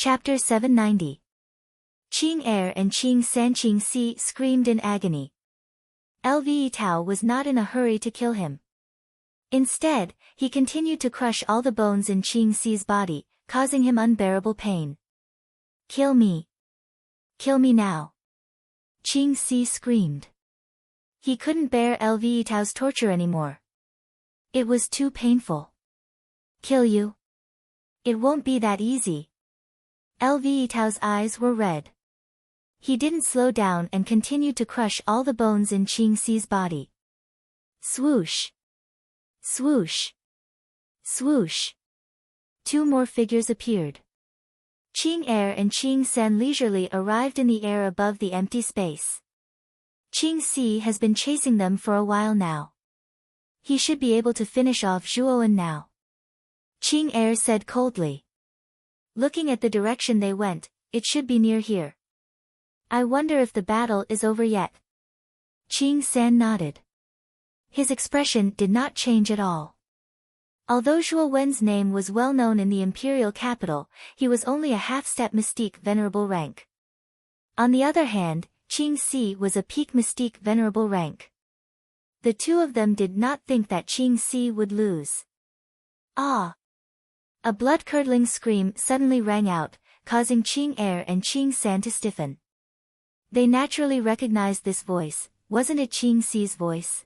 Chapter 790. Qing Er and Qing San Qing Si screamed in agony. Lve Tao was not in a hurry to kill him. Instead, he continued to crush all the bones in Qing Si's body, causing him unbearable pain. "Kill me. Kill me now." Qing Si screamed. He couldn't bear Lve Tao's torture anymore. It was too painful. "Kill you? It won't be that easy." Lve Tao's eyes were red. He didn't slow down and continued to crush all the bones in Qing Si's body. Swoosh! Swoosh! Swoosh! Two more figures appeared. Qing Er and Qing San leisurely arrived in the air above the empty space. Qing Si has been chasing them for a while now. He should be able to finish off Zhuowen now. Qing Er said coldly. Looking at the direction they went, it should be near here. I wonder if the battle is over yet. Qing San nodded. His expression did not change at all. Although Zhuowen's name was well known in the imperial capital, he was only a half-step mystique venerable rank. On the other hand, Qing Si was a peak mystique venerable rank. The two of them did not think that Qing Si would lose. Ah! A blood-curdling scream suddenly rang out, causing Qing Er and Qing San to stiffen. They naturally recognized this voice. Wasn't it Qing Si's voice?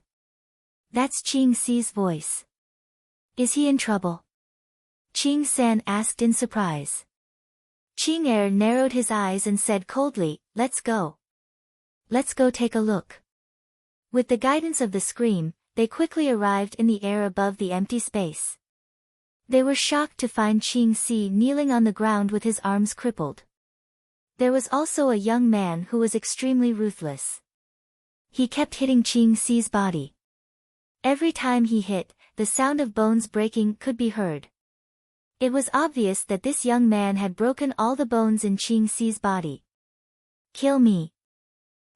That's Qing Si's voice. Is he in trouble? Qing San asked in surprise. Qing Er narrowed his eyes and said coldly, "Let's go. Let's go take a look." With the guidance of the scream, they quickly arrived in the air above the empty space. They were shocked to find Qing Si kneeling on the ground with his arms crippled. There was also a young man who was extremely ruthless. He kept hitting Qing Si's body. Every time he hit, the sound of bones breaking could be heard. It was obvious that this young man had broken all the bones in Qing Si's body. "Kill me.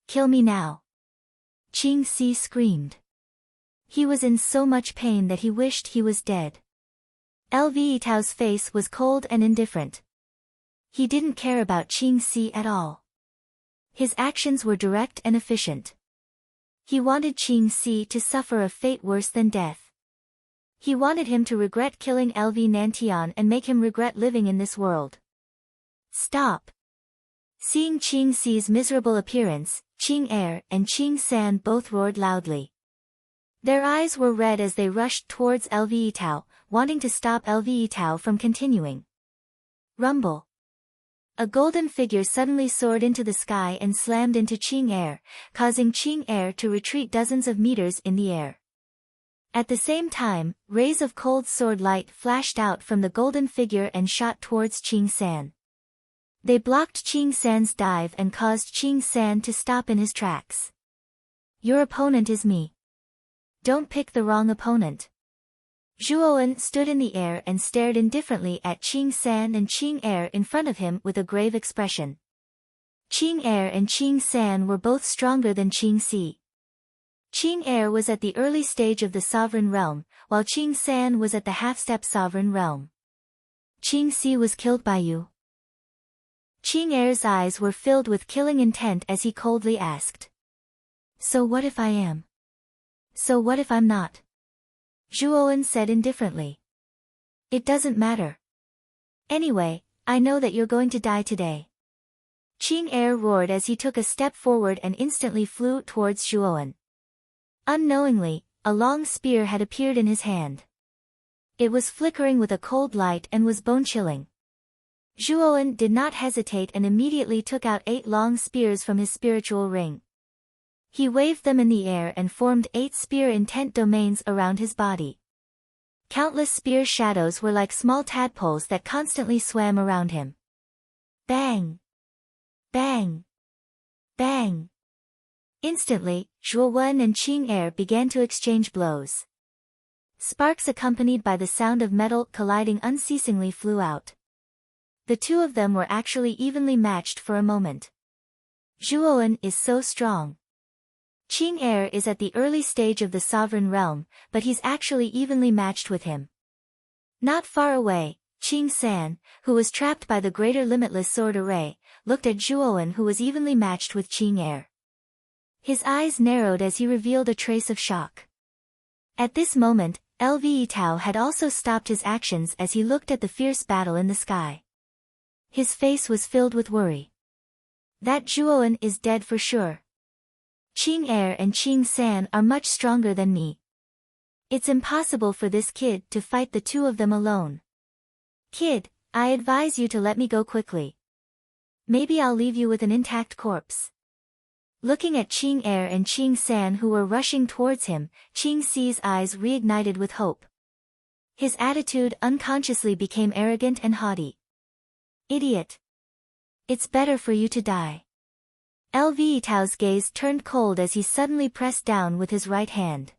Kill me now." Qing Si screamed. He was in so much pain that he wished he was dead. Lve Tao's face was cold and indifferent. He didn't care about Qing Si at all. His actions were direct and efficient. He wanted Qing Si to suffer a fate worse than death. He wanted him to regret killing Lve Nantian and make him regret living in this world. "Stop!" Seeing Qing Si's miserable appearance, Qing Er and Qing San both roared loudly. Their eyes were red as they rushed towards Lve Tao, wanting to stop Lve Tao from continuing. Rumble. A golden figure suddenly soared into the sky and slammed into Qing Er, causing Qing Er to retreat dozens of meters in the air. At the same time, rays of cold sword light flashed out from the golden figure and shot towards Qing San. They blocked Qing San's dive and caused Qing San to stop in his tracks. "Your opponent is me. Don't pick the wrong opponent." Zhuowen stood in the air and stared indifferently at Qing San and Qing Er in front of him with a grave expression. Qing Er and Qing San were both stronger than Qing Si. Qing Er was at the early stage of the sovereign realm, while Qing San was at the half-step sovereign realm. "Qing Si was killed by you?" Qing Er's eyes were filled with killing intent as he coldly asked. "So what if I am? So what if I'm not?" Zhuowen said indifferently. "It doesn't matter. Anyway, I know that you're going to die today." Qing Er roared as he took a step forward and instantly flew towards Zhuowen. Unknowingly, a long spear had appeared in his hand. It was flickering with a cold light and was bone-chilling. Zhuowen did not hesitate and immediately took out 8 long spears from his spiritual ring. He waved them in the air and formed 8 spear intent domains around his body. Countless spear shadows were like small tadpoles that constantly swam around him. Bang! Bang! Bang! Instantly, Zhuowen and Qing Er began to exchange blows. Sparks accompanied by the sound of metal colliding unceasingly flew out. The two of them were actually evenly matched for a moment. Zhuowen is so strong. Qing Er is at the early stage of the sovereign realm, but he's actually evenly matched with him. Not far away, Qing San, who was trapped by the greater limitless sword array, looked at Zhuowen, who was evenly matched with Qing Er. His eyes narrowed as he revealed a trace of shock. At this moment, Lve Tao had also stopped his actions as he looked at the fierce battle in the sky. His face was filled with worry. That Zhuowen is dead for sure. Qing Er and Qing San are much stronger than me. It's impossible for this kid to fight the two of them alone. Kid, I advise you to let me go quickly. Maybe I'll leave you with an intact corpse. Looking at Qing Er and Qing San, who were rushing towards him, Qing Si's eyes reignited with hope. His attitude unconsciously became arrogant and haughty. Idiot! It's better for you to die. Lve Tao's gaze turned cold as he suddenly pressed down with his right hand.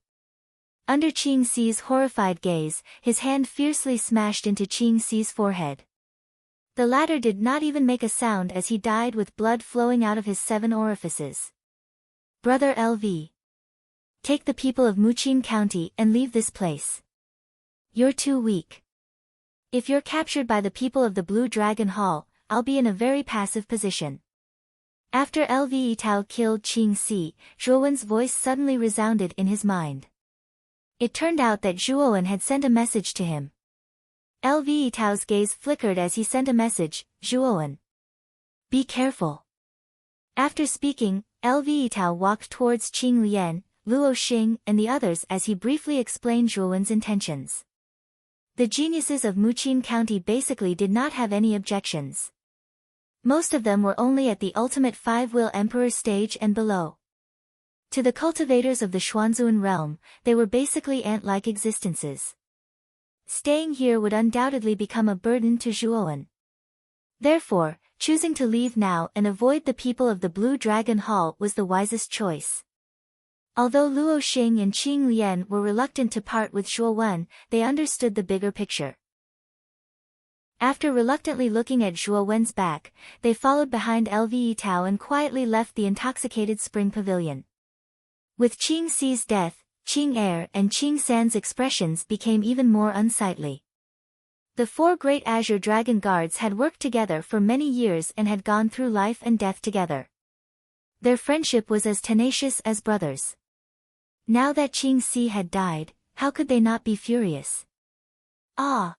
Under Qing Si's horrified gaze, his hand fiercely smashed into Qing Si's forehead. The latter did not even make a sound as he died with blood flowing out of his 7 orifices. Brother Lv. Take the people of Muqin County and leave this place. You're too weak. If you're captured by the people of the Blue Dragon Hall, I'll be in a very passive position. After Lve Tao killed Qing Si, Zhuowen's voice suddenly resounded in his mind. It turned out that Zhuowen had sent a message to him. Lve Tao's gaze flickered as he sent a message, Zhuowen. Be careful. After speaking, Lve Tao walked towards Qing Lian, Luo Xing and the others as he briefly explained Zhuowen's intentions. The geniuses of Muqin County basically did not have any objections. Most of them were only at the ultimate 5-wheel emperor stage and below. To the cultivators of the Xuanzun realm, they were basically ant-like existences. Staying here would undoubtedly become a burden to Zhuowen. Therefore, choosing to leave now and avoid the people of the Blue Dragon Hall was the wisest choice. Although Luo Xing and Qing Lian were reluctant to part with Zhuowen, they understood the bigger picture. After reluctantly looking at Zhuowen's back, they followed behind Lve Tao and quietly left the intoxicated spring pavilion. With Qing Si's death, Qing Er and Qing San's expressions became even more unsightly. The 4 great Azure Dragon Guards had worked together for many years and had gone through life and death together. Their friendship was as tenacious as brothers. Now that Qing Si had died, how could they not be furious? Ah!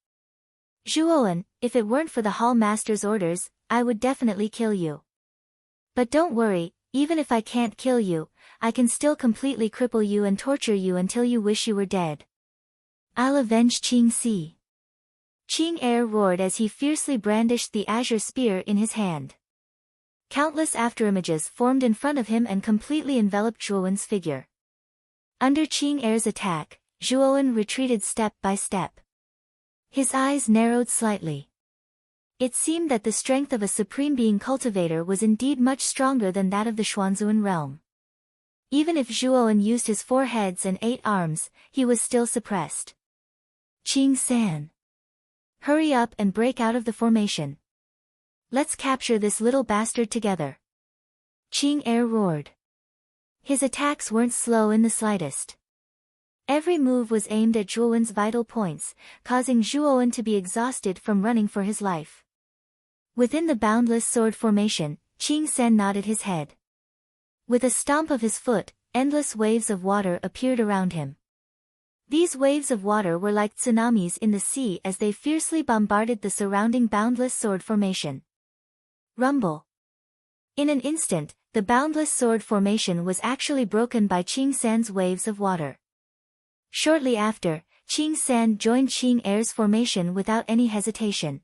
Zhuowen, if it weren't for the Hall Master's orders, I would definitely kill you. But don't worry, even if I can't kill you, I can still completely cripple you and torture you until you wish you were dead. I'll avenge Qing Si. Qing Er roared as he fiercely brandished the azure spear in his hand. Countless afterimages formed in front of him and completely enveloped Zhuowen's figure. Under Qing Er's attack, Zhuowen retreated step by step. His eyes narrowed slightly. It seemed that the strength of a Supreme Being cultivator was indeed much stronger than that of the Xuanzun realm. Even if Zhuowen used his 4 heads and 8 arms, he was still suppressed. Qing San. Hurry up and break out of the formation. Let's capture this little bastard together. Qing Er roared. His attacks weren't slow in the slightest. Every move was aimed at Zhuowen's vital points, causing Zhuowen to be exhausted from running for his life. Within the boundless sword formation, Qing San nodded his head. With a stomp of his foot, endless waves of water appeared around him. These waves of water were like tsunamis in the sea as they fiercely bombarded the surrounding boundless sword formation. Rumble. In an instant, the boundless sword formation was actually broken by Qing San's waves of water. Shortly after, Qing San joined Qing Er's formation without any hesitation.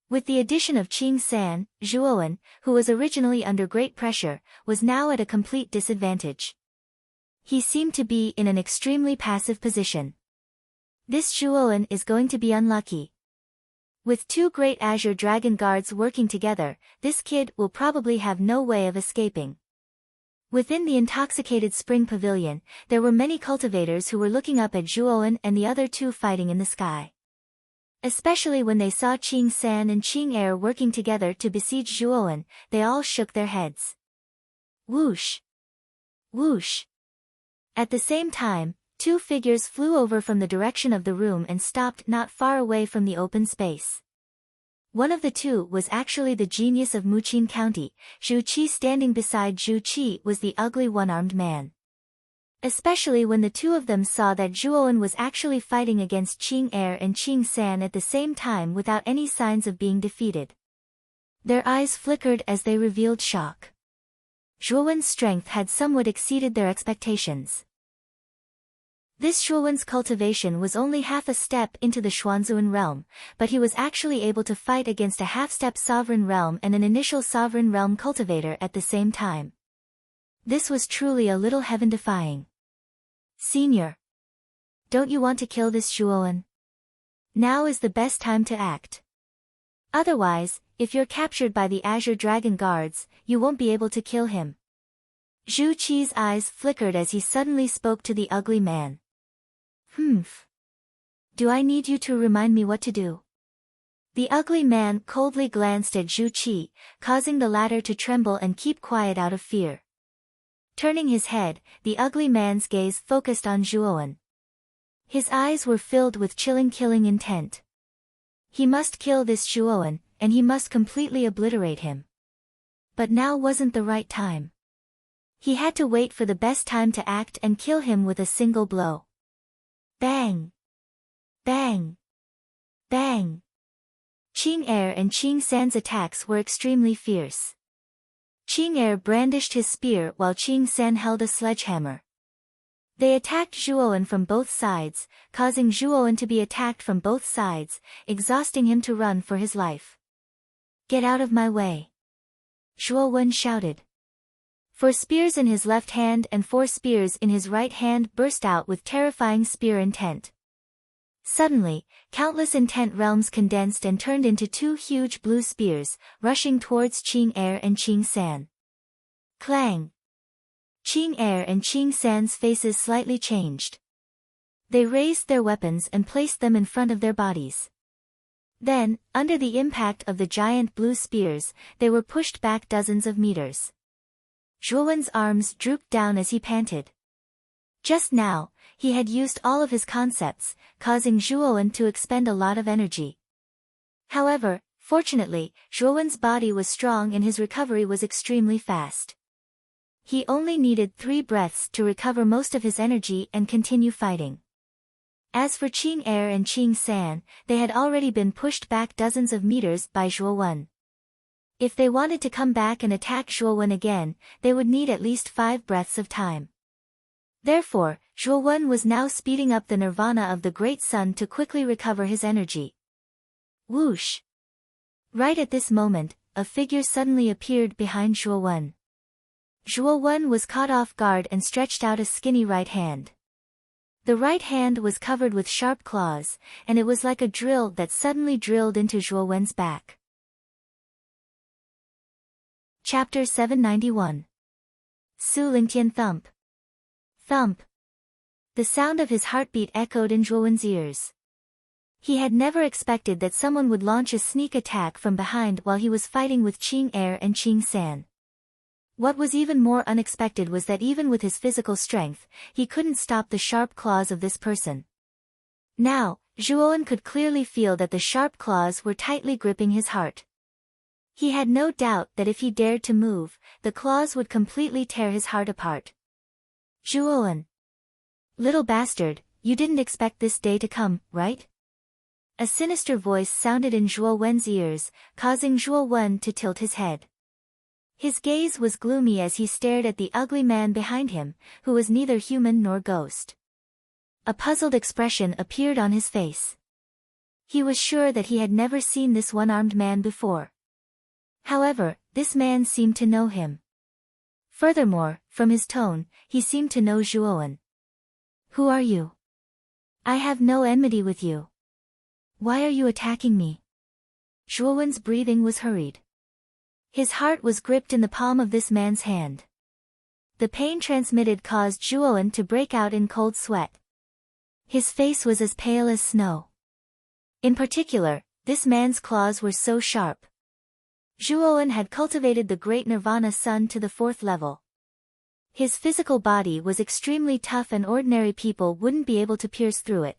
With the addition of Qing San, Zhuowen, who was originally under great pressure, was now at a complete disadvantage. He seemed to be in an extremely passive position. This Zhuowen is going to be unlucky. With 2 great Azure Dragon Guards working together, this kid will probably have no way of escaping. Within the intoxicated spring pavilion, there were many cultivators who were looking up at Zhuowen and the other 2 fighting in the sky. Especially when they saw Qing San and Qing Er working together to besiege Zhuowen, they all shook their heads. Whoosh! Whoosh! At the same time, Two figures flew over from the direction of the room and stopped not far away from the open space. One of the two was actually the genius of Muqin County. Zhu Qi standing beside Zhu Qi was the ugly one-armed man. Especially when the two of them saw that Zhuowen was actually fighting against Qing Er and Qing San at the same time without any signs of being defeated. Their eyes flickered as they revealed shock. Zhuowen's strength had somewhat exceeded their expectations. This Zhuowen's cultivation was only half a step into the Xuanzuan realm, but he was actually able to fight against a half-step sovereign realm and an initial sovereign realm cultivator at the same time. This was truly a little heaven-defying. Senior, don't you want to kill this Zhuowen? Now is the best time to act. Otherwise, if you're captured by the Azure Dragon Guards, you won't be able to kill him. Zhu Qi's eyes flickered as he suddenly spoke to the ugly man. Do I need you to remind me what to do? The ugly man coldly glanced at Zhu Qi, causing the latter to tremble and keep quiet out of fear. Turning his head, the ugly man's gaze focused on Zhuowen. His eyes were filled with chilling killing intent. He must kill this Zhuowen, and he must completely obliterate him. But now wasn't the right time. He had to wait for the best time to act and kill him with a single blow. Bang! Bang! Bang! Qing Er and Qing San's attacks were extremely fierce. Qing Er brandished his spear while Qing San held a sledgehammer. They attacked Zhuowen from both sides, causing Zhuowen to be attacked from both sides, exhausting him to run for his life. Get out of my way! Zhuowen shouted. 4 spears in his left hand and 4 spears in his right hand burst out with terrifying spear intent. Suddenly, countless intent realms condensed and turned into 2 huge blue spears, rushing towards Qing Er and Qing San. Clang! Qing Er and Qing San's faces slightly changed. They raised their weapons and placed them in front of their bodies. Then, under the impact of the giant blue spears, they were pushed back dozens of meters. Zhuowen's arms drooped down as he panted. Just now, he had used all of his concepts, causing Zhuowen to expend a lot of energy. However, fortunately, Zhuowen's body was strong and his recovery was extremely fast. He only needed 3 breaths to recover most of his energy and continue fighting. As for Qing Er and Qing San, they had already been pushed back dozens of meters by Zhuowen. If they wanted to come back and attack Zhuowen again, they would need at least 5 breaths of time. Therefore, Zhuowen was now speeding up the nirvana of the Great Sun to quickly recover his energy. Whoosh! Right at this moment, a figure suddenly appeared behind Zhuowen. Zhuowen was caught off guard and stretched out a skinny right hand. The right hand was covered with sharp claws, and it was like a drill that suddenly drilled into Zhuowen's back. Chapter 791. Su Lingtian Thump. Thump. The sound of his heartbeat echoed in Zhuowen's ears. He had never expected that someone would launch a sneak attack from behind while he was fighting with Qing Er and Qing San. What was even more unexpected was that even with his physical strength, he couldn't stop the sharp claws of this person. Now, Zhuowen could clearly feel that the sharp claws were tightly gripping his heart. He had no doubt that if he dared to move, the claws would completely tear his heart apart. Zhuowen. Little bastard, you didn't expect this day to come, right? A sinister voice sounded in Zhuowen's ears, causing Zhuowen to tilt his head. His gaze was gloomy as he stared at the ugly man behind him, who was neither human nor ghost. A puzzled expression appeared on his face. He was sure that he had never seen this one-armed man before. However, this man seemed to know him. Furthermore, from his tone, he seemed to know Zhuowen. Who are you? I have no enmity with you. Why are you attacking me? Zhuowen's breathing was hurried. His heart was gripped in the palm of this man's hand. The pain transmitted caused Zhuowen to break out in cold sweat. His face was as pale as snow. In particular, this man's claws were so sharp. Zhuowen had cultivated the great Nirvana Sun to the 4th level. His physical body was extremely tough and ordinary people wouldn't be able to pierce through it.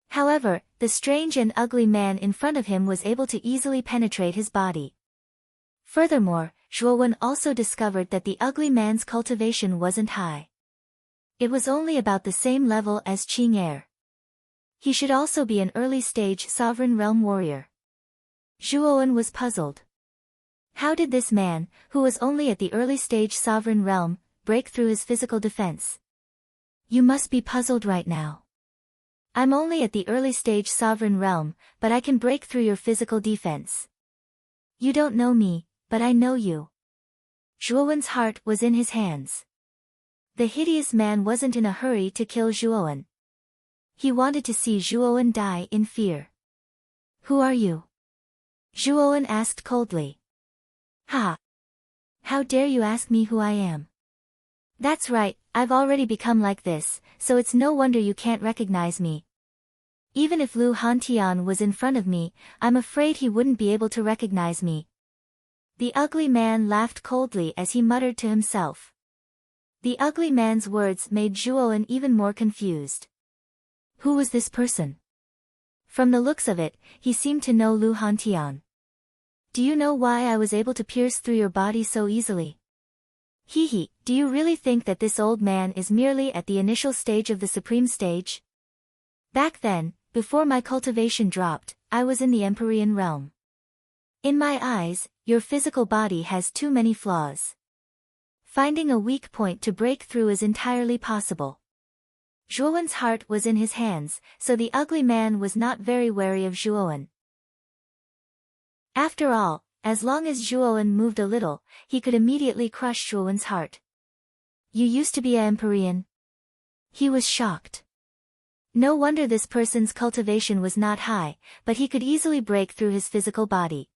However, the strange and ugly man in front of him was able to easily penetrate his body. Furthermore, Zhuowen also discovered that the ugly man's cultivation wasn't high. It was only about the same level as Qing'er. He should also be an early-stage sovereign realm warrior. Zhuowen was puzzled. How did this man, who was only at the early-stage sovereign realm, break through his physical defense? You must be puzzled right now. I'm only at the early-stage sovereign realm, but I can break through your physical defense. You don't know me, but I know you. Zhuowen's heart was in his hands. The hideous man wasn't in a hurry to kill Zhuowen. He wanted to see Zhuowen die in fear. Who are you? Zhuowen asked coldly. Ha! How dare you ask me who I am? That's right, I've already become like this, so it's no wonder you can't recognize me. Even if Lu Hantian was in front of me, I'm afraid he wouldn't be able to recognize me. The ugly man laughed coldly as he muttered to himself. The ugly man's words made Zhuowen even more confused. Who was this person? From the looks of it, he seemed to know Lu Hantian. Do you know why I was able to pierce through your body so easily? Hee, do you really think that this old man is merely at the initial stage of the supreme stage? Back then, before my cultivation dropped, I was in the Empyrean realm. In my eyes, your physical body has too many flaws. Finding a weak point to break through is entirely possible. Zhuowen's heart was in his hands, so the ugly man was not very wary of Zhuowen. After all, as long as Zhuowen moved a little, he could immediately crush Zhuowen's heart. You used to be a Empyrean? He was shocked. No wonder this person's cultivation was not high, but he could easily break through his physical body.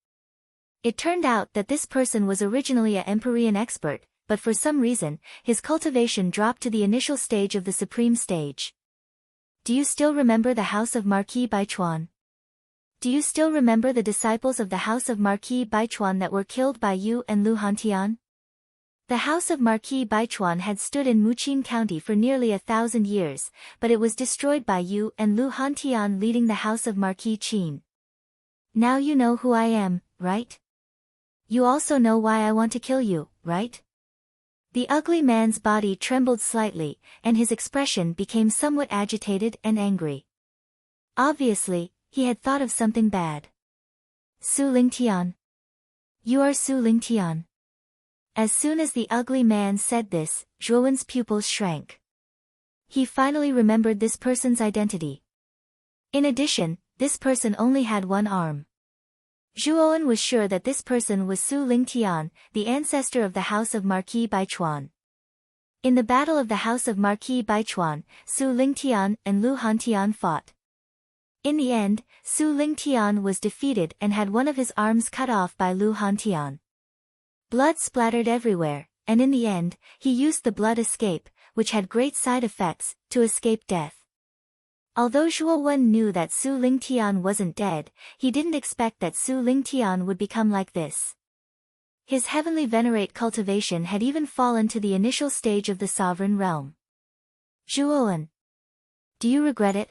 It turned out that this person was originally a Empyrean expert, but for some reason, his cultivation dropped to the initial stage of the supreme stage. Do you still remember the house of Marquis Baichuan? Do you still remember the disciples of the house of Marquis Baichuan that were killed by you and Lu Hantian? The house of Marquis Baichuan had stood in Muqin County for nearly 1,000 years, but it was destroyed by you and Lu Hantian leading the house of Marquis Qin. Now you know who I am, right? You also know why I want to kill you, right? The ugly man's body trembled slightly, and his expression became somewhat agitated and angry. Obviously, he had thought of something bad. Su Lingtian. You are Su Lingtian. As soon as the ugly man said this, Zhuowen's pupils shrank. He finally remembered this person's identity. In addition, this person only had one arm. Zhuowen was sure that this person was Su Lingtian, the ancestor of the house of Marquis Baichuan. In the battle of the house of Marquis Baichuan, Su Lingtian and Lu Hantian fought. In the end, Su Lingtian was defeated and had one of his arms cut off by Lu Hantian. Blood splattered everywhere, and in the end, he used the blood escape, which had great side effects, to escape death. Although Zhuowen knew that Su Lingtian wasn't dead, he didn't expect that Su Lingtian would become like this. His heavenly venerate cultivation had even fallen to the initial stage of the sovereign realm. Zhuowen. Do you regret it?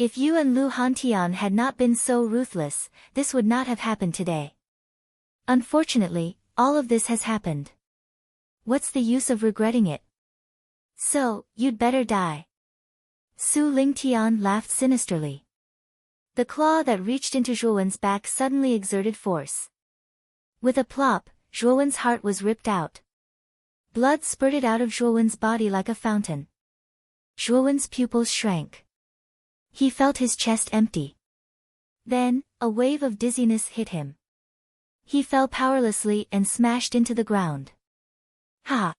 If you and Lu Hantian had not been so ruthless, this would not have happened today. Unfortunately, all of this has happened. What's the use of regretting it? So, you'd better die. Su Lingtian laughed sinisterly. The claw that reached into Zhuowen's back suddenly exerted force. With a plop, Zhuowen's heart was ripped out. Blood spurted out of Zhuowen's body like a fountain. Zhuowen's pupils shrank. He felt his chest empty. Then, a wave of dizziness hit him. He fell powerlessly and smashed into the ground. Ha!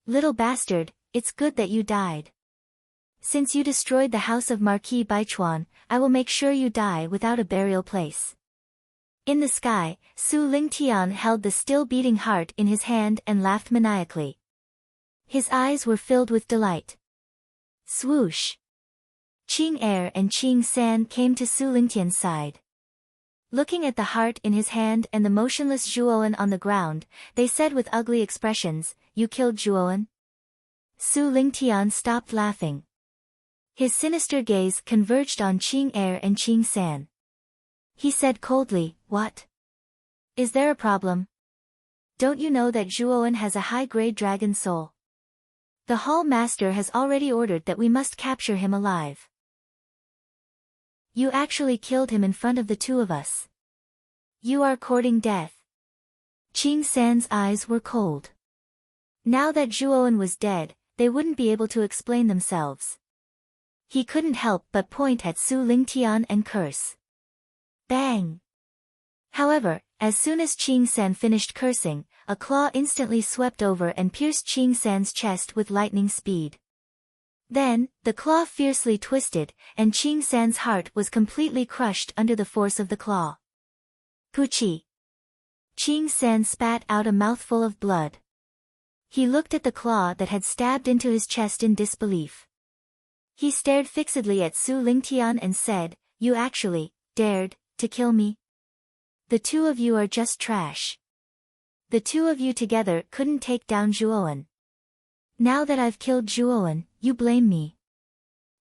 Little bastard, it's good that you died. Since you destroyed the house of Marquis Baichuan, I will make sure you die without a burial place. In the sky, Su Lingtian held the still beating heart in his hand and laughed maniacally. His eyes were filled with delight. Swoosh! Qing Er and Qing San came to Su Lingtian's side. Looking at the heart in his hand and the motionless Zhuowen on the ground, they said with ugly expressions, "You killed Zhuowen?" Su Lingtian stopped laughing. His sinister gaze converged on Qing Er and Qing San. He said coldly, "What? Is there a problem? Don't you know that Zhuowen has a high-grade dragon soul? The Hall Master has already ordered that we must capture him alive. You actually killed him in front of the two of us. You are courting death." Qing San's eyes were cold. Now that Zhuowen was dead, they wouldn't be able to explain themselves. He couldn't help but point at Su Lingtian and curse. Bang! However, as soon as Qing San finished cursing, a claw instantly swept over and pierced Qing San's chest with lightning speed. Then, the claw fiercely twisted, and Qing San's heart was completely crushed under the force of the claw. Puchi! Qing San spat out a mouthful of blood. He looked at the claw that had stabbed into his chest in disbelief. He stared fixedly at Su Lingtian and said, "You actually dared to kill me? The two of you are just trash. The two of you together couldn't take down Zhuowen. Now that I've killed Zhuowen, you blame me.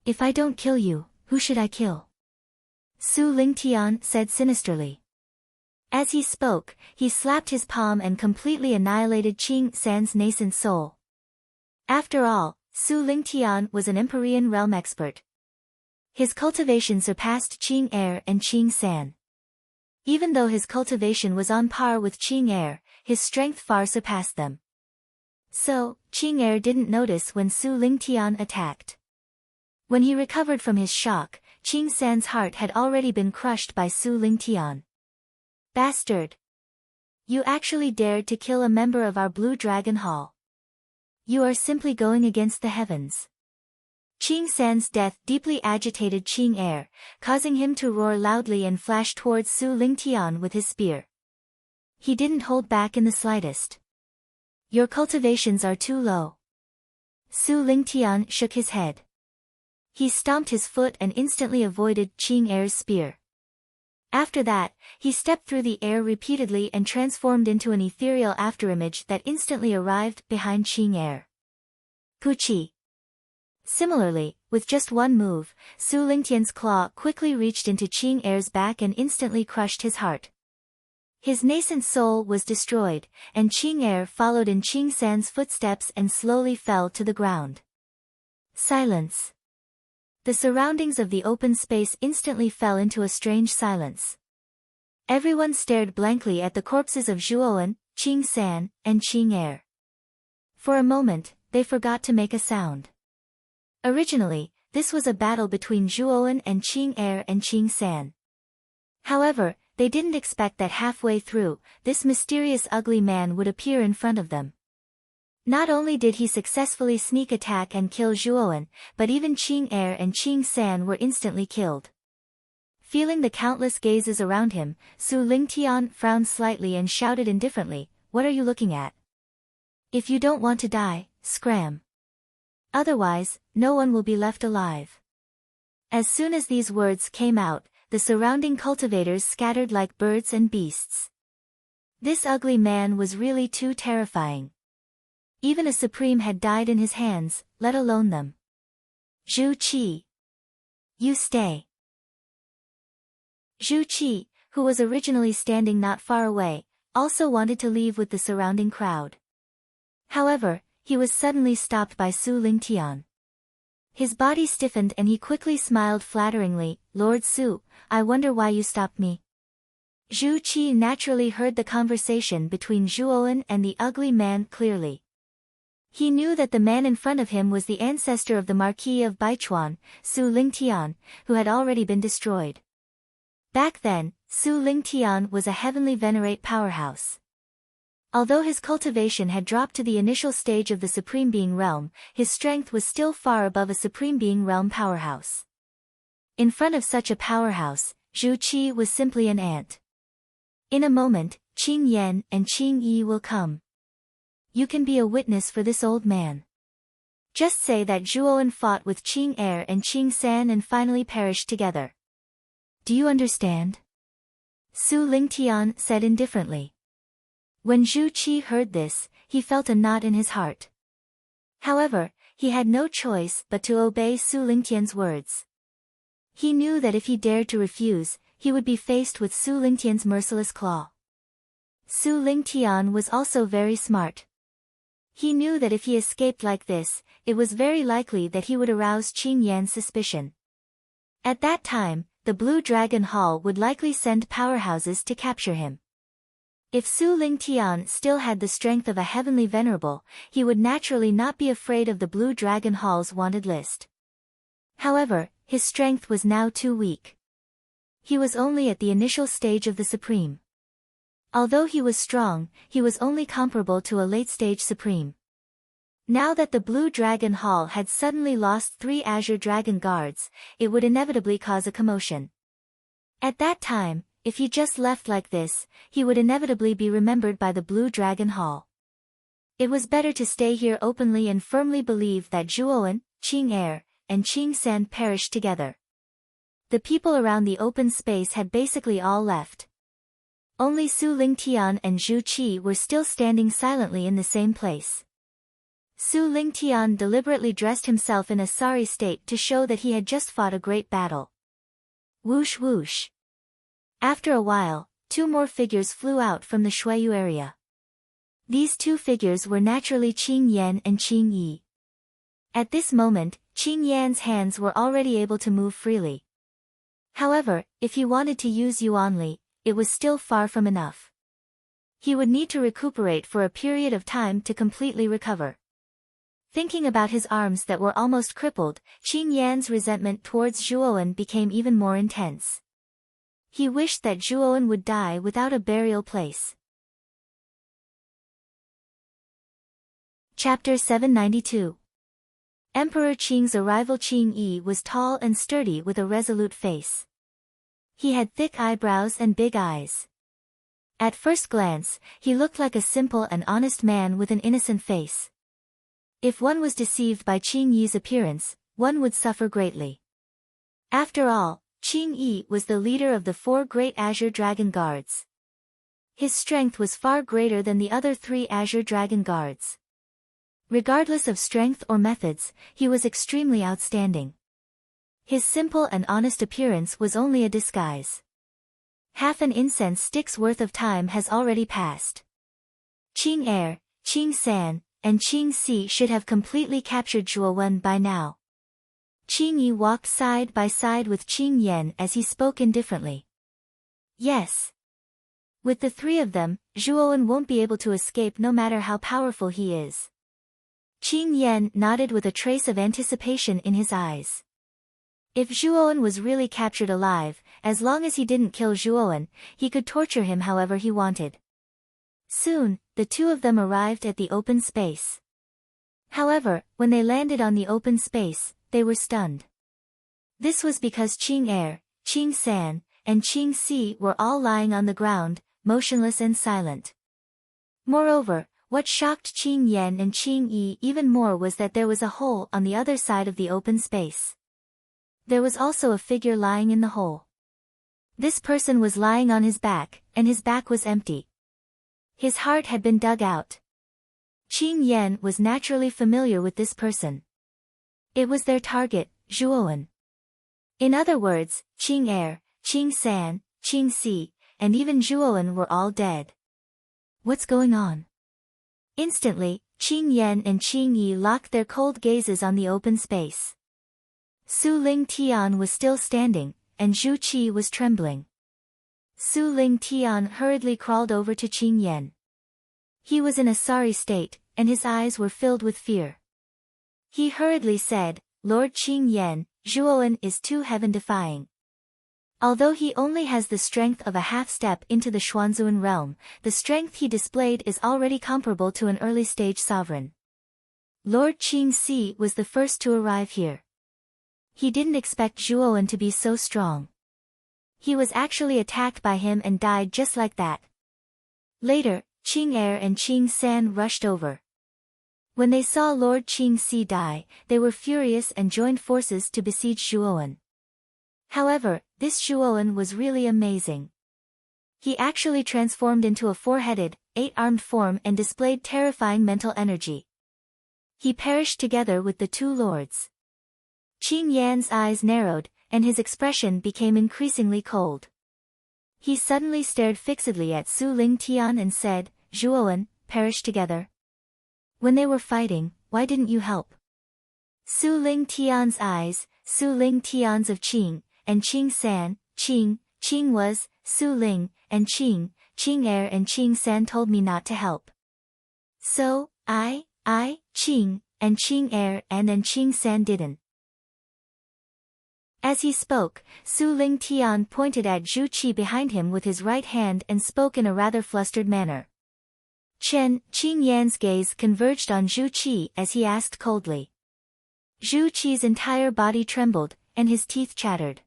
If I don't kill you, who should I kill?" Su Lingtian said sinisterly. As he spoke, he slapped his palm and completely annihilated Qing San's nascent soul. After all, Su Lingtian was an Empyrean realm expert. His cultivation surpassed Qing Er and Qing San. Even though his cultivation was on par with Qing Er, his strength far surpassed them. So, Qing Er didn't notice when Su Lingtian attacked. When he recovered from his shock, Qing San's heart had already been crushed by Su Lingtian. "Bastard! You actually dared to kill a member of our Blue Dragon Hall. You are simply going against the heavens." Qing San's death deeply agitated Qing Er, causing him to roar loudly and flash towards Su Lingtian with his spear. He didn't hold back in the slightest. "Your cultivations are too low." Su Lingtian shook his head. He stomped his foot and instantly avoided Qing Er's spear. After that, he stepped through the air repeatedly and transformed into an ethereal afterimage that instantly arrived behind Qing Er. Puchi! Similarly, with just one move, Su Lingtian's claw quickly reached into Qing Er's back and instantly crushed his heart. His nascent soul was destroyed, and Qing Er followed in Qing San's footsteps and slowly fell to the ground. Silence. The surroundings of the open space instantly fell into a strange silence. Everyone stared blankly at the corpses of Zhuowen, Qing San, and Qing Er. For a moment, they forgot to make a sound. Originally, this was a battle between Zhuowen and Qing Er and Qing San. However, they didn't expect that halfway through, this mysterious ugly man would appear in front of them. Not only did he successfully sneak attack and kill Zhuowen, but even Qing Er and Qing San were instantly killed. Feeling the countless gazes around him, Su Lingtian frowned slightly and shouted indifferently, "What are you looking at? If you don't want to die, scram. Otherwise, no one will be left alive." As soon as these words came out, the surrounding cultivators scattered like birds and beasts. This ugly man was really too terrifying. Even a supreme had died in his hands, let alone them. "Zhu Qi! You stay!" Zhu Qi, who was originally standing not far away, also wanted to leave with the surrounding crowd. However, he was suddenly stopped by Su Lingtian. His body stiffened and he quickly smiled flatteringly, "Lord Su, I wonder why you stopped me." Zhu Qi naturally heard the conversation between Zhuowen and the ugly man clearly. He knew that the man in front of him was the ancestor of the Marquis of Baichuan, Su Lingtian, who had already been destroyed. Back then, Su Lingtian was a heavenly venerate powerhouse. Although his cultivation had dropped to the initial stage of the Supreme Being realm, his strength was still far above a Supreme Being realm powerhouse. In front of such a powerhouse, Zhu Qi was simply an ant. In a moment, Qing Yan and Qing Yi will come. You can be a witness for this old man. Just say that Zhuowen fought with Qing Er and Qing San and finally perished together. Do you understand? Su Lingtian said indifferently. When Zhu Qi heard this, he felt a knot in his heart. However, he had no choice but to obey Su Lingtian's words. He knew that if he dared to refuse, he would be faced with Su Lingtian's merciless claw. Su Lingtian was also very smart. He knew that if he escaped like this, it was very likely that he would arouse Qing Yan's suspicion. At that time, the Blue Dragon Hall would likely send powerhouses to capture him. If Su Lingtian still had the strength of a heavenly venerable, he would naturally not be afraid of the Blue Dragon Hall's wanted list. However, his strength was now too weak. He was only at the initial stage of the Supreme. Although he was strong, he was only comparable to a late-stage Supreme. Now that the Blue Dragon Hall had suddenly lost 3 Azure Dragon Guards, it would inevitably cause a commotion. At that time, if he just left like this, he would inevitably be remembered by the Blue Dragon Hall. It was better to stay here openly and firmly believe that Zhuowen, Qing Er, and Qing San perished together. The people around the open space had basically all left. Only Su Lingtian and Zhu Qi were still standing silently in the same place. Su Lingtian deliberately dressed himself in a sorry state to show that he had just fought a great battle. Whoosh whoosh. After a while, 2 more figures flew out from the Shuiyu area. These 2 figures were naturally Qing Yan and Qing Yi. At this moment, Qing Yan's hands were already able to move freely. However, if he wanted to use Yuanli, it was still far from enough. He would need to recuperate for a period of time to completely recover. Thinking about his arms that were almost crippled, Qing Yan's resentment towards Zhuowen became even more intense. He wished that Zhuowen would die without a burial place. Chapter 792. Emperor Qing's arrival. Qing Yi was tall and sturdy with a resolute face. He had thick eyebrows and big eyes. At first glance, he looked like a simple and honest man with an innocent face. If one was deceived by Qing Yi's appearance, one would suffer greatly. After all, Qing Yi was the leader of the 4 great Azure Dragon Guards. His strength was far greater than the other 3 Azure Dragon Guards. Regardless of strength or methods, he was extremely outstanding. His simple and honest appearance was only a disguise. Half an incense stick's worth of time has already passed. Qing Er, Qing San, and Qing Si should have completely captured Zhuowen by now. Qing Yi walked side by side with Qing Yan as he spoke indifferently. Yes. With the 3 of them, Zhuowen won't be able to escape no matter how powerful he is. Qing Yan nodded with a trace of anticipation in his eyes. If Zhuowen was really captured alive, as long as he didn't kill Zhuowen, he could torture him however he wanted. Soon, the 2 of them arrived at the open space. However, when they landed on the open space, they were stunned. This was because Qing Er, Qing San, and Qing Si were all lying on the ground, motionless and silent. Moreover, what shocked Qing Yan and Qing Yi even more was that there was a hole on the other side of the open space. There was also a figure lying in the hole. This person was lying on his back, and his back was empty. His heart had been dug out. Qing Yan was naturally familiar with this person. It was their target, Zhuowen. In other words, Qing Er, Qing San, Qing Si, and even Zhuowen were all dead. What's going on? Instantly, Qing Yan and Qing Yi locked their cold gazes on the open space. Su Lingtian was still standing, and Zhu Qi was trembling. Su Lingtian hurriedly crawled over to Qing Yan. He was in a sorry state, and his eyes were filled with fear. He hurriedly said, "Lord Qing Yan, Zhuowen is too heaven-defying. Although he only has the strength of a half-step into the Xuanzuan realm, the strength he displayed is already comparable to an early-stage sovereign." Lord Qing Si was the first to arrive here. He didn't expect Zhuowen to be so strong. He was actually attacked by him and died just like that. Later, Qing Er and Qing San rushed over. When they saw Lord Qing Si die, they were furious and joined forces to besiege Zhuowen. However, this Zhuowen was really amazing. He actually transformed into a four-headed, eight-armed form and displayed terrifying mental energy. He perished together with the two lords. Qing Yan's eyes narrowed, and his expression became increasingly cold. He suddenly stared fixedly at Su Ling Tian and said, "Zhuowen, perish together? When they were fighting, why didn't you help?" Su Ling Tian's eyes, Su Ling Tian's of Qing, and Qing San, Qing was, Su Ling, and Qing Er and Qing San told me not to help. So, I, Qing, and Qing Er and Qing San didn't. As he spoke, Su Ling Tian pointed at Zhu Qi behind him with his right hand and spoke in a rather flustered manner. Qing Yan's gaze converged on Zhu Qi as he asked coldly. Zhu Qi's entire body trembled, and his teeth chattered.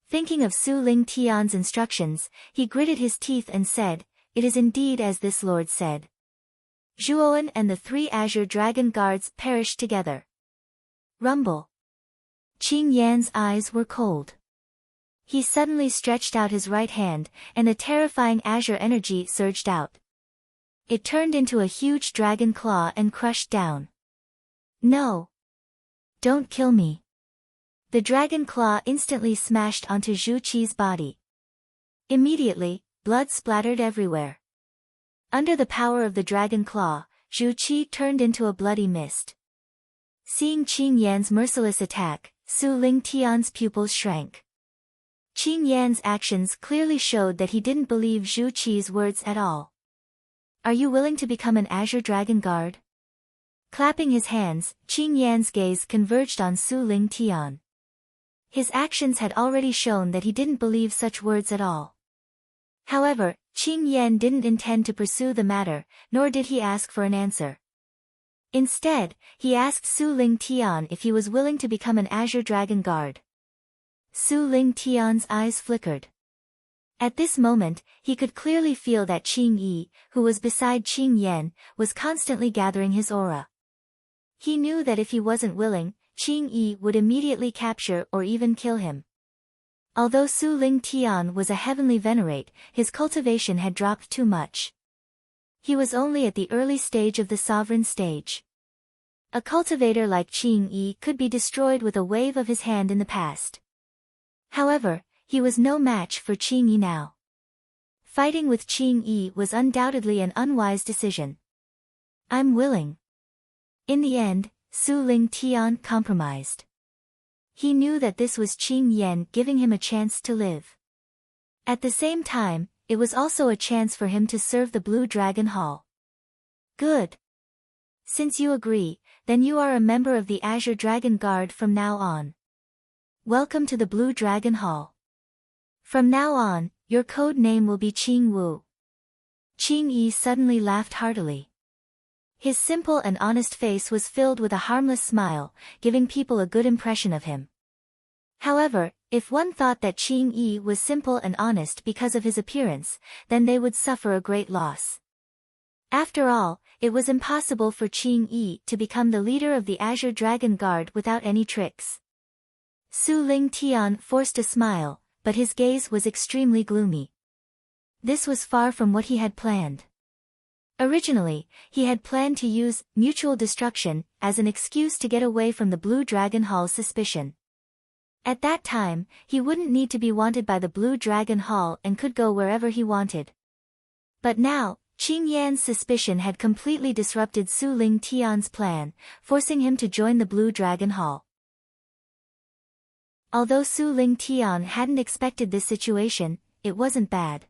Thinking of Su Ling Tian's instructions, he gritted his teeth and said, "It is indeed as this lord said." Zhuowen and the three Azure Dragon Guards perished together. Rumble. Qing Yan's eyes were cold. He suddenly stretched out his right hand, and a terrifying azure energy surged out. It turned into a huge dragon claw and crushed down. "No! Don't kill me!" The dragon claw instantly smashed onto Zhu Qi's body. Immediately, blood splattered everywhere. Under the power of the dragon claw, Zhu Qi turned into a bloody mist. Seeing Qing Yan's merciless attack, Su Ling Tian's pupils shrank. Qing Yan's actions clearly showed that he didn't believe Zhu Qi's words at all. "Are you willing to become an Azure Dragon Guard?" Clapping his hands, Qing Yan's gaze converged on Su Ling Tian. His actions had already shown that he didn't believe such words at all. However, Qing Yan didn't intend to pursue the matter, nor did he ask for an answer. Instead, he asked Su Ling Tian if he was willing to become an Azure Dragon Guard. Su Ling Tian's eyes flickered. At this moment, he could clearly feel that Qing Yi, who was beside Qing Yan, was constantly gathering his aura. He knew that if he wasn't willing, Qing Yi would immediately capture or even kill him. Although Su Ling Tian was a heavenly venerate, his cultivation had dropped too much. He was only at the early stage of the sovereign stage. A cultivator like Qing Yi could be destroyed with a wave of his hand in the past. However, he was no match for Qing Yi now. Fighting with Qing Yi was undoubtedly an unwise decision. "I'm willing." In the end, Su Ling Tian compromised. He knew that this was Qing Yan giving him a chance to live. At the same time, it was also a chance for him to serve the Blue Dragon Hall. "Good. Since you agree, then you are a member of the Azure Dragon Guard from now on. Welcome to the Blue Dragon Hall. From now on, your code name will be Qing Wu." Qing Yi suddenly laughed heartily. His simple and honest face was filled with a harmless smile, giving people a good impression of him. However, if one thought that Qing Yi was simple and honest because of his appearance, then they would suffer a great loss. After all, it was impossible for Qing Yi to become the leader of the Azure Dragon Guard without any tricks. Su Ling Tian forced a smile, but his gaze was extremely gloomy. This was far from what he had planned. Originally, he had planned to use mutual destruction as an excuse to get away from the Blue Dragon Hall's suspicion. At that time, he wouldn't need to be wanted by the Blue Dragon Hall and could go wherever he wanted. But now, Qing Yan's suspicion had completely disrupted Su Ling Tian's plan, forcing him to join the Blue Dragon Hall. Although Su Ling Tian hadn't expected this situation, it wasn't bad.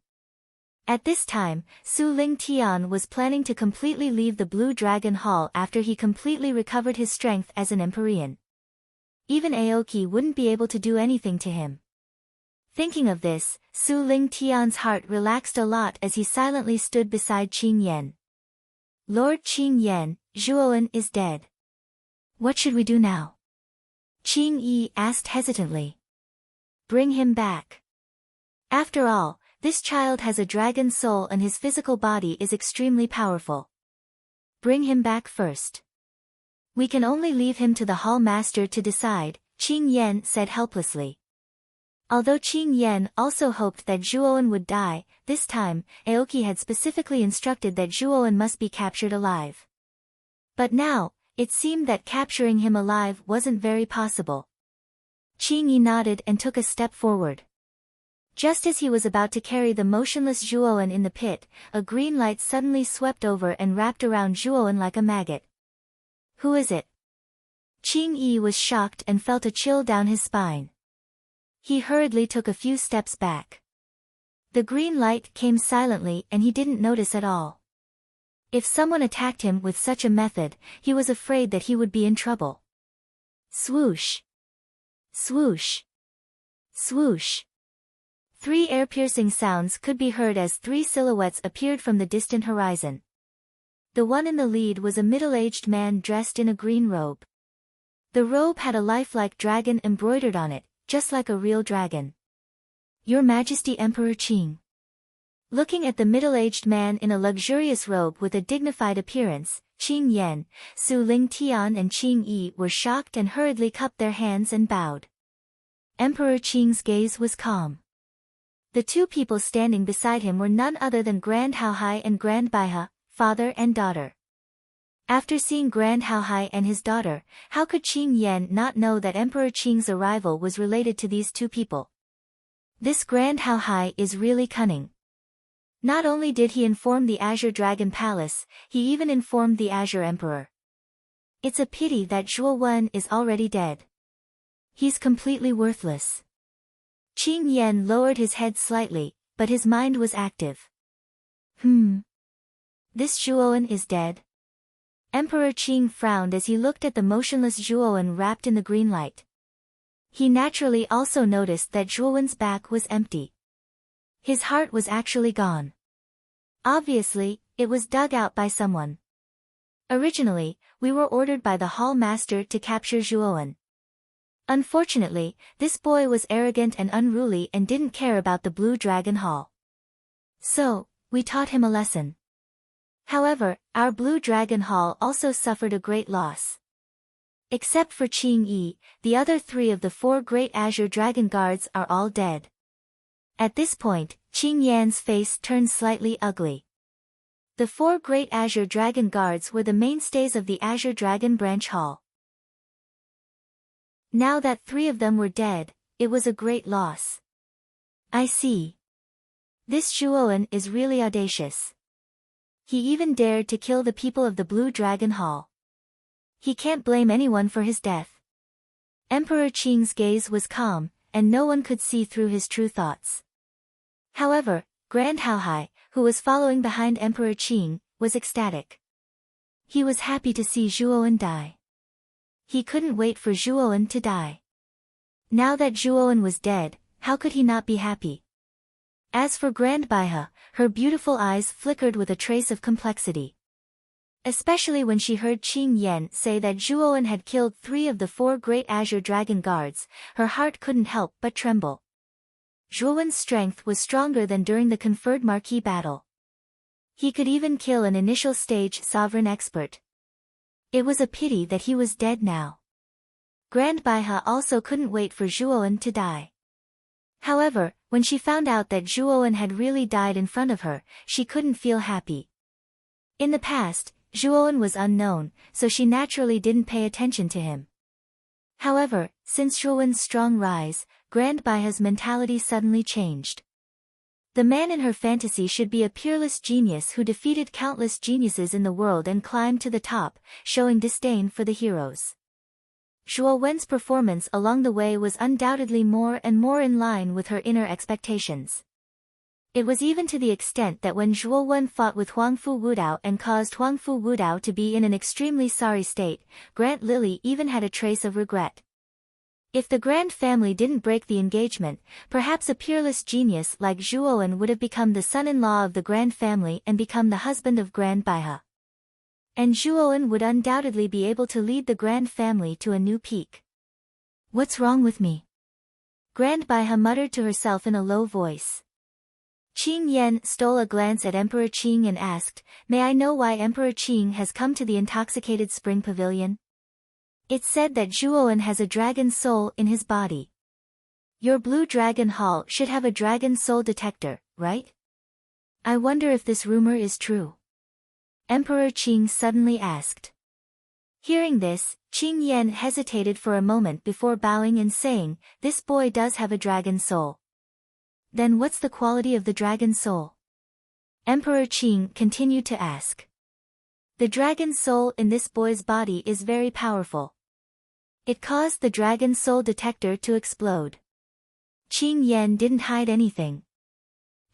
At this time, Su Ling Tian was planning to completely leave the Blue Dragon Hall after he completely recovered his strength as an Empyrean. Even Aoki wouldn't be able to do anything to him. Thinking of this, Su Ling Tian's heart relaxed a lot as he silently stood beside Qing Yan. "Lord Qing Yan, Zhuowen is dead. What should we do now?" Qing Yi asked hesitantly. "Bring him back. After all, this child has a dragon soul and his physical body is extremely powerful. Bring him back first. We can only leave him to the Hall Master to decide," Qing Yan said helplessly. Although Qing Yan also hoped that Zhuowen would die, this time, Aoki had specifically instructed that Zhuowen must be captured alive. But now, it seemed that capturing him alive wasn't very possible. Qing Yi nodded and took a step forward. Just as he was about to carry the motionless Zhuowen in the pit, a green light suddenly swept over and wrapped around Zhuowen like a maggot. Who is it? Qing Yi was shocked and felt a chill down his spine. He hurriedly took a few steps back. The green light came silently and he didn't notice at all. If someone attacked him with such a method, he was afraid that he would be in trouble. Swoosh! Swoosh! Swoosh! 3 air-piercing sounds could be heard as 3 silhouettes appeared from the distant horizon. The one in the lead was a middle-aged man dressed in a green robe. The robe had a lifelike dragon embroidered on it, just like a real dragon. Your Majesty Emperor Qing. Looking at the middle-aged man in a luxurious robe with a dignified appearance, Qing Yan, Su Ling Tian and Qing Yi were shocked and hurriedly cupped their hands and bowed. Emperor Qing's gaze was calm. The 2 people standing beside him were none other than Grand Haohai and Grand Baihe, father and daughter. After seeing Grand Haohai and his daughter, how could Qing Yan not know that Emperor Qing's arrival was related to these 2 people? This Grand Haohai is really cunning. Not only did he inform the Azure Dragon Palace, he even informed the Azure Emperor. It's a pity that Zhuowen is already dead. He's completely worthless. Qing Yan lowered his head slightly, but his mind was active. This Zhuowen is dead? Emperor Qing frowned as he looked at the motionless Zhuowen wrapped in the green light. He naturally also noticed that Zhuowen's back was empty. His heart was actually gone. Obviously, it was dug out by someone. Originally, we were ordered by the Hall Master to capture Zhuowen. Unfortunately, this boy was arrogant and unruly and didn't care about the Blue Dragon Hall. So, we taught him a lesson. However, our Blue Dragon Hall also suffered a great loss. Except for Qing Yi, the other 3 of the 4 great Azure Dragon Guards are all dead. At this point, Qing Yan's face turned slightly ugly. The 4 great Azure Dragon Guards were the mainstays of the Azure Dragon Branch Hall. Now that 3 of them were dead, it was a great loss. I see. This Zhuowen is really audacious. He even dared to kill the people of the Blue Dragon Hall. He can't blame anyone for his death. Emperor Qing's gaze was calm, and no one could see through his true thoughts. However, Grand Haohai, who was following behind Emperor Qing, was ecstatic. He was happy to see Zhuowen die. He couldn't wait for Zhuowen to die. Now that Zhuowen was dead, how could he not be happy? As for Grand Baihe, her beautiful eyes flickered with a trace of complexity. Especially when she heard Qing Yan say that Zhuowen had killed 3 of the 4 great Azure Dragon Guards, her heart couldn't help but tremble. Zhuowen's strength was stronger than during the conferred marquee battle. He could even kill an initial stage sovereign expert. It was a pity that he was dead now. Grand Baihe also couldn't wait for Zhuowen to die. However, when she found out that Zhuowen had really died in front of her, she couldn't feel happy. In the past, Zhuowen was unknown, so she naturally didn't pay attention to him. However, since Zhuowen's strong rise, Grand Baihe's mentality suddenly changed. The man in her fantasy should be a peerless genius who defeated countless geniuses in the world and climbed to the top, showing disdain for the heroes. Zhuowen's performance along the way was undoubtedly more and more in line with her inner expectations. It was even to the extent that when Zhuowen fought with Huangfu Wudao and caused Huangfu Wudao to be in an extremely sorry state, Grant Lily even had a trace of regret. If the Grand family didn't break the engagement, perhaps a peerless genius like Zhuowen would have become the son-in-law of the Grand family and become the husband of Grand Baihe. And Zhuowen would undoubtedly be able to lead the Grand family to a new peak. What's wrong with me? Grand Baihe muttered to herself in a low voice. Qing Yan stole a glance at Emperor Qing and asked, "May I know why Emperor Qing has come to the intoxicated spring pavilion?" It's said that Zhuowen has a dragon soul in his body. Your Blue Dragon Hall should have a dragon soul detector, right? I wonder if this rumor is true. Emperor Qing suddenly asked. Hearing this, Qing Yan hesitated for a moment before bowing and saying, "This boy does have a dragon soul." Then what's the quality of the dragon soul? Emperor Qing continued to ask. The dragon soul in this boy's body is very powerful. It caused the dragon soul detector to explode. Qing Yan didn't hide anything.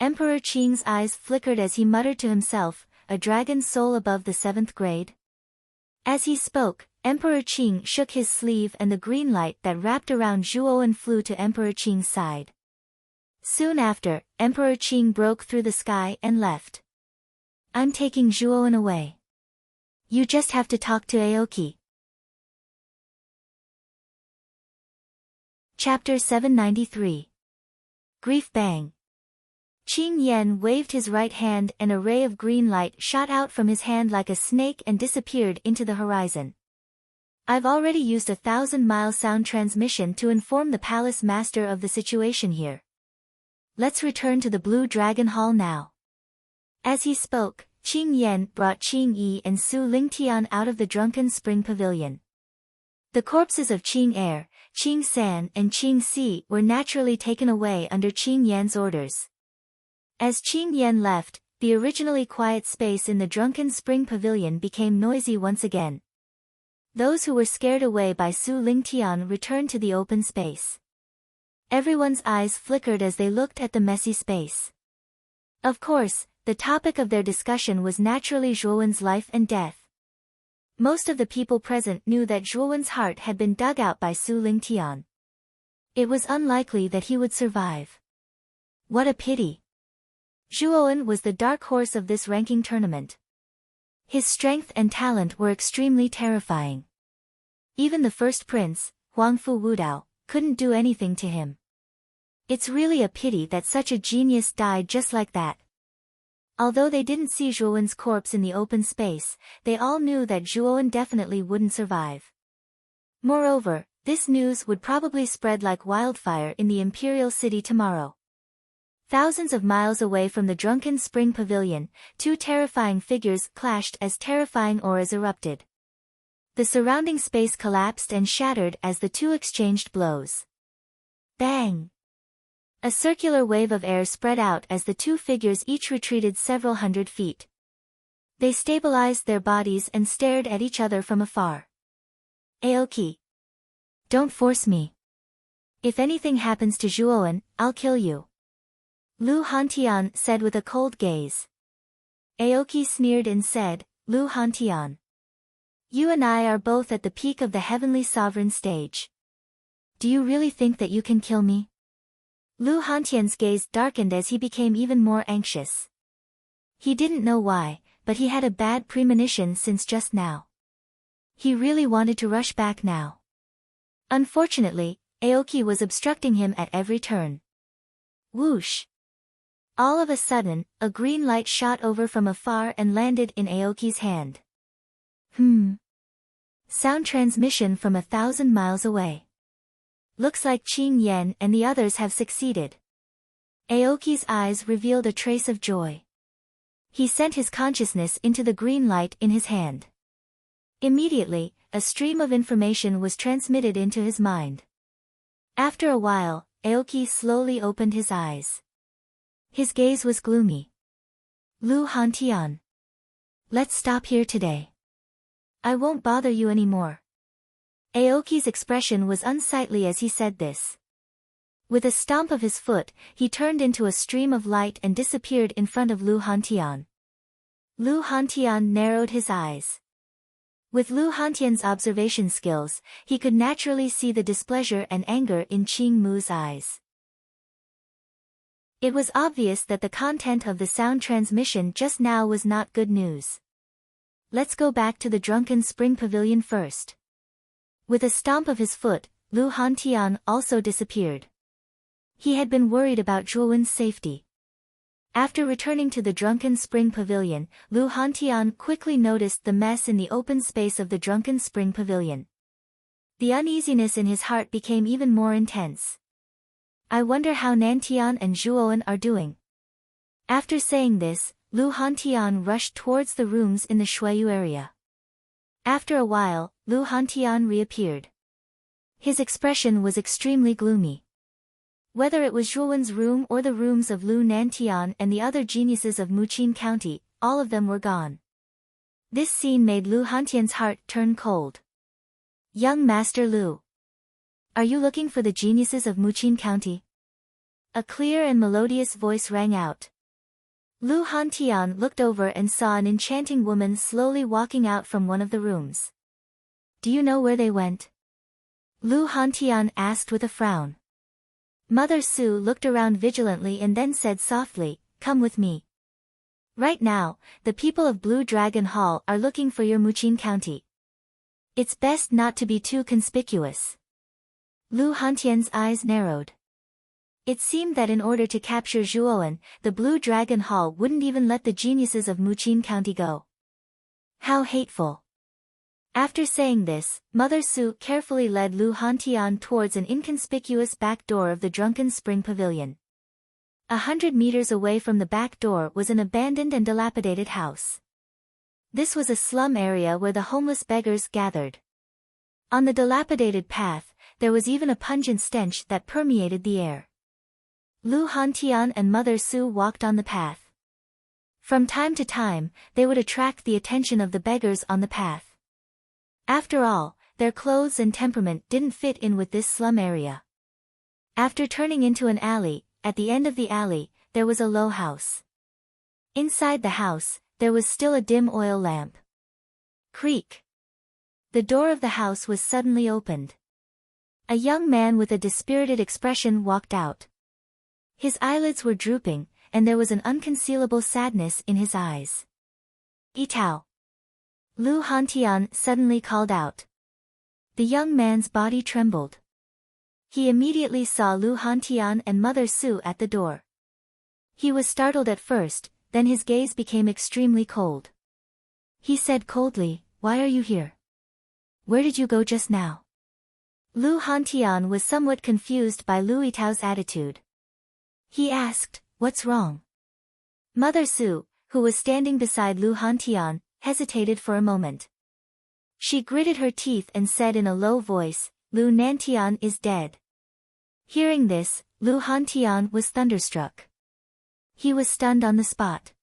Emperor Qing's eyes flickered as he muttered to himself, "A dragon soul above the 7th grade?" As he spoke, Emperor Qing shook his sleeve and the green light that wrapped around Zhuowen flew to Emperor Qing's side. Soon after, Emperor Qing broke through the sky and left. "I'm taking Zhuowen away. You just have to talk to Aoki." Chapter 793. Grief Bang. Qing Yan waved his right hand and a ray of green light shot out from his hand like a snake and disappeared into the horizon. "I've already used a 1,000-mile sound transmission to inform the palace master of the situation here. Let's return to the Blue Dragon Hall now." As he spoke, Qing Yan brought Qing Yi and Su Lingtian out of the drunken spring pavilion. The corpses of Qing Er, Qing San and Qing Si were naturally taken away under Qing Yan's orders. As Qing Yan left, the originally quiet space in the drunken spring pavilion became noisy once again. Those who were scared away by Su Lingtian returned to the open space. Everyone's eyes flickered as they looked at the messy space. Of course, the topic of their discussion was naturally Zhuowen's life and death. Most of the people present knew that Zhuowen's heart had been dug out by Su Lingtian. It was unlikely that he would survive. What a pity. Zhuowen was the dark horse of this ranking tournament. His strength and talent were extremely terrifying. Even the first prince, Huangfu Wudao, couldn't do anything to him. It's really a pity that such a genius died just like that. Although they didn't see Zhuowen's corpse in the open space, they all knew that Zhuowen definitely wouldn't survive. Moreover, this news would probably spread like wildfire in the imperial city tomorrow. Thousands of miles away from the drunken spring pavilion, two terrifying figures clashed as terrifying auras erupted. The surrounding space collapsed and shattered as the two exchanged blows. Bang! A circular wave of air spread out as the two figures each retreated several hundred feet. They stabilized their bodies and stared at each other from afar. "Aoki. Don't force me. If anything happens to Zhuowen, I'll kill you," Lu Hantian said with a cold gaze. Aoki sneered and said, "Lu Hantian. You and I are both at the peak of the heavenly sovereign stage. Do you really think that you can kill me?" Lu Hantian's gaze darkened as he became even more anxious. He didn't know why, but he had a bad premonition since just now. He really wanted to rush back now. Unfortunately, Aoki was obstructing him at every turn. Whoosh! All of a sudden, a green light shot over from afar and landed in Aoki's hand. Sound transmission from 1,000 miles away. Looks like Qing Yan and the others have succeeded. Aoki's eyes revealed a trace of joy. He sent his consciousness into the green light in his hand. Immediately, a stream of information was transmitted into his mind. After a while, Aoki slowly opened his eyes. His gaze was gloomy. "Lu Hantian. Let's stop here today. I won't bother you anymore." Aoki's expression was unsightly as he said this. With a stomp of his foot, he turned into a stream of light and disappeared in front of Lu Hantian. Lu Hantian narrowed his eyes. With Lu Hantian's observation skills, he could naturally see the displeasure and anger in Qing Mu's eyes. It was obvious that the content of the sound transmission just now was not good news. "Let's go back to the drunken spring pavilion first." With a stomp of his foot, Lu Hantian also disappeared. He had been worried about Zhuowen's safety. After returning to the drunken spring pavilion, Lu Hantian quickly noticed the mess in the open space of the drunken spring pavilion. The uneasiness in his heart became even more intense. I wonder how Nantian and Zhuoan are doing. After saying this, Lu Hantian rushed towards the rooms in the Shuiyu area. After a while, Lu Hantian reappeared. His expression was extremely gloomy. Whether it was Zhuoan's room or the rooms of Lu Nantian and the other geniuses of Muqin County, all of them were gone. This scene made Lu Hantian's heart turn cold. Young Master Lu. Are you looking for the geniuses of Muqin County? A clear and melodious voice rang out. Lu Hantian looked over and saw an enchanting woman slowly walking out from one of the rooms. Do you know where they went? Lu Hantian asked with a frown. Mother Su looked around vigilantly and then said softly, "Come with me. Right now, the people of Blue Dragon Hall are looking for your Muqin County. It's best not to be too conspicuous." Lu Hantian's eyes narrowed. It seemed that in order to capture Zhuoan, the Blue Dragon Hall wouldn't even let the geniuses of Muqin County go. How hateful. After saying this, Mother Su carefully led Lu Hantian towards an inconspicuous back door of the Drunken Spring Pavilion. 100 meters away from the back door was an abandoned and dilapidated house. This was a slum area where the homeless beggars gathered. On the dilapidated path, there was even a pungent stench that permeated the air. Lu Hantian and Mother Su walked on the path. From time to time, they would attract the attention of the beggars on the path. After all, their clothes and temperament didn't fit in with this slum area. After turning into an alley, at the end of the alley, there was a low house. Inside the house, there was still a dim oil lamp. Creak. The door of the house was suddenly opened. A young man with a dispirited expression walked out. His eyelids were drooping, and there was an unconcealable sadness in his eyes. Itao. Lu Hantian suddenly called out. The young man's body trembled. He immediately saw Lu Hantian and Mother Su at the door. He was startled at first, then his gaze became extremely cold. He said coldly, "Why are you here? Where did you go just now?" Lu Hantian was somewhat confused by Lu Itao's attitude. He asked, "What's wrong?" Mother Su, who was standing beside Lu Hantian, hesitated for a moment. She gritted her teeth and said in a low voice, "Lu Nantian is dead." Hearing this, Lu Hantian was thunderstruck. He was stunned on the spot.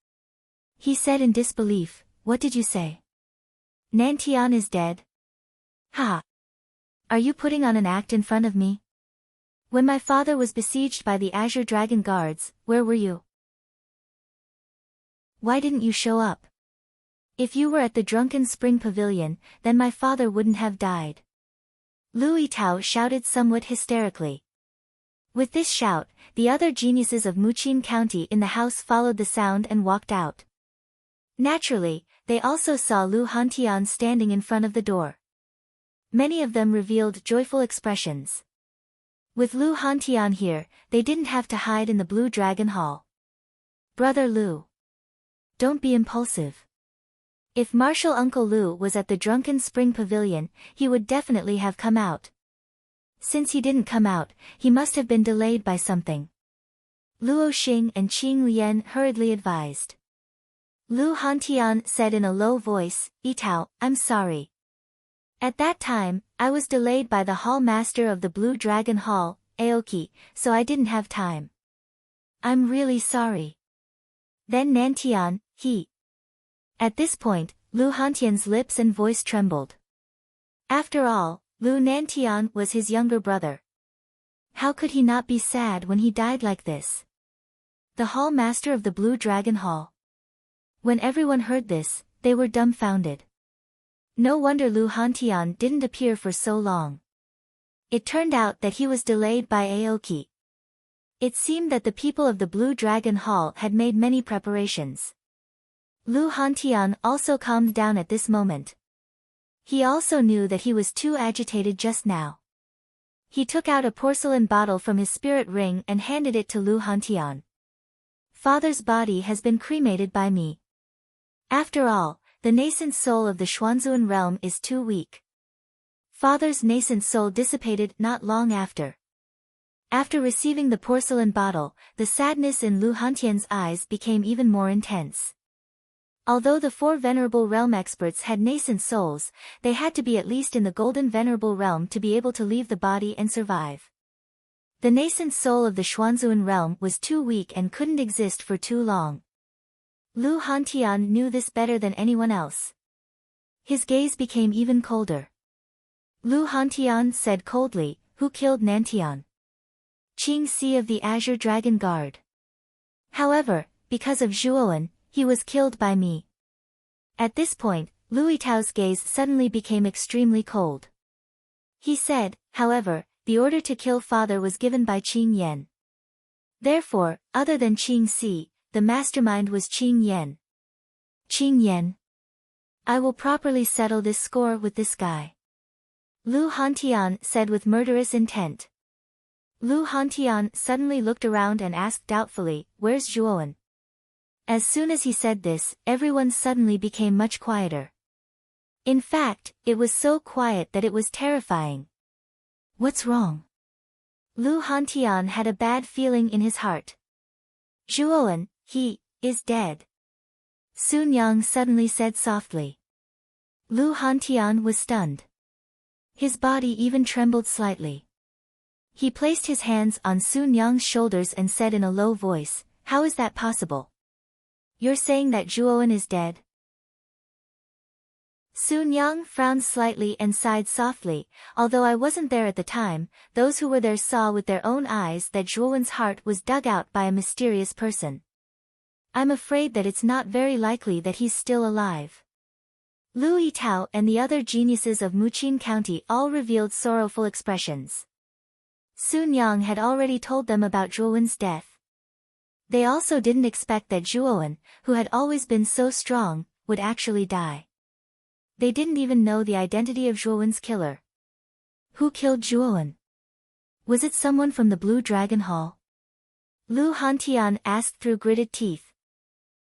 He said in disbelief, "What did you say? Nantian is dead? Ha! Are you putting on an act in front of me? When my father was besieged by the Azure Dragon Guards, where were you? Why didn't you show up? If you were at the Drunken Spring Pavilion, then my father wouldn't have died." Lu Yitao shouted somewhat hysterically. With this shout, the other geniuses of Muqin County in the house followed the sound and walked out. Naturally, they also saw Lu Hantian standing in front of the door. Many of them revealed joyful expressions. With Lu Hantian here, they didn't have to hide in the Blue Dragon Hall. "Brother Lu. Don't be impulsive. If Martial Uncle Lu was at the Drunken Spring Pavilion, he would definitely have come out. Since he didn't come out, he must have been delayed by something," Luo Xing and Qing Lian hurriedly advised. Lu Hantian said in a low voice, "Itao, I'm sorry. At that time, I was delayed by the Hall Master of the Blue Dragon Hall, Aoki, so I didn't have time. I'm really sorry." Then Nantian, he. At this point, Lu Hantian's lips and voice trembled. After all, Lu Nantian was his younger brother. How could he not be sad when he died like this? The Hall Master of the Blue Dragon Hall. When everyone heard this, they were dumbfounded. No wonder Lu Hantian didn't appear for so long. It turned out that he was delayed by Aoki. It seemed that the people of the Blue Dragon Hall had made many preparations. Lu Hantian also calmed down at this moment. He also knew that he was too agitated just now. He took out a porcelain bottle from his spirit ring and handed it to Lu Hantian. "Father's body has been cremated by me. After all, the nascent soul of the Xuanzuan realm is too weak." Father's nascent soul dissipated not long after. After receiving the porcelain bottle, the sadness in Lu Hantian's eyes became even more intense. Although the 4 Venerable Realm experts had nascent souls, they had to be at least in the Golden Venerable Realm to be able to leave the body and survive. The nascent soul of the Xuanzuan realm was too weak and couldn't exist for too long. Lu Hantian knew this better than anyone else. His gaze became even colder. Lu Hantian said coldly, "Who killed Nantian?" Qing Si of the Azure Dragon Guard. However, because of Zhuowen, he was killed by me. At this point, Lu Yitao's gaze suddenly became extremely cold. He said, however, the order to kill father was given by Qing Yan. Therefore, other than Qing Si, the mastermind was Qing Yan. Qing Yan. I will properly settle this score with this guy. Lu Hantian said with murderous intent. Lu Hantian suddenly looked around and asked doubtfully, "Where's Zhuowen?" As soon as he said this, everyone suddenly became much quieter. In fact, it was so quiet that it was terrifying. What's wrong? Lu Hantian had a bad feeling in his heart. Zhuowen, he is dead. Sun Yang suddenly said softly. Lu Hantian was stunned. His body even trembled slightly. He placed his hands on Sun Yang's shoulders and said in a low voice, "How is that possible? You're saying that Zhuowen is dead?" Sun Yang frowned slightly and sighed softly. "Although I wasn't there at the time, those who were there saw with their own eyes that Zhuowen's heart was dug out by a mysterious person. I'm afraid that it's not very likely that he's still alive." Lu Yitao and the other geniuses of Muqin County all revealed sorrowful expressions. Sun Yang had already told them about Zhuowen's death. They also didn't expect that Zhuowen, who had always been so strong, would actually die. They didn't even know the identity of Zhuowen's killer. Who killed Zhuowen? Was it someone from the Blue Dragon Hall? Lu Hantian asked through gritted teeth.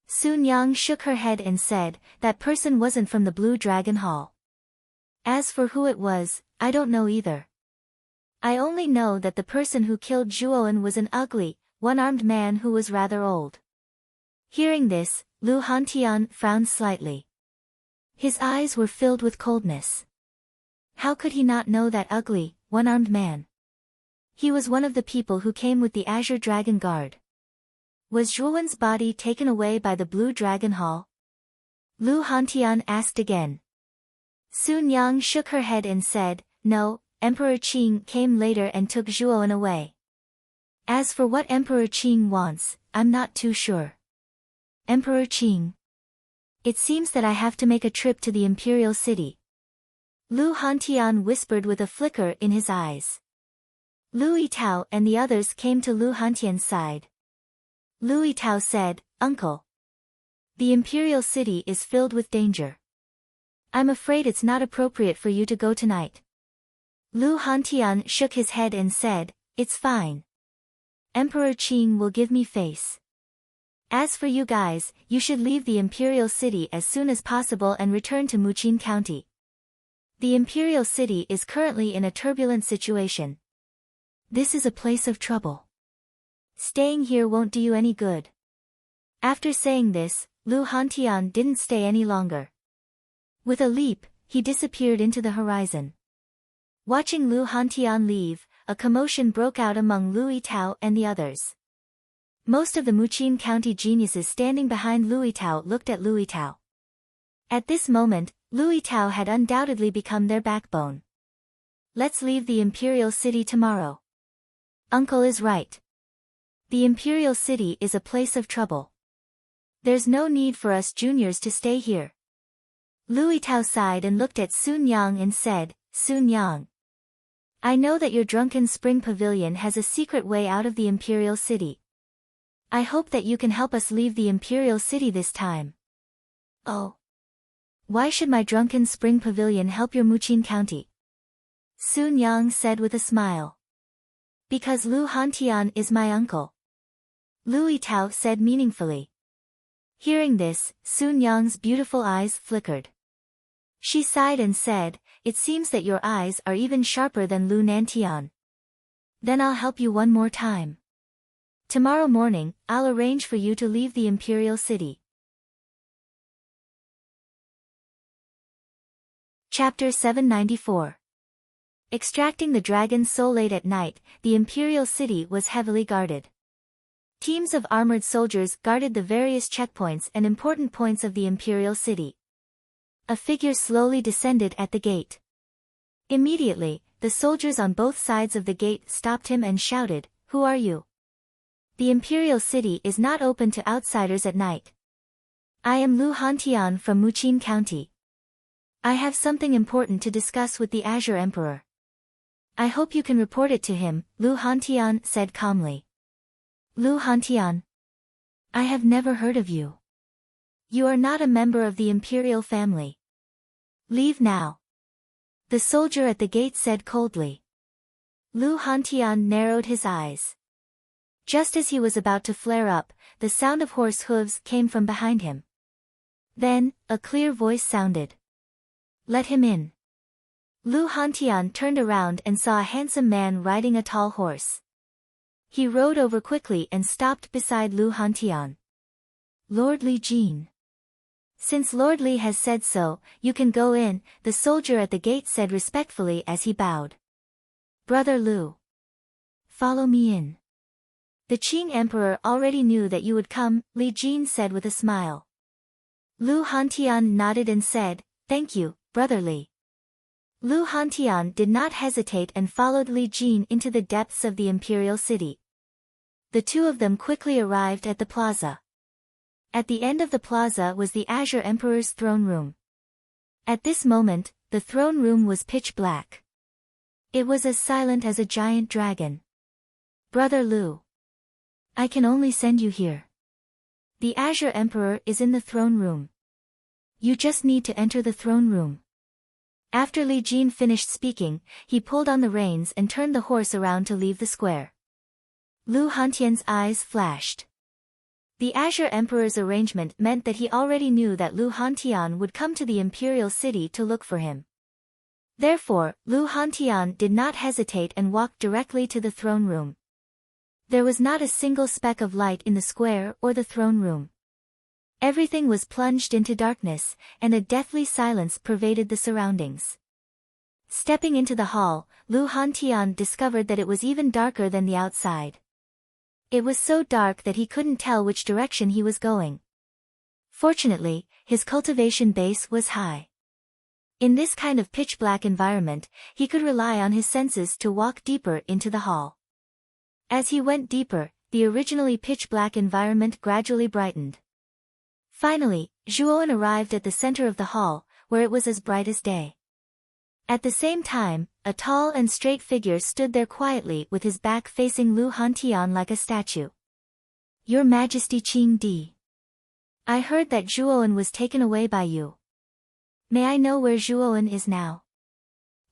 Sun Yang shook her head and said, "That person wasn't from the Blue Dragon Hall. As for who it was, I don't know either. I only know that the person who killed Zhuowen was an ugly, one-armed man who was rather old." Hearing this, Lu Hantian frowned slightly. His eyes were filled with coldness. How could he not know that ugly, one-armed man? He was one of the people who came with the Azure Dragon Guard. Was Zhuowen's body taken away by the Blue Dragon Hall? Lu Hantian asked again. Sun Yang shook her head and said, "No, Emperor Qing came later and took Zhuowen away. As for what Emperor Qing wants, I'm not too sure." Emperor Qing. It seems that I have to make a trip to the Imperial City. Lu Hantian whispered with a flicker in his eyes. Lu Yitao and the others came to Lu Hantian's side. Lu Yitao said, "Uncle. The Imperial City is filled with danger. I'm afraid it's not appropriate for you to go tonight." Lu Hantian shook his head and said, "It's fine. Emperor Qing will give me face. As for you guys, you should leave the Imperial City as soon as possible and return to Muqin County. The Imperial City is currently in a turbulent situation. This is a place of trouble. Staying here won't do you any good." After saying this, Lu Hantian didn't stay any longer. With a leap, he disappeared into the horizon. Watching Lu Hantian leave, a commotion broke out among Lu Yitao and the others. Most of the Muqin County geniuses standing behind Lu Yitao looked at Lu Yitao. At this moment, Lu Yitao had undoubtedly become their backbone. "Let's leave the Imperial City tomorrow. Uncle is right. The Imperial City is a place of trouble. There's no need for us juniors to stay here." Lu Yitao sighed and looked at Sun Yang and said, "Sun Yang. I know that your drunken spring pavilion has a secret way out of the Imperial City. I hope that you can help us leave the Imperial City this time." "Oh. Why should my drunken spring pavilion help your Muqin County?" Sun Yang said with a smile. "Because Lu Hantian is my uncle." Lu Yitao said meaningfully. Hearing this, Sun Yang's beautiful eyes flickered. She sighed and said, "It seems that your eyes are even sharper than Lu Nantian." Then I'll help you one more time. Tomorrow morning, I'll arrange for you to leave the imperial city. Chapter 794. Extracting the dragon's soul. Late at night, the imperial city was heavily guarded. Teams of armored soldiers guarded the various checkpoints and important points of the imperial city. A figure slowly descended at the gate. Immediately, the soldiers on both sides of the gate stopped him and shouted, "Who are you? The imperial city is not open to outsiders at night. I am Lu Hantian from Muqin County. I have something important to discuss with the Azure Emperor. I hope you can report it to him," Lu Hantian said calmly. "Lu Hantian? I have never heard of you. You are not a member of the imperial family. Leave now," the soldier at the gate said coldly. Lu Hantian narrowed his eyes. Just as he was about to flare up, the sound of horse hooves came from behind him. Then, a clear voice sounded. "Let him in." Lu Hantian turned around and saw a handsome man riding a tall horse. He rode over quickly and stopped beside Lu Hantian. "Lord Li Jin. Since Lord Li has said so, you can go in," the soldier at the gate said respectfully as he bowed. "Brother Lu. Follow me in." "The Qing Emperor already knew that you would come," Li Jin said with a smile. Lu Hantian nodded and said, "Thank you, Brother Li." Lu Hantian did not hesitate and followed Li Jin into the depths of the imperial city. The two of them quickly arrived at the plaza. At the end of the plaza was the Azure Emperor's throne room. At this moment, the throne room was pitch black. It was as silent as a giant dragon. "Brother Lu. I can only send you here. The Azure Emperor is in the throne room. You just need to enter the throne room." After Li Jin finished speaking, he pulled on the reins and turned the horse around to leave the square. Lu Hantian's eyes flashed. The Azure Emperor's arrangement meant that he already knew that Lu Hantian would come to the imperial city to look for him. Therefore, Lu Hantian did not hesitate and walked directly to the throne room. There was not a single speck of light in the square or the throne room. Everything was plunged into darkness, and a deathly silence pervaded the surroundings. Stepping into the hall, Lu Hantian discovered that it was even darker than the outside. It was so dark that he couldn't tell which direction he was going. Fortunately, his cultivation base was high. In this kind of pitch-black environment, he could rely on his senses to walk deeper into the hall. As he went deeper, the originally pitch-black environment gradually brightened. Finally, Zhuowen arrived at the center of the hall, where it was as bright as day. At the same time, a tall and straight figure stood there quietly with his back facing Lu Hantian like a statue. "Your Majesty Qing Di. I heard that Zhuowen was taken away by you. May I know where Zhuowen is now?"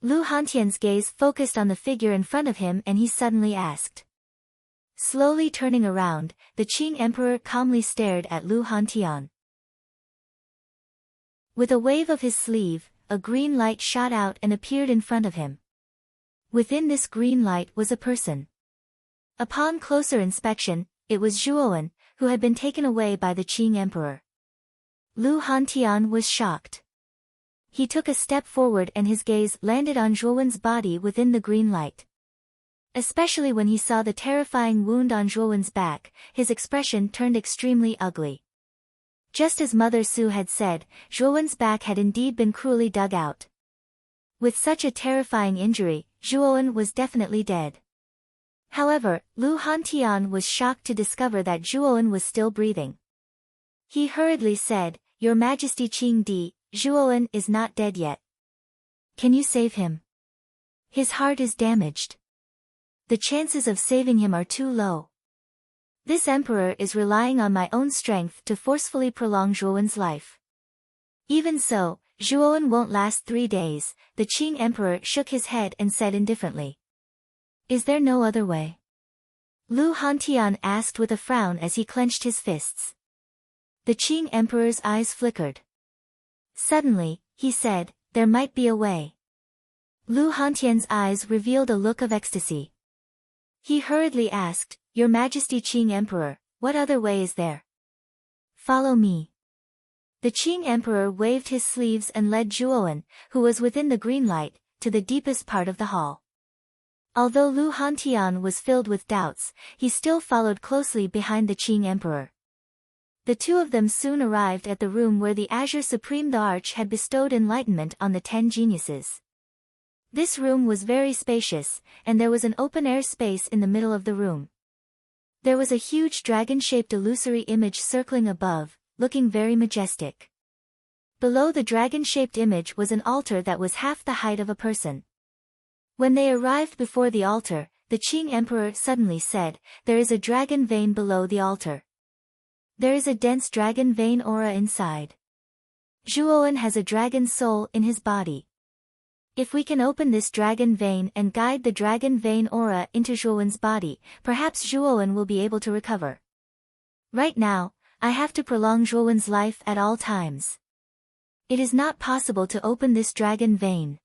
Lu Hantian's gaze focused on the figure in front of him and he suddenly asked. Slowly turning around, the Qing Emperor calmly stared at Lu Hantian. With a wave of his sleeve, a green light shot out and appeared in front of him. Within this green light was a person. Upon closer inspection, it was Zhuowen, who had been taken away by the Qing Emperor. Lu Hantian was shocked. He took a step forward and his gaze landed on Zhuowen's body within the green light. Especially when he saw the terrifying wound on Zhuowen's back, his expression turned extremely ugly. Just as Mother Su had said, Zhuowen's back had indeed been cruelly dug out. With such a terrifying injury, Zhuowen was definitely dead. However, Lu Hantian was shocked to discover that Zhuowen was still breathing. He hurriedly said, "Your Majesty Qing Di, Zhuowen is not dead yet. Can you save him? His heart is damaged. The chances of saving him are too low. This emperor is relying on my own strength to forcefully prolong Zhuowen's life. Even so, Zhuowen won't last 3 days," the Qing emperor shook his head and said indifferently. "Is there no other way?" Lu Hantian asked with a frown as he clenched his fists. The Qing emperor's eyes flickered. Suddenly, he said, "There might be a way." Lu Hantian's eyes revealed a look of ecstasy. He hurriedly asked, Your Majesty Qing Emperor, what other way is there? Follow me. The Qing Emperor waved his sleeves and led Zhuowen, who was within the green light, to the deepest part of the hall. Although Lu Hantian was filled with doubts, he still followed closely behind the Qing Emperor. The two of them soon arrived at the room where the Azure Supreme the Arch had bestowed enlightenment on the 10 geniuses. This room was very spacious, and there was an open-air space in the middle of the room. There was a huge dragon-shaped illusory image circling above, looking very majestic. Below the dragon-shaped image was an altar that was half the height of a person. When they arrived before the altar, the Qing Emperor suddenly said, There is a dragon vein below the altar. There is a dense dragon vein aura inside. Zhuowen has a dragon soul in his body. If we can open this dragon vein and guide the dragon vein aura into Zhuowen's body, perhaps Zhuowen will be able to recover. Right now, I have to prolong Zhuowen's life at all times. It is not possible to open this dragon vein.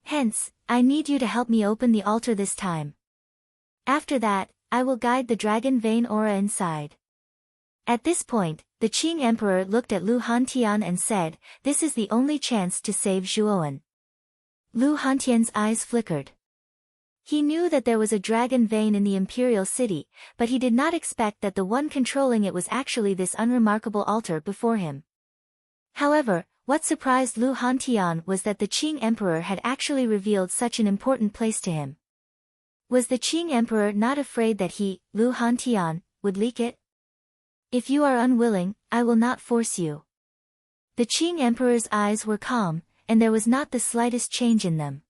Hence, I need you to help me open the altar this time. After that, I will guide the dragon vein aura inside. At this point, the Qing Emperor looked at Lu Hantian and said, This is the only chance to save Zhuowen. Lu Hantian's eyes flickered. He knew that there was a dragon vein in the imperial city, but he did not expect that the one controlling it was actually this unremarkable altar before him. However, what surprised Lu Hantian was that the Qing Emperor had actually revealed such an important place to him. Was the Qing Emperor not afraid that he, Lu Hantian, would leak it? If you are unwilling, I will not force you. The Qing Emperor's eyes were calm, and there was not the slightest change in them.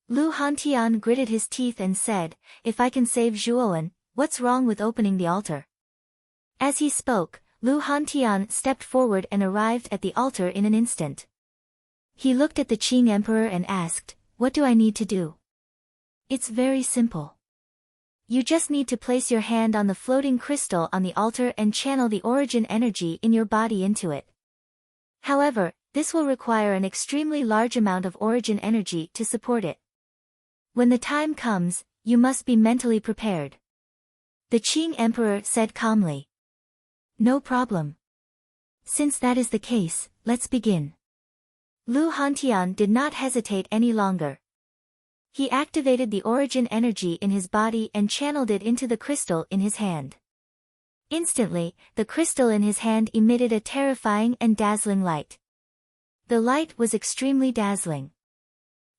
Lu Hantian gritted his teeth and said, If I can save Zhuowen, what's wrong with opening the altar? As he spoke, Lu Hantian stepped forward and arrived at the altar in an instant. He looked at the Qing Emperor and asked, What do I need to do? It's very simple. You just need to place your hand on the floating crystal on the altar and channel the origin energy in your body into it. However, this will require an extremely large amount of origin energy to support it. When the time comes, you must be mentally prepared. The Qing Emperor said calmly. No problem. Since that is the case, let's begin. Lu Hantian did not hesitate any longer. He activated the origin energy in his body and channeled it into the crystal in his hand. Instantly, the crystal in his hand emitted a terrifying and dazzling light. The light was extremely dazzling.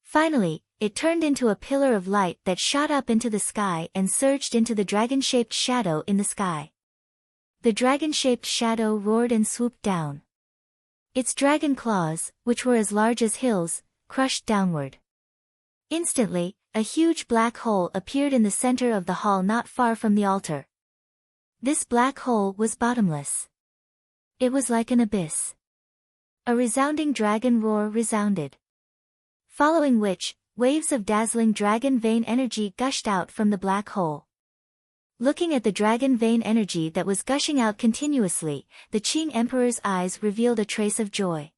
Finally, it turned into a pillar of light that shot up into the sky and surged into the dragon-shaped shadow in the sky. The dragon-shaped shadow roared and swooped down. Its dragon claws, which were as large as hills, crushed downward. Instantly, a huge black hole appeared in the center of the hall not far from the altar. This black hole was bottomless. It was like an abyss. A resounding dragon roar resounded. Following which, waves of dazzling dragon vein energy gushed out from the black hole. Looking at the dragon vein energy that was gushing out continuously, the Qing Emperor's eyes revealed a trace of joy.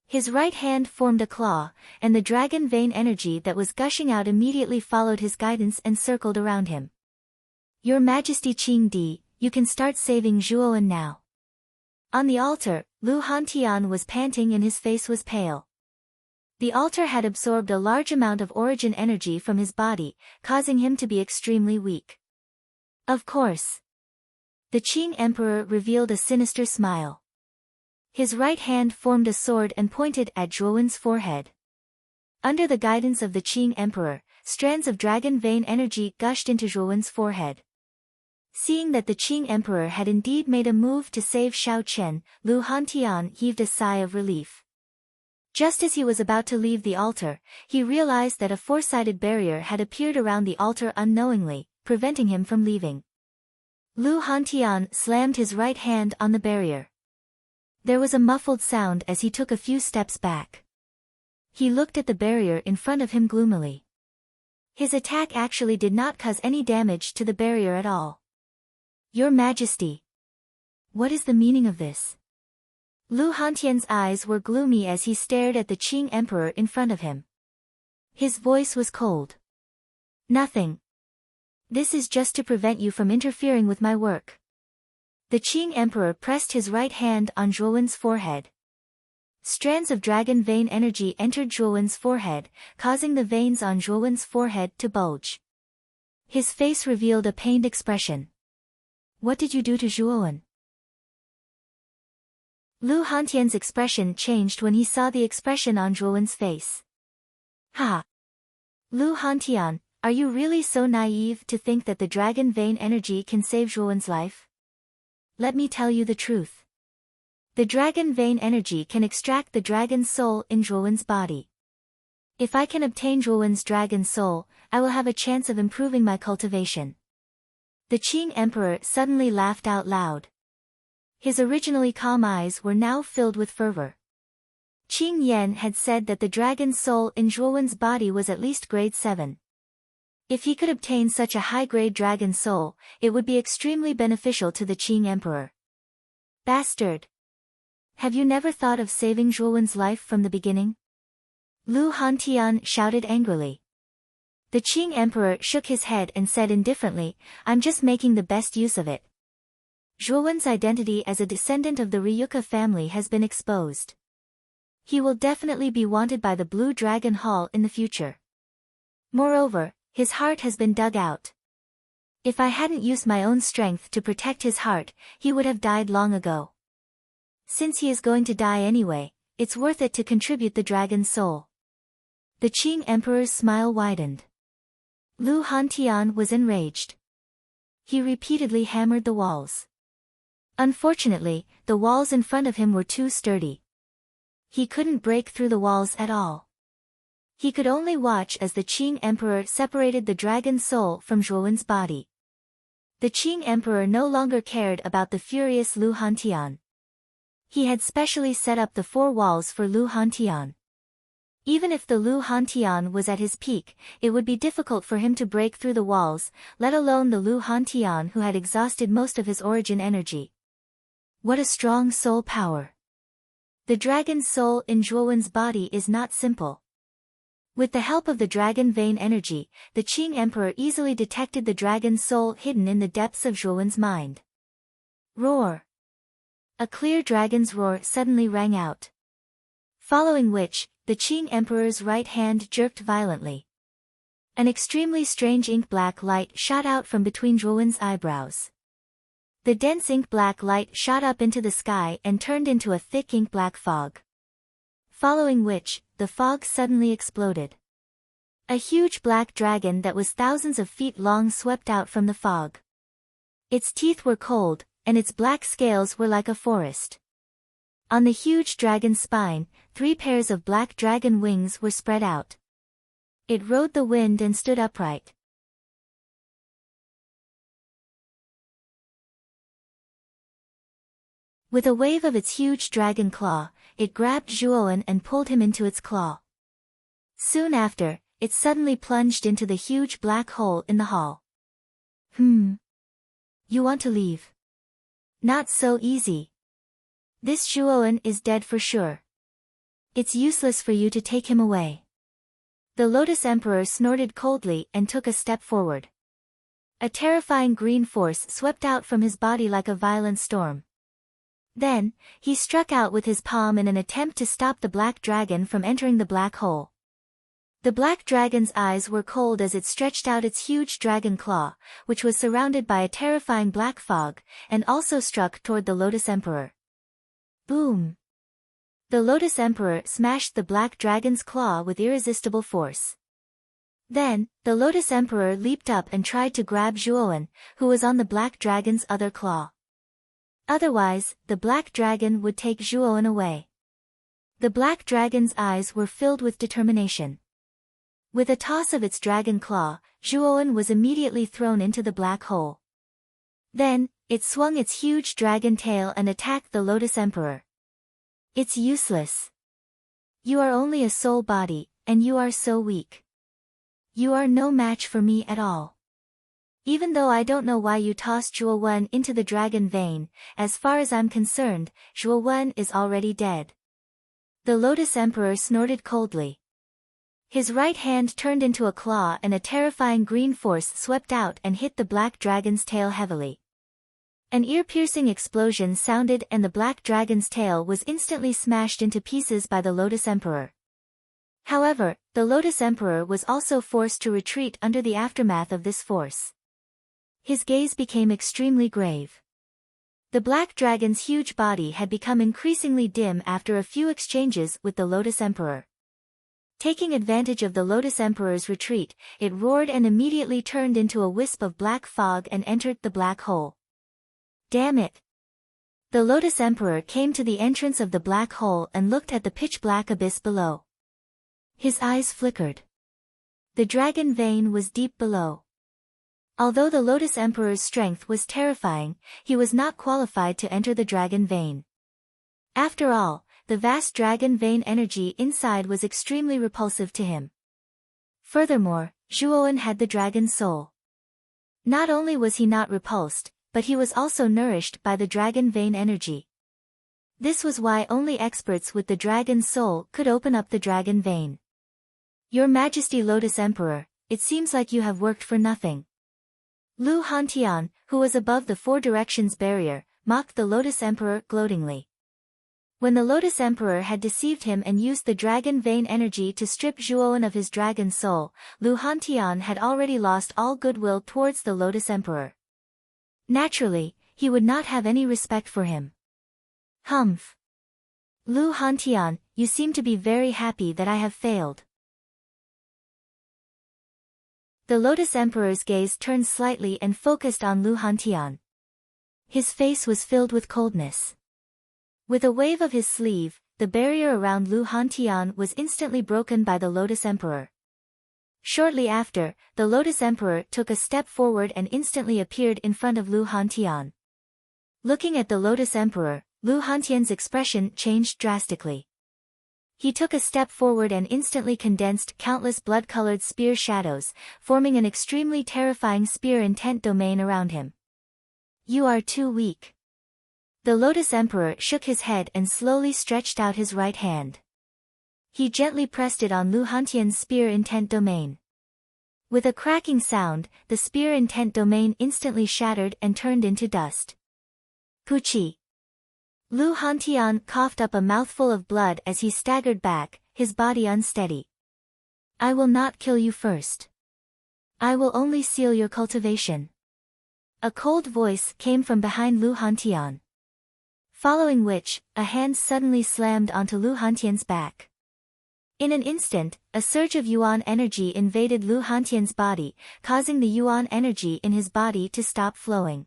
His right hand formed a claw, and the dragon vein energy that was gushing out immediately followed his guidance and circled around him. Your Majesty Qing Di, you can start saving Zhuowen now. On the altar, Lu Hantian was panting and his face was pale. The altar had absorbed a large amount of origin energy from his body, causing him to be extremely weak. Of course. The Qing Emperor revealed a sinister smile. His right hand formed a sword and pointed at Zhuowen's forehead. Under the guidance of the Qing Emperor, strands of dragon vein energy gushed into Zhuowen's forehead. Seeing that the Qing Emperor had indeed made a move to save Shao Chen, Lu Hantian heaved a sigh of relief. Just as he was about to leave the altar, he realized that a four-sided barrier had appeared around the altar unknowingly, preventing him from leaving. Lu Hantian slammed his right hand on the barrier. There was a muffled sound as he took a few steps back. He looked at the barrier in front of him gloomily. His attack actually did not cause any damage to the barrier at all. Your Majesty. What is the meaning of this? Lu Hantian's eyes were gloomy as he stared at the Qing Emperor in front of him. His voice was cold. Nothing. This is just to prevent you from interfering with my work. The Qing Emperor pressed his right hand on Zhuowen's forehead. Strands of dragon vein energy entered Zhuowen's forehead, causing the veins on Zhuowen's forehead to bulge. His face revealed a pained expression. What did you do to Zhuowen? Lu Hantian's expression changed when he saw the expression on Zhuowen's face. Ha! Lu Hantian, are you really so naive to think that the dragon vein energy can save Zhuowen's life? Let me tell you the truth. The dragon vein energy can extract the dragon soul in Zhuowen's body. If I can obtain Zhuowen's dragon soul, I will have a chance of improving my cultivation. The Qing Emperor suddenly laughed out loud. His originally calm eyes were now filled with fervor. Qing Yan had said that the dragon soul in Zhuowen's body was at least grade 7. If he could obtain such a high-grade dragon soul, it would be extremely beneficial to the Qing Emperor. Bastard! Have you never thought of saving Zhuowen's life from the beginning? Lu Hantian shouted angrily. The Qing Emperor shook his head and said indifferently, I'm just making the best use of it. Zhuowen's identity as a descendant of the Ryuka family has been exposed. He will definitely be wanted by the Blue Dragon Hall in the future. Moreover, his heart has been dug out. If I hadn't used my own strength to protect his heart, he would have died long ago. Since he is going to die anyway, it's worth it to contribute the dragon's soul. The Qing Emperor's smile widened. Lu Hantian was enraged. He repeatedly hammered the walls. Unfortunately, the walls in front of him were too sturdy. He couldn't break through the walls at all. He could only watch as the Qing Emperor separated the dragon soul from Zhuowen's body. The Qing Emperor no longer cared about the furious Lu Hantian. He had specially set up the 4 walls for Lu Hantian. Even if the Lu Hantian was at his peak, it would be difficult for him to break through the walls, let alone the Lu Hantian who had exhausted most of his origin energy. What a strong soul power! The dragon's soul in Zhuowen's body is not simple. With the help of the dragon vein energy, the Qing Emperor easily detected the dragon's soul hidden in the depths of Zhuowen's mind. Roar! A clear dragon's roar suddenly rang out. Following which, the Qing Emperor's right hand jerked violently. An extremely strange ink-black light shot out from between Zhuowen's eyebrows. The dense ink-black light shot up into the sky and turned into a thick ink-black fog. Following which, the fog suddenly exploded. A huge black dragon that was thousands of feet long swept out from the fog. Its teeth were cold, and its black scales were like a forest. On the huge dragon's spine, 3 pairs of black dragon wings were spread out. It rode the wind and stood upright. With a wave of its huge dragon claw, it grabbed Zhuowen and pulled him into its claw. Soon after, it suddenly plunged into the huge black hole in the hall. You want to leave? Not so easy. This Zhuowen is dead for sure. It's useless for you to take him away. The Lotus Emperor snorted coldly and took a step forward. A terrifying green force swept out from his body like a violent storm. Then, he struck out with his palm in an attempt to stop the black dragon from entering the black hole. The black dragon's eyes were cold as it stretched out its huge dragon claw, which was surrounded by a terrifying black fog, and also struck toward the Lotus Emperor. Boom! The Lotus Emperor smashed the black dragon's claw with irresistible force. Then, the Lotus Emperor leaped up and tried to grab Zhuowen, who was on the black dragon's other claw. Otherwise, the black dragon would take Zhuowen away. The black dragon's eyes were filled with determination. With a toss of its dragon claw, Zhuowen was immediately thrown into the black hole. Then, it swung its huge dragon tail and attacked the Lotus Emperor. It's useless. You are only a soul body, and you are so weak. You are no match for me at all. Even though I don't know why you tossed Zhuowen into the dragon vein, as far as I'm concerned, Zhuowen is already dead. The Lotus Emperor snorted coldly. His right hand turned into a claw and a terrifying green force swept out and hit the black dragon's tail heavily. An ear-piercing explosion sounded and the black dragon's tail was instantly smashed into pieces by the Lotus Emperor. However, the Lotus Emperor was also forced to retreat under the aftermath of this force. His gaze became extremely grave. The black dragon's huge body had become increasingly dim after a few exchanges with the Lotus Emperor. Taking advantage of the Lotus Emperor's retreat, it roared and immediately turned into a wisp of black fog and entered the black hole. Damn it! The Lotus Emperor came to the entrance of the black hole and looked at the pitch-black abyss below. His eyes flickered. The dragon vein was deep below. Although the Lotus Emperor's strength was terrifying, he was not qualified to enter the dragon vein. After all, the vast dragon vein energy inside was extremely repulsive to him. Furthermore, Zhuowen had the dragon soul. Not only was he not repulsed, but he was also nourished by the dragon vein energy. This was why only experts with the dragon soul could open up the dragon vein. Your Majesty Lotus Emperor, it seems like you have worked for nothing. Lu Hantian, who was above the Four Directions barrier, mocked the Lotus Emperor gloatingly. When the Lotus Emperor had deceived him and used the dragon vein energy to strip Zhuowen of his dragon soul, Lu Hantian had already lost all goodwill towards the Lotus Emperor. Naturally, he would not have any respect for him. Humph. Lu Hantian, you seem to be very happy that I have failed. The Lotus Emperor's gaze turned slightly and focused on Lu Hantian. His face was filled with coldness. With a wave of his sleeve, the barrier around Lu Hantian was instantly broken by the Lotus Emperor. Shortly after, the Lotus Emperor took a step forward and instantly appeared in front of Lu Hantian. Looking at the Lotus Emperor, Lu Hantian's expression changed drastically. He took a step forward and instantly condensed countless blood-colored spear shadows, forming an extremely terrifying spear intent domain around him. You are too weak. The Lotus Emperor shook his head and slowly stretched out his right hand. He gently pressed it on Lu Hantian's spear intent domain. With a cracking sound, the spear intent domain instantly shattered and turned into dust. Puchi. Lu Hantian coughed up a mouthful of blood as he staggered back, his body unsteady. I will not kill you first. I will only seal your cultivation. A cold voice came from behind Lu Hantian. Following which, a hand suddenly slammed onto Lu Hantian's back. In an instant, a surge of yuan energy invaded Lu Hantian's body, causing the yuan energy in his body to stop flowing.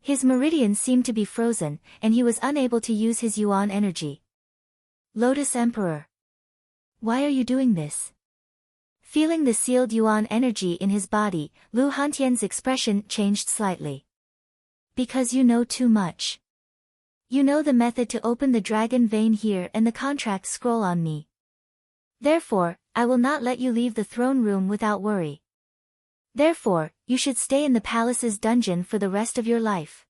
His meridian seemed to be frozen, and he was unable to use his yuan energy. Lotus Emperor. Why are you doing this? Feeling the sealed yuan energy in his body, Lu Hantian's expression changed slightly. Because you know too much. You know the method to open the dragon vein here and the contract scroll on me. Therefore, I will not let you leave the throne room without worry. Therefore, you should stay in the palace's dungeon for the rest of your life.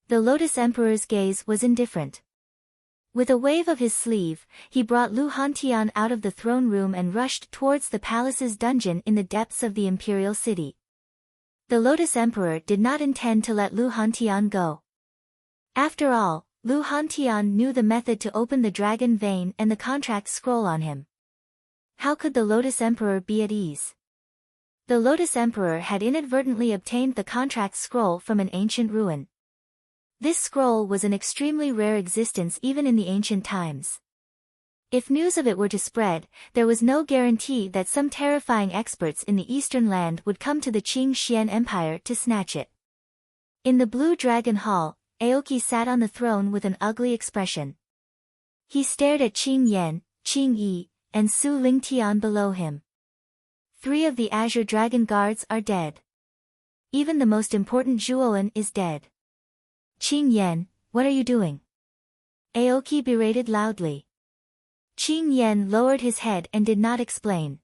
The Lotus Emperor's gaze was indifferent. With a wave of his sleeve, he brought Lu Hantian out of the throne room and rushed towards the palace's dungeon in the depths of the imperial city. The Lotus Emperor did not intend to let Lu Hantian go. After all, Lu Hantian knew the method to open the dragon vein and the contract scroll on him. How could the Lotus Emperor be at ease? The Lotus Emperor had inadvertently obtained the contract scroll from an ancient ruin. This scroll was an extremely rare existence even in the ancient times. If news of it were to spread, there was no guarantee that some terrifying experts in the eastern land would come to the Qing Xian Empire to snatch it. In the Blue Dragon Hall, Aoki sat on the throne with an ugly expression. He stared at Qing Yan, Qing Yi, and Su Lingtian below him. 3 of the Azure Dragon Guards are dead. Even the most important Zhuowen is dead. Qing Yan, what are you doing? Aoki berated loudly. Qing Yan lowered his head and did not explain.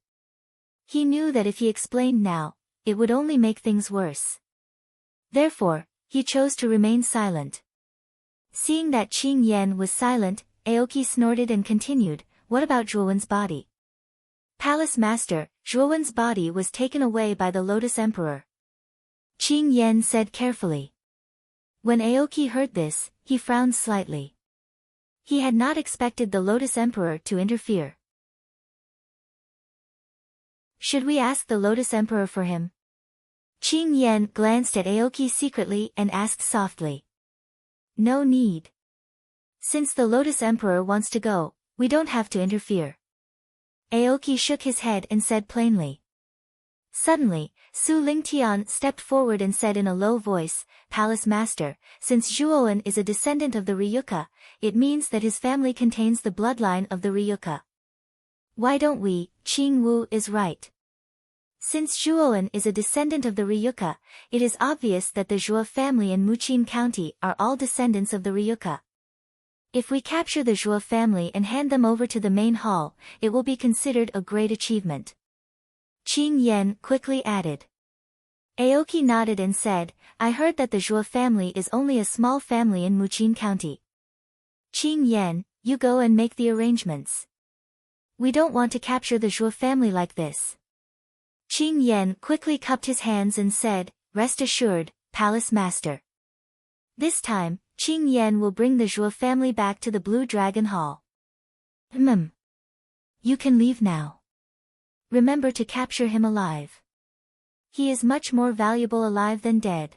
He knew that if he explained now, it would only make things worse. Therefore, he chose to remain silent. Seeing that Qing Yan was silent, Aoki snorted and continued, what about Zhuowen's body? Palace Master, Zhuowen's body was taken away by the Lotus Emperor. Qing Yan said carefully. When Aoki heard this, he frowned slightly. He had not expected the Lotus Emperor to interfere. Should we ask the Lotus Emperor for him? Qing Yan glanced at Aoki secretly and asked softly. No need. Since the Lotus Emperor wants to go, we don't have to interfere. Aoki shook his head and said plainly. Suddenly, Su Lingtian stepped forward and said in a low voice, Palace Master, since Zhuowen is a descendant of the Ryuka, it means that his family contains the bloodline of the Ryuka. Why don't we? Qing Wu is right. Since Zhuowen is a descendant of the Ryuka, it is obvious that the Zhuo family in Muqin County are all descendants of the Ryuka. If we capture the Zhuo family and hand them over to the main hall, it will be considered a great achievement. Qing Yan quickly added. Aoki nodded and said, I heard that the Zhuo family is only a small family in Muqin County. Qing Yan, you go and make the arrangements. We don't want to capture the Zhuo family like this. Qing Yan quickly cupped his hands and said, Rest assured, Palace Master. This time, Qing Yan will bring the Zhuo family back to the Blue Dragon Hall. You can leave now. Remember to capture him alive. He is much more valuable alive than dead.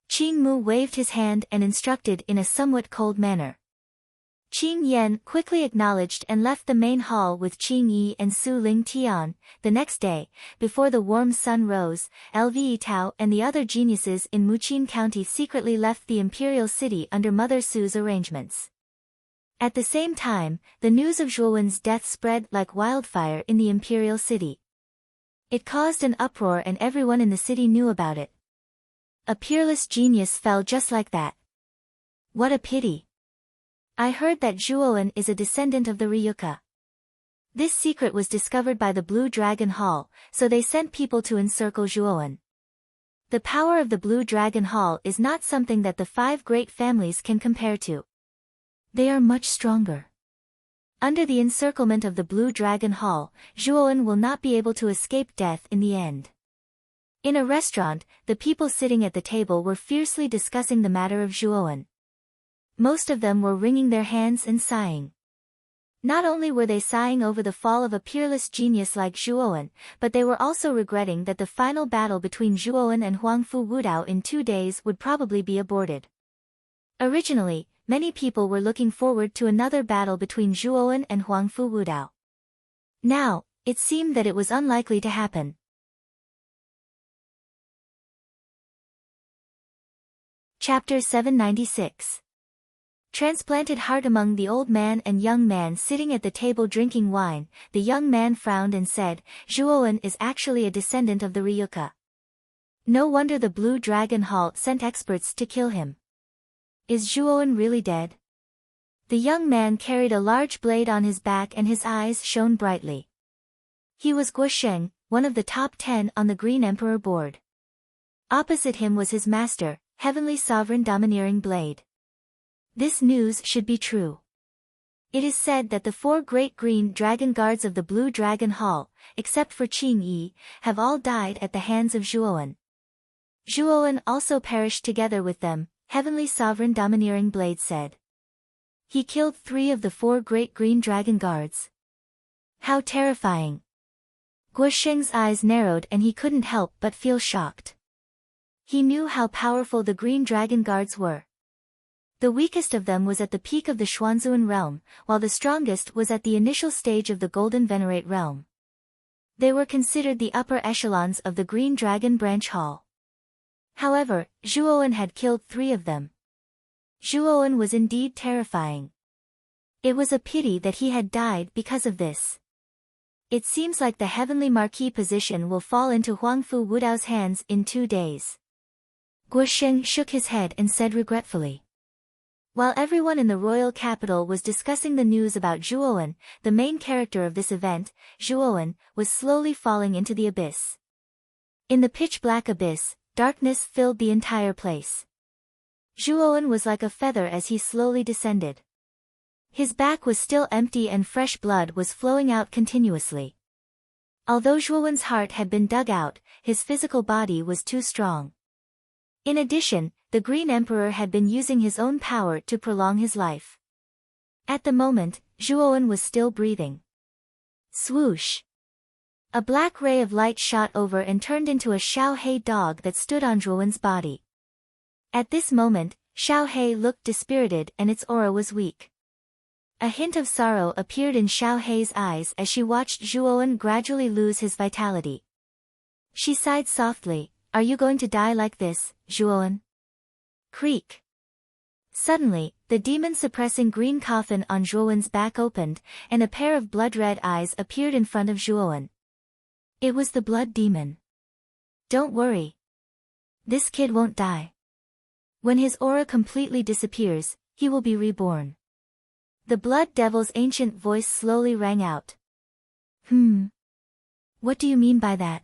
Qing Mu waved his hand and instructed in a somewhat cold manner. Qing Yan quickly acknowledged and left the main hall with Qing Yi and Su Ling Tian. The next day, before the warm sun rose, Lve Tao and the other geniuses in Muqin County secretly left the imperial city under Mother Su's arrangements. At the same time, the news of Zhuowen's death spread like wildfire in the imperial city. It caused an uproar and everyone in the city knew about it. A peerless genius fell just like that. What a pity. I heard that Zhuowen is a descendant of the Ryuka. This secret was discovered by the Blue Dragon Hall, so they sent people to encircle Zhuowen. The power of the Blue Dragon Hall is not something that the 5 great families can compare to. They are much stronger. Under the encirclement of the Blue Dragon Hall, Zhuowen will not be able to escape death in the end. In a restaurant, the people sitting at the table were fiercely discussing the matter of Zhuowen. Most of them were wringing their hands and sighing. Not only were they sighing over the fall of a peerless genius like Zhuowen, but they were also regretting that the final battle between Zhuowen and Huangfu Wudao in 2 days would probably be aborted. Originally, many people were looking forward to another battle between Zhuowen and Huangfu Wudao. Now, it seemed that it was unlikely to happen. Chapter 796. Transplanted heart. Among the old man and young man sitting at the table drinking wine, the young man frowned and said, Zhuowen is actually a descendant of the Ryuka. No wonder the Blue Dragon Hall sent experts to kill him. Is Zhuowen really dead? The young man carried a large blade on his back and his eyes shone brightly. He was Guosheng, one of the top 10 on the Green Emperor board. Opposite him was his master, Heavenly Sovereign Domineering Blade. This news should be true. It is said that the 4 great green dragon guards of the Blue Dragon Hall, except for Qing Yi, have all died at the hands of Zhuowen. Zhuowen also perished together with them, Heavenly Sovereign Domineering Blade said. He killed 3 of the 4 great green dragon guards. How terrifying. Guosheng's eyes narrowed and he couldn't help but feel shocked. He knew how powerful the green dragon guards were. The weakest of them was at the peak of the Xuanzuan realm, while the strongest was at the initial stage of the Golden Venerate realm. They were considered the upper echelons of the Green Dragon Branch Hall. However, Zhuowen had killed 3 of them. Zhuowen was indeed terrifying. It was a pity that he had died because of this. It seems like the Heavenly Marquis position will fall into Huangfu Wudao's hands in 2 days. Guosheng shook his head and said regretfully. While everyone in the royal capital was discussing the news about Zhuowen, the main character of this event, Zhuowen, was slowly falling into the abyss. In the pitch-black abyss, darkness filled the entire place. Zhuowen was like a feather as he slowly descended. His back was still empty and fresh blood was flowing out continuously. Although Zhuowen's heart had been dug out, his physical body was too strong. In addition, the Green Emperor had been using his own power to prolong his life. At the moment, Zhuowen was still breathing. Swoosh! A black ray of light shot over and turned into a Xiaohei dog that stood on Zhuowen's body. At this moment, Xiaohei looked dispirited and its aura was weak. A hint of sorrow appeared in Xiaohei's eyes as she watched Zhuowen gradually lose his vitality. She sighed softly, "Are you going to die like this, Zhuowen?" Creak. Suddenly, the demon-suppressing green coffin on Zhuowen's back opened, and a pair of blood-red eyes appeared in front of Zhuowen. It was the blood demon. "Don't worry. This kid won't die. When his aura completely disappears, he will be reborn." The blood devil's ancient voice slowly rang out. What do you mean by that?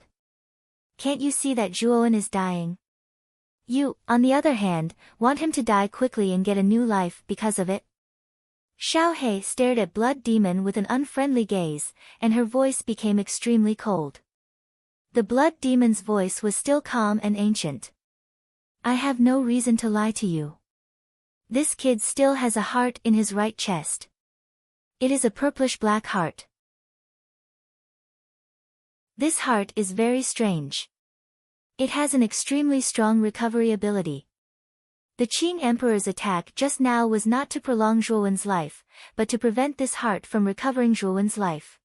Can't you see that Zhuowen is dying? You, on the other hand, want him to die quickly and get a new life because of it? Xiaohei stared at Blood Demon with an unfriendly gaze, and her voice became extremely cold. The Blood Demon's voice was still calm and ancient. "I have no reason to lie to you. This kid still has a heart in his right chest. It is a purplish-black heart. This heart is very strange. It has an extremely strong recovery ability. The Qing Emperor's attack just now was not to prolong Zhuowen's life, but to prevent this heart from recovering Zhuowen's life."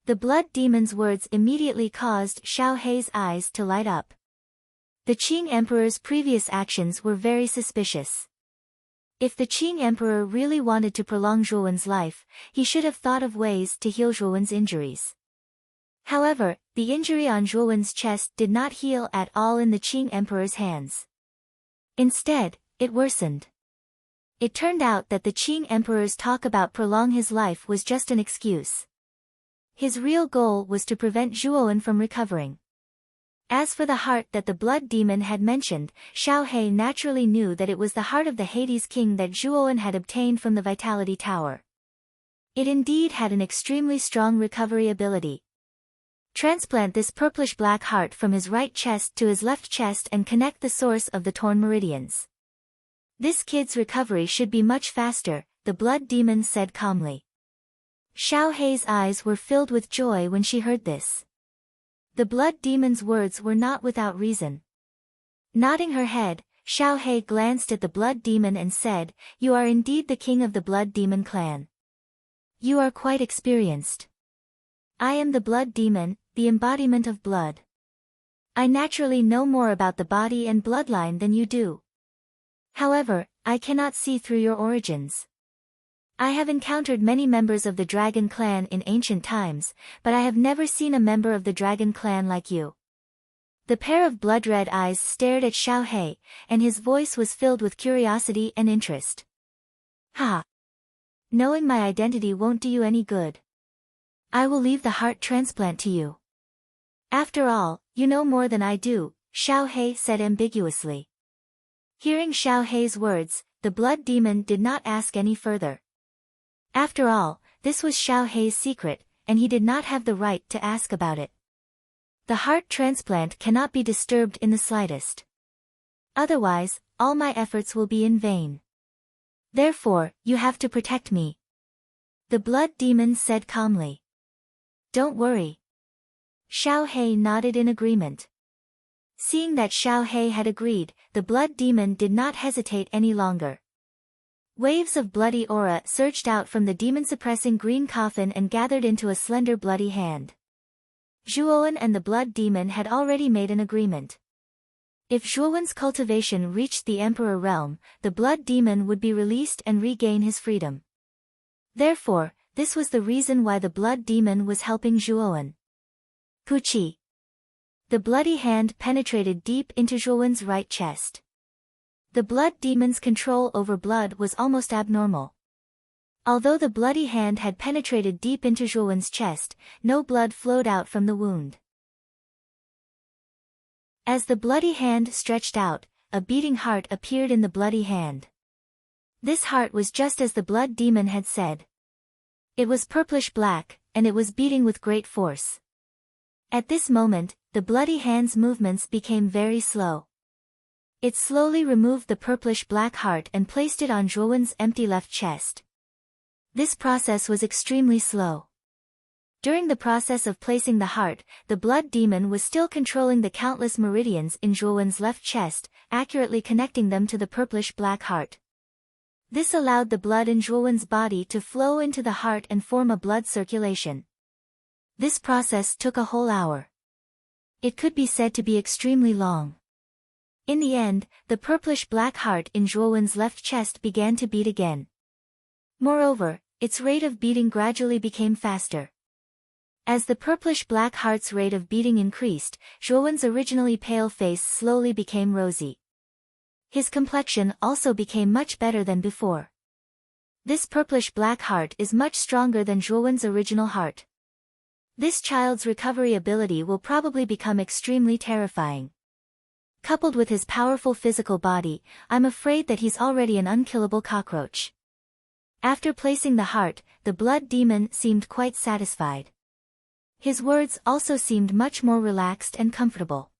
The Blood Demon's words immediately caused Xiaohei's eyes to light up. The Qing Emperor's previous actions were very suspicious. If the Qing Emperor really wanted to prolong Zhuowen's life, he should have thought of ways to heal Zhuowen's injuries. However, the injury on Zhuowen's chest did not heal at all in the Qing Emperor's hands. Instead, it worsened. It turned out that the Qing Emperor's talk about prolong his life was just an excuse. His real goal was to prevent Zhuowen from recovering. As for the heart that the Blood Demon had mentioned, Xiaohei naturally knew that it was the heart of the Hades King that Zhuowen had obtained from the Vitality Tower. It indeed had an extremely strong recovery ability. Transplant this purplish-black heart from his right chest to his left chest and connect the source of the torn meridians. This kid's recovery should be much faster, the Blood Demon said calmly. Xiaohei's eyes were filled with joy when she heard this. The Blood Demon's words were not without reason. Nodding her head, Xiaohei glanced at the Blood Demon and said, "You are indeed the king of the Blood Demon clan. You are quite experienced. I am the Blood Demon, the embodiment of blood. I naturally know more about the body and bloodline than you do. However, I cannot see through your origins. I have encountered many members of the Dragon Clan in ancient times, but I have never seen a member of the Dragon Clan like you." The pair of blood-red eyes stared at Xiaohei, and his voice was filled with curiosity and interest. "Ha! Knowing my identity won't do you any good. I will leave the heart transplant to you." "After all, you know more than I do," Xiaohei said ambiguously. Hearing Xiaohei's words, the Blood Demon did not ask any further. After all, this was Xiaohei's secret, and he did not have the right to ask about it. The heart transplant cannot be disturbed in the slightest. Otherwise, all my efforts will be in vain. Therefore, you have to protect me. The Blood Demon said calmly. "Don't worry." Xiaohei nodded in agreement. Seeing that Xiaohei had agreed, the Blood Demon did not hesitate any longer. Waves of bloody aura surged out from the demon-suppressing green coffin and gathered into a slender bloody hand. Zhuowen and the Blood Demon had already made an agreement. If Zhuowen's cultivation reached the Emperor realm, the Blood Demon would be released and regain his freedom. Therefore, this was the reason why the Blood Demon was helping Zhuowen. Puchi. The bloody hand penetrated deep into Zhuowen's right chest. The Blood Demon's control over blood was almost abnormal. Although the bloody hand had penetrated deep into Zhuowen's chest, no blood flowed out from the wound. As the bloody hand stretched out, a beating heart appeared in the bloody hand. This heart was just as the Blood Demon had said. It was purplish-black, and it was beating with great force. At this moment, the bloody hand's movements became very slow. It slowly removed the purplish-black heart and placed it on Zhuowen's empty left chest. This process was extremely slow. During the process of placing the heart, the blood demon was still controlling the countless meridians in Zhuowen's left chest, accurately connecting them to the purplish-black heart. This allowed the blood in Zhuowen's body to flow into the heart and form a blood circulation. This process took a whole hour. It could be said to be extremely long. In the end, the purplish-black heart in Zhuowen's left chest began to beat again. Moreover, its rate of beating gradually became faster. As the purplish-black heart's rate of beating increased, Zhuowen's originally pale face slowly became rosy. His complexion also became much better than before. This purplish-black heart is much stronger than Zhuowen's original heart. This child's recovery ability will probably become extremely terrifying. Coupled with his powerful physical body, I'm afraid that he's already an unkillable cockroach. After placing the heart, the blood demon seemed quite satisfied. His words also seemed much more relaxed and comfortable.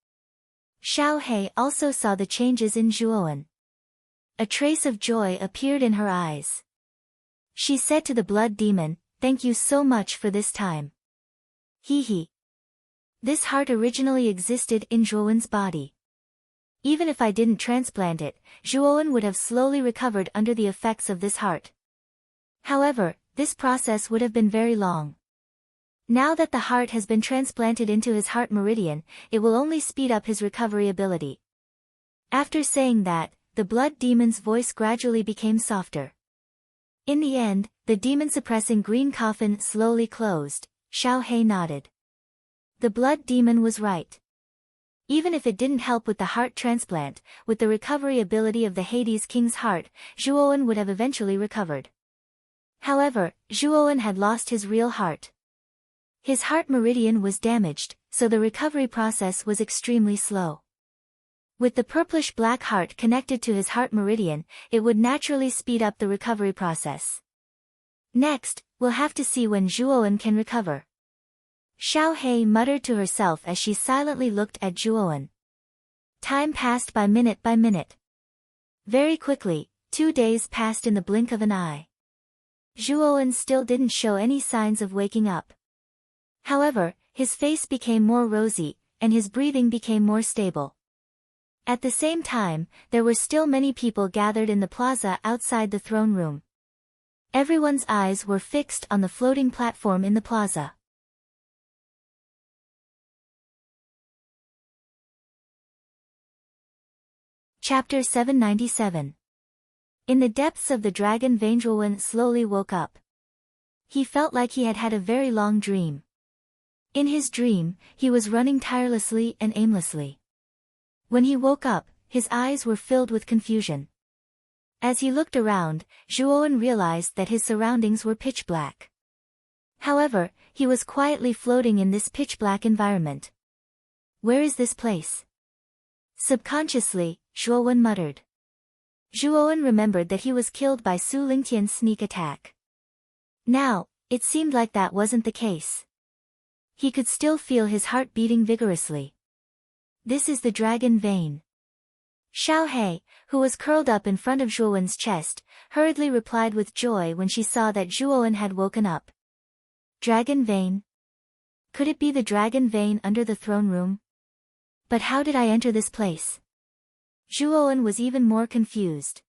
Xiao He also saw the changes in Zhuowen. A trace of joy appeared in her eyes. She said to the blood demon, "Thank you so much for this time." He. This heart originally existed in Zhuowen's body. Even if I didn't transplant it, Zhuowen would have slowly recovered under the effects of this heart. However, this process would have been very long. Now that the heart has been transplanted into his heart meridian, it will only speed up his recovery ability. After saying that, the blood demon's voice gradually became softer. In the end, the demon-suppressing green coffin slowly closed. Xiao He nodded. The blood demon was right. Even if it didn't help with the heart transplant, with the recovery ability of the Hades King's heart, Zhuowen would have eventually recovered. However, Zhuowen had lost his real heart. His heart meridian was damaged, so the recovery process was extremely slow. With the purplish-black heart connected to his heart meridian, it would naturally speed up the recovery process. Next, we'll have to see when Zhuowen can recover. Xiao He muttered to herself as she silently looked at Zhuowen. Time passed by minute. Very quickly, 2 days passed in the blink of an eye. Zhuowen still didn't show any signs of waking up. However, his face became more rosy, and his breathing became more stable. At the same time, there were still many people gathered in the plaza outside the throne room. Everyone's eyes were fixed on the floating platform in the plaza. Chapter 797. In the depths of the dragon vein, Zhuowen slowly woke up. He felt like he had had a very long dream. In his dream, he was running tirelessly and aimlessly. When he woke up, his eyes were filled with confusion. As he looked around, Zhuowen realized that his surroundings were pitch black. However, he was quietly floating in this pitch-black environment. Where is this place? Subconsciously, Zhuowen muttered. Zhuowen remembered that he was killed by Su Lingtian's sneak attack. Now, it seemed like that wasn't the case. He could still feel his heart beating vigorously. This is the dragon vein. Xiao He, who was curled up in front of Zhuowen's chest, hurriedly replied with joy when she saw that Zhuowen had woken up. Dragon vein? Could it be the dragon vein under the throne room? But how did I enter this place? Zhuowen was even more confused.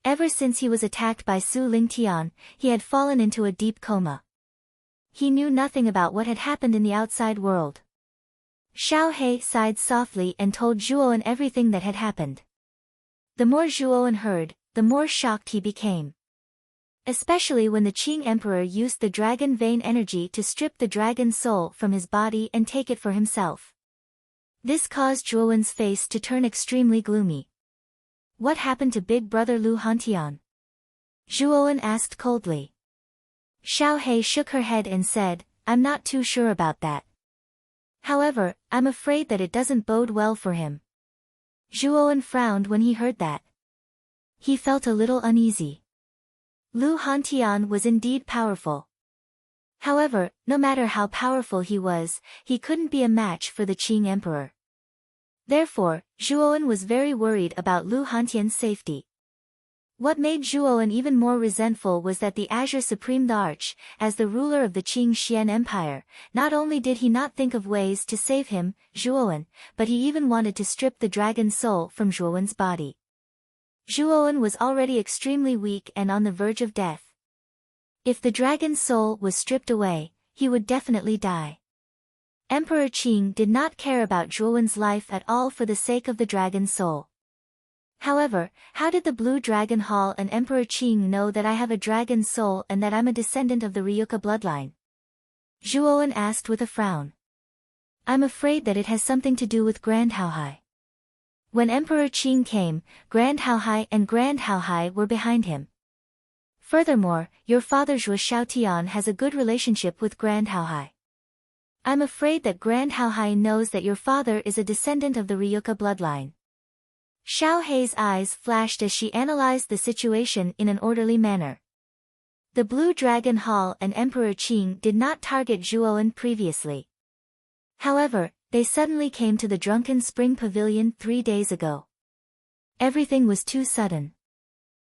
Ever since he was attacked by Su Lingtian, he had fallen into a deep coma. He knew nothing about what had happened in the outside world. Xiao He sighed softly and told Zhuowen everything that had happened. The more Zhuowen heard, the more shocked he became. Especially when the Qing Emperor used the dragon vein energy to strip the dragon soul from his body and take it for himself. This caused Zhuowen's face to turn extremely gloomy. What happened to big brother Lu Hantian? Zhuowen asked coldly. Xiao He shook her head and said, I'm not too sure about that. However, I'm afraid that it doesn't bode well for him. Zhuowen frowned when he heard that. He felt a little uneasy. Lu Hantian was indeed powerful. However, no matter how powerful he was, he couldn't be a match for the Qing emperor. Therefore, Zhuowen was very worried about Lu Hantian's safety. What made Zhuowen even more resentful was that the Azure Supreme Arch, as the ruler of the Qing Xian Empire, not only did he not think of ways to save him, Zhuowen, but he even wanted to strip the dragon's soul from Zhuowen's body. Zhuowen was already extremely weak and on the verge of death. If the dragon's soul was stripped away, he would definitely die. Emperor Qing did not care about Zhuowen's life at all for the sake of the dragon's soul. However, how did the Blue Dragon Hall and Emperor Qing know that I have a dragon's soul and that I'm a descendant of the Ryuka bloodline? Zhuowen asked with a frown. I'm afraid that it has something to do with Grand Haohai. When Emperor Qing came, Grand Haohai and Grand Haohai were behind him. Furthermore, your father Zhuo Xiaotian has a good relationship with Grand Haohai. I'm afraid that Grand Haohai knows that your father is a descendant of the Ryuka bloodline. Xiao Hei's eyes flashed as she analyzed the situation in an orderly manner. The Blue Dragon Hall and Emperor Qing did not target Zhuowen previously. However, they suddenly came to the Drunken Spring Pavilion 3 days ago. Everything was too sudden.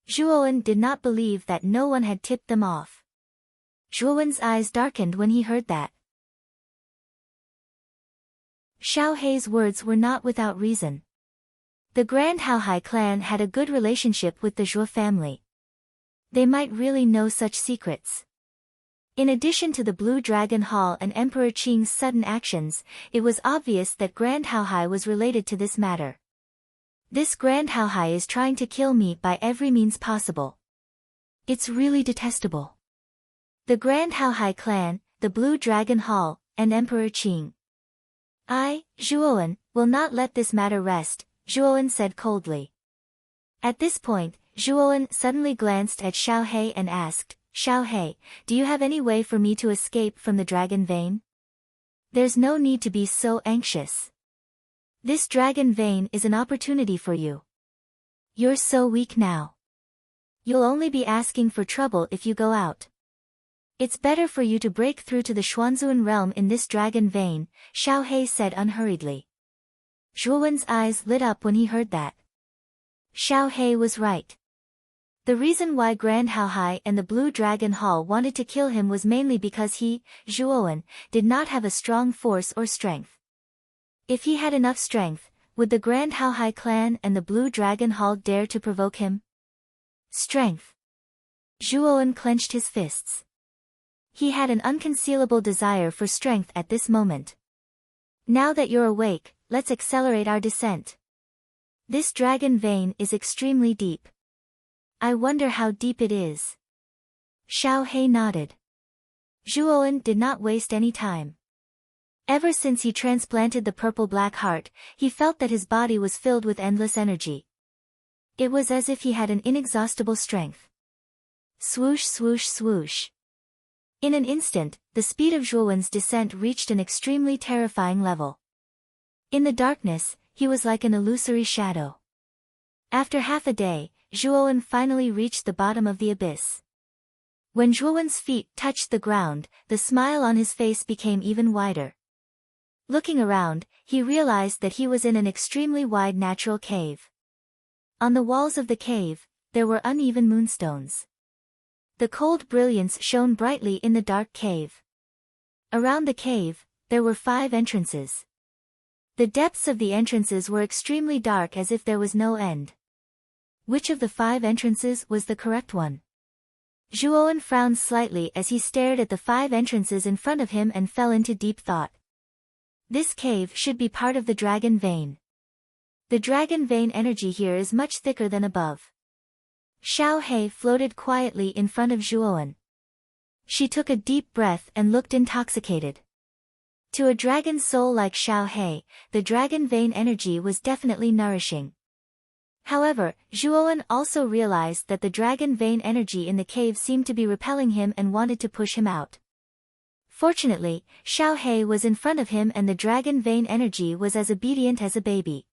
Zhuowen did not believe that no one had tipped them off. Zhuowen's eyes darkened when he heard that. Xiao Hei's words were not without reason. The Grand Haohai clan had a good relationship with the Zhuo family. They might really know such secrets. In addition to the Blue Dragon Hall and Emperor Qing's sudden actions, it was obvious that Grand Haohai was related to this matter. This Grand Haohai is trying to kill me by every means possible. It's really detestable. The Grand Haohai clan, the Blue Dragon Hall, and Emperor Qing. I, Zhuowen, will not let this matter rest, Zhuowen said coldly. At this point, Zhuowen suddenly glanced at Xiao Hei and asked, Xiao Hei, do you have any way for me to escape from the dragon vein? There's no need to be so anxious. This dragon vein is an opportunity for you. You're so weak now. You'll only be asking for trouble if you go out. It's better for you to break through to the Xuanzun realm in this dragon vein, Xiao Hei said unhurriedly. Zhuowen's eyes lit up when he heard that. Xiao Hei was right. The reason why Grand Haohai and the Blue Dragon Hall wanted to kill him was mainly because he, Zhuowen, did not have a strong force or strength. If he had enough strength, would the Grand Haohai clan and the Blue Dragon Hall dare to provoke him? Strength. Zhuowen clenched his fists. He had an unconcealable desire for strength at this moment. Now that you're awake, let's accelerate our descent. This dragon vein is extremely deep. I wonder how deep it is. Xiao Hei nodded. Zhuowen did not waste any time. Ever since he transplanted the purple-black heart, he felt that his body was filled with endless energy. It was as if he had an inexhaustible strength. Swoosh swoosh swoosh. In an instant, the speed of Zhuowen's descent reached an extremely terrifying level. In the darkness, he was like an illusory shadow. After half a day, Zhuowen finally reached the bottom of the abyss. When Zhuowen's feet touched the ground, the smile on his face became even wider. Looking around, he realized that he was in an extremely wide natural cave. On the walls of the cave, there were uneven moonstones. The cold brilliance shone brightly in the dark cave. Around the cave, there were 5 entrances. The depths of the entrances were extremely dark as if there was no end. Which of the 5 entrances was the correct one? Zhuowen frowned slightly as he stared at the 5 entrances in front of him and fell into deep thought. This cave should be part of the dragon vein. The dragon vein energy here is much thicker than above. Xiao Hei floated quietly in front of Zhuowen. She took a deep breath and looked intoxicated. To a dragon soul like Xiao Hei, the dragon vein energy was definitely nourishing. However, Zhuowen also realized that the dragon vein energy in the cave seemed to be repelling him and wanted to push him out. Fortunately, Xiao Hei was in front of him and the dragon vein energy was as obedient as a baby.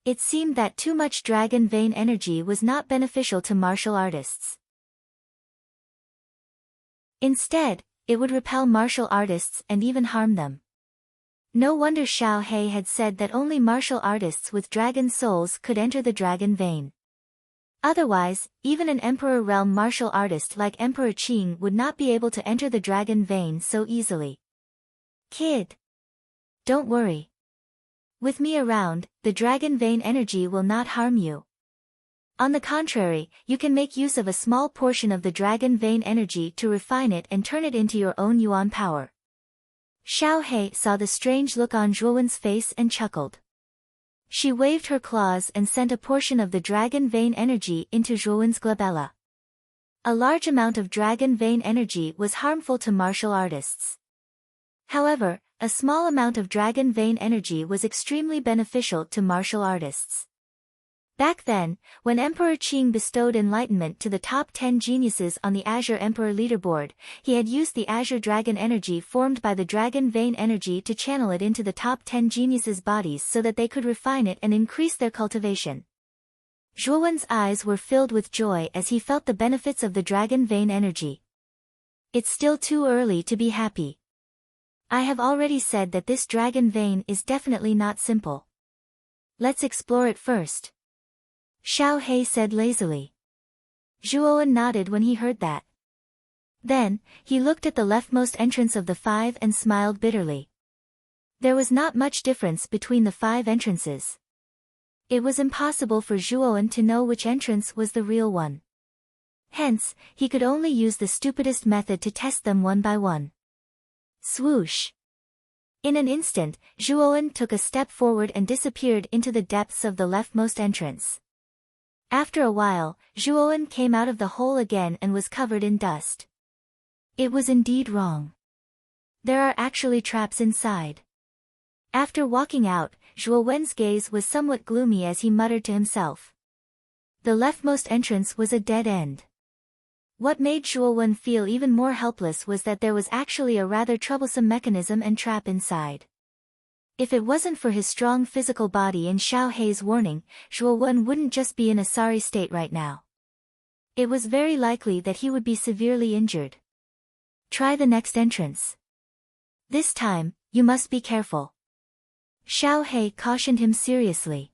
It seemed that too much dragon vein energy was not beneficial to martial artists. Instead, it would repel martial artists and even harm them. No wonder Xiao He had said that only martial artists with dragon souls could enter the dragon vein. Otherwise, even an Emperor realm martial artist like Emperor Qing would not be able to enter the dragon vein so easily. Kid. Don't worry. With me around, the dragon vein energy will not harm you. On the contrary, you can make use of a small portion of the dragon vein energy to refine it and turn it into your own yuan power. Xiao He saw the strange look on Zhuowen's face and chuckled. She waved her claws and sent a portion of the dragon vein energy into Zhuowen's glabella. A large amount of dragon vein energy was harmful to martial artists. However, a small amount of dragon vein energy was extremely beneficial to martial artists. Back then, when Emperor Qing bestowed enlightenment to the top 10 geniuses on the Azure Emperor leaderboard, he had used the Azure Dragon energy formed by the Dragon Vein energy to channel it into the top 10 geniuses' bodies so that they could refine it and increase their cultivation. Zhuowen's eyes were filled with joy as he felt the benefits of the Dragon Vein energy. It's still too early to be happy. I have already said that this Dragon Vein is definitely not simple. Let's explore it first. Xiao He said lazily. Zhuowen nodded when he heard that. Then, he looked at the leftmost entrance of the 5 and smiled bitterly. There was not much difference between the 5 entrances. It was impossible for Zhuowen to know which entrance was the real one. Hence, he could only use the stupidest method to test them one by one. Swoosh! In an instant, Zhuowen took a step forward and disappeared into the depths of the leftmost entrance. After a while, Zhuowen came out of the hole again and was covered in dust. It was indeed wrong. There are actually traps inside. After walking out, Zhuowen's gaze was somewhat gloomy as he muttered to himself. The leftmost entrance was a dead end. What made Zhuowen feel even more helpless was that there was actually a rather troublesome mechanism and trap inside. If it wasn't for his strong physical body and Xiao He's warning, Zhuowen wouldn't just be in a sorry state right now. It was very likely that he would be severely injured. Try the next entrance. This time, you must be careful. Xiao He cautioned him seriously.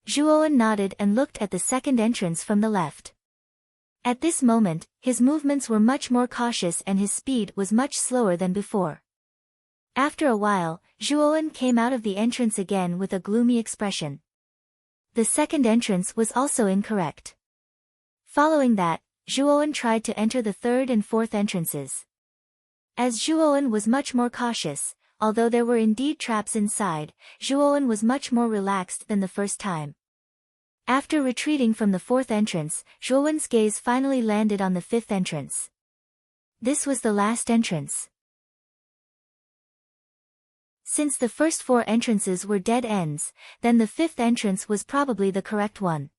Zhuowen nodded and looked at the second entrance from the left. At this moment, his movements were much more cautious and his speed was much slower than before. After a while, Zhuowen came out of the entrance again with a gloomy expression. The second entrance was also incorrect. Following that, Zhuowen tried to enter the third and fourth entrances. As Zhuowen was much more cautious, although there were indeed traps inside, Zhuowen was much more relaxed than the first time. After retreating from the fourth entrance, Zhuowen's gaze finally landed on the fifth entrance. This was the last entrance. Since the first 4 entrances were dead ends, then the 5th entrance was probably the correct one.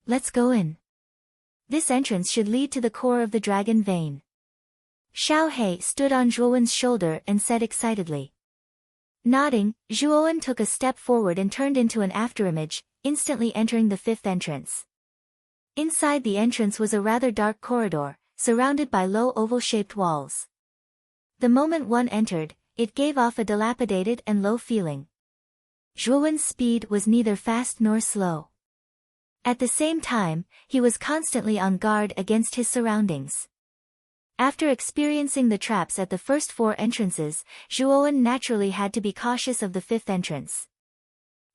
Let's go in. This entrance should lead to the core of the dragon vein. Xiao He stood on Zhuowen's shoulder and said excitedly. Nodding, Zhuowen took a step forward and turned into an afterimage, instantly entering the 5th entrance. Inside the entrance was a rather dark corridor, surrounded by low oval-shaped walls. The moment one entered, it gave off a dilapidated and low feeling. Zhuowen's speed was neither fast nor slow. At the same time, he was constantly on guard against his surroundings. After experiencing the traps at the first 4 entrances, Zhuowen naturally had to be cautious of the 5th entrance.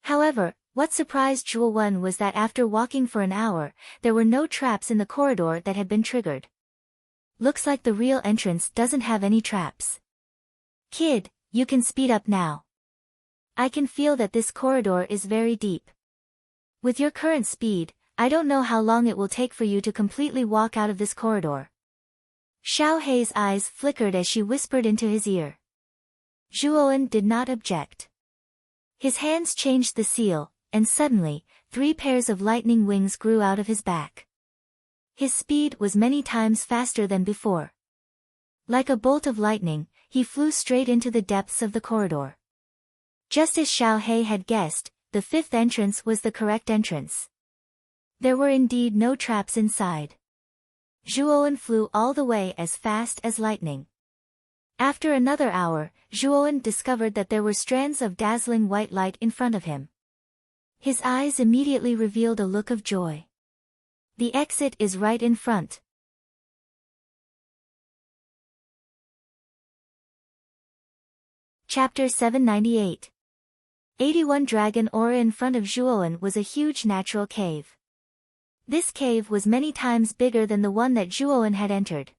However, what surprised Zhuowen was that after walking for an hour, there were no traps in the corridor that had been triggered. Looks like the real entrance doesn't have any traps. Kid, you can speed up now. I can feel that this corridor is very deep. With your current speed, I don't know how long it will take for you to completely walk out of this corridor. Xiao He's eyes flickered as she whispered into his ear. Zhuowen did not object. His hands changed the seal, and suddenly, 3 pairs of lightning wings grew out of his back. His speed was many times faster than before. Like a bolt of lightning, he flew straight into the depths of the corridor. Just as Xiao He had guessed, the 5th entrance was the correct entrance. There were indeed no traps inside. Zhuowen flew all the way as fast as lightning. After another hour, Zhuowen discovered that there were strands of dazzling white light in front of him. His eyes immediately revealed a look of joy. The exit is right in front. Chapter 798. 81 Dragon Aura. In front of Zhuowen was a huge natural cave. This cave was many times bigger than the one that Zhuowen had entered.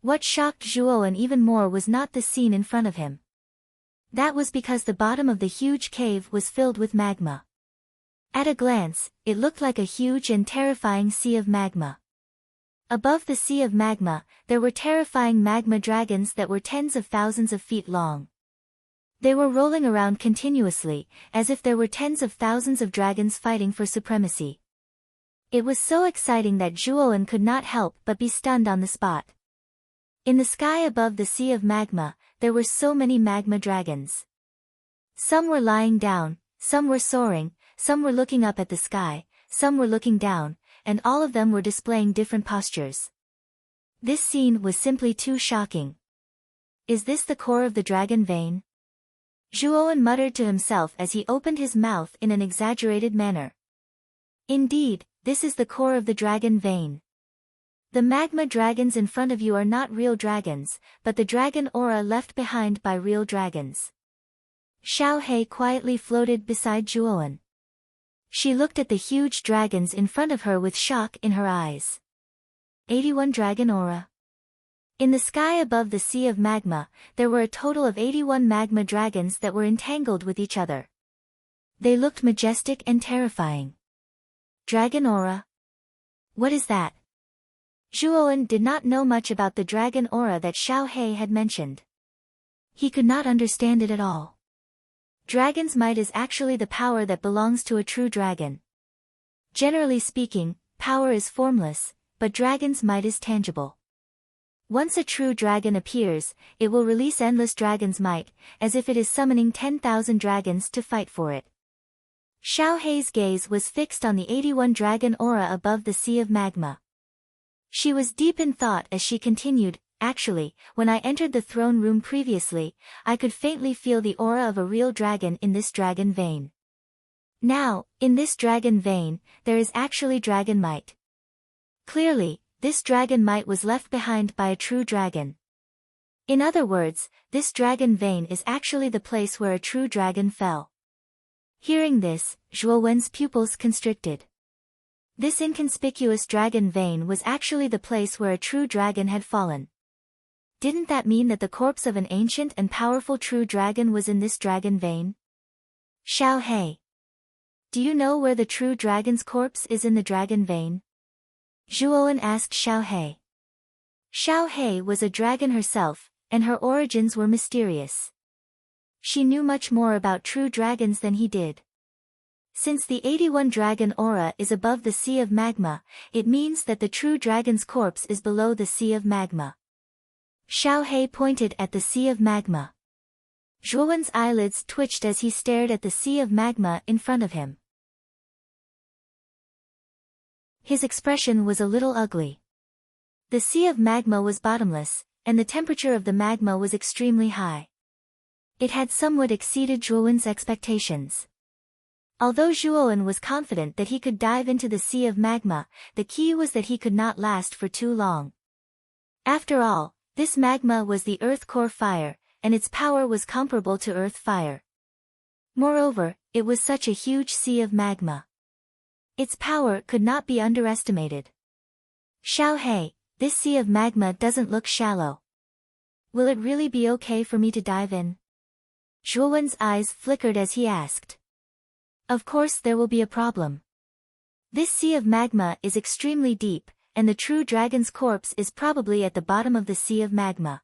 What shocked Zhuowen even more was not the scene in front of him. That was because the bottom of the huge cave was filled with magma. At a glance, it looked like a huge and terrifying sea of magma. Above the sea of magma, there were terrifying magma dragons that were tens of thousands of feet long. They were rolling around continuously, as if there were tens of thousands of dragons fighting for supremacy. It was so exciting that Zhuowen could not help but be stunned on the spot. In the sky above the sea of magma, there were so many magma dragons. Some were lying down, some were soaring, some were looking up at the sky, some were looking down, and all of them were displaying different postures. This scene was simply too shocking. Is this the core of the dragon vein? Zhuowen muttered to himself as he opened his mouth in an exaggerated manner. Indeed, this is the core of the dragon vein. The magma dragons in front of you are not real dragons, but the dragon aura left behind by real dragons. Xiao He quietly floated beside Zhuowen. She looked at the huge dragons in front of her with shock in her eyes. 81 Dragon Aura. In the sky above the sea of magma, there were a total of 81 magma dragons that were entangled with each other. They looked majestic and terrifying. Dragon Aura? What is that? Zhuowen did not know much about the dragon aura that Xiao He had mentioned. He could not understand it at all. Dragon's might is actually the power that belongs to a true dragon. Generally speaking, power is formless, but dragon's might is tangible. Once a true dragon appears, it will release endless dragon's might, as if it is summoning 10,000 dragons to fight for it. Xiao He's gaze was fixed on the 81 dragon aura above the sea of magma. She was deep in thought as she continued, actually, when I entered the throne room previously, I could faintly feel the aura of a real dragon in this dragon vein. Now, in this dragon vein, there is actually dragon might. Clearly, this dragon might was left behind by a true dragon. In other words, this dragon vein is actually the place where a true dragon fell. Hearing this, Zhuowen's pupils constricted. This inconspicuous dragon vein was actually the place where a true dragon had fallen. Didn't that mean that the corpse of an ancient and powerful true dragon was in this dragon vein? Xiao He. Do you know where the true dragon's corpse is in the dragon vein? Zhuowen asked Xiao He. Xiao He was a dragon herself, and her origins were mysterious. She knew much more about true dragons than he did. Since the 81 dragon aura is above the sea of magma, it means that the true dragon's corpse is below the sea of magma. Xiao He pointed at the sea of magma. Zhuowen's eyelids twitched as he stared at the sea of magma in front of him. His expression was a little ugly. The sea of magma was bottomless, and the temperature of the magma was extremely high. It had somewhat exceeded Zhuowen's expectations. Although Zhuowen was confident that he could dive into the sea of magma, the key was that he could not last for too long. After all, this magma was the earth core fire, and its power was comparable to earth fire. Moreover, it was such a huge sea of magma. Its power could not be underestimated. Xiao He, this sea of magma doesn't look shallow. Will it really be okay for me to dive in? Zhuowen's eyes flickered as he asked. Of course there will be a problem. This sea of magma is extremely deep, and the true dragon's corpse is probably at the bottom of the sea of magma.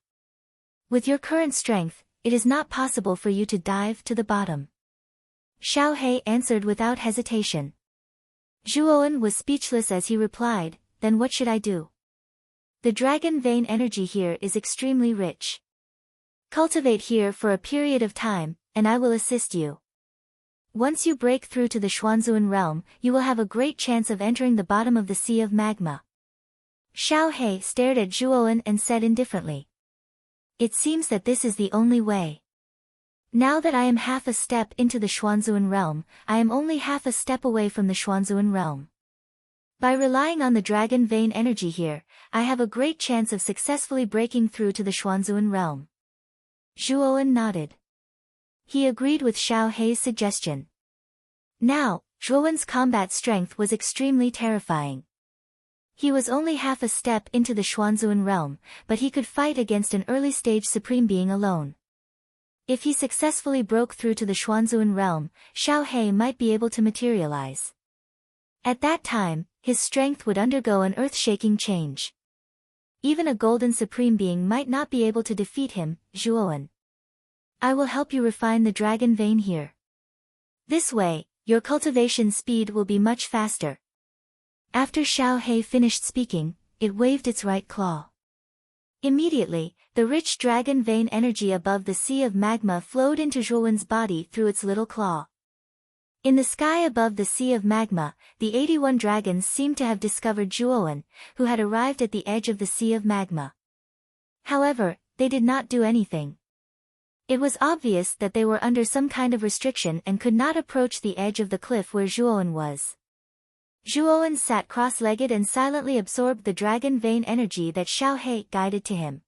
With your current strength, it is not possible for you to dive to the bottom. Xiao He answered without hesitation. Zhuowen was speechless as he replied, then what should I do? The dragon vein energy here is extremely rich. Cultivate here for a period of time, and I will assist you. Once you break through to the Xuanzuan realm, you will have a great chance of entering the bottom of the sea of magma. Xiao He stared at Zhuowen and said indifferently. It seems that this is the only way. Now that I am half a step into the Xuanzuan realm, I am only half a step away from the Xuanzuan realm. By relying on the dragon vein energy here, I have a great chance of successfully breaking through to the Xuanzuan realm. Zhuowen nodded. He agreed with Xiao Hei's suggestion. Now, Zhuowen's combat strength was extremely terrifying. He was only half a step into the Xuanzuan realm, but he could fight against an early-stage supreme being alone. If he successfully broke through to the Xuanzuan realm, Xiao Hei might be able to materialize. At that time, his strength would undergo an earth-shaking change. Even a golden supreme being might not be able to defeat him, Zhuowen. I will help you refine the dragon vein here. This way, your cultivation speed will be much faster. After Xiao Hei finished speaking, it waved its right claw. Immediately, the rich dragon vein energy above the sea of magma flowed into Zhuowen's body through its little claw. In the sky above the sea of magma, the 81 dragons seemed to have discovered Zhuowen, who had arrived at the edge of the sea of magma. However, they did not do anything. It was obvious that they were under some kind of restriction and could not approach the edge of the cliff where Zhuowen was. Zhuowen sat cross-legged and silently absorbed the dragon vein energy that Xiao Hei guided to him.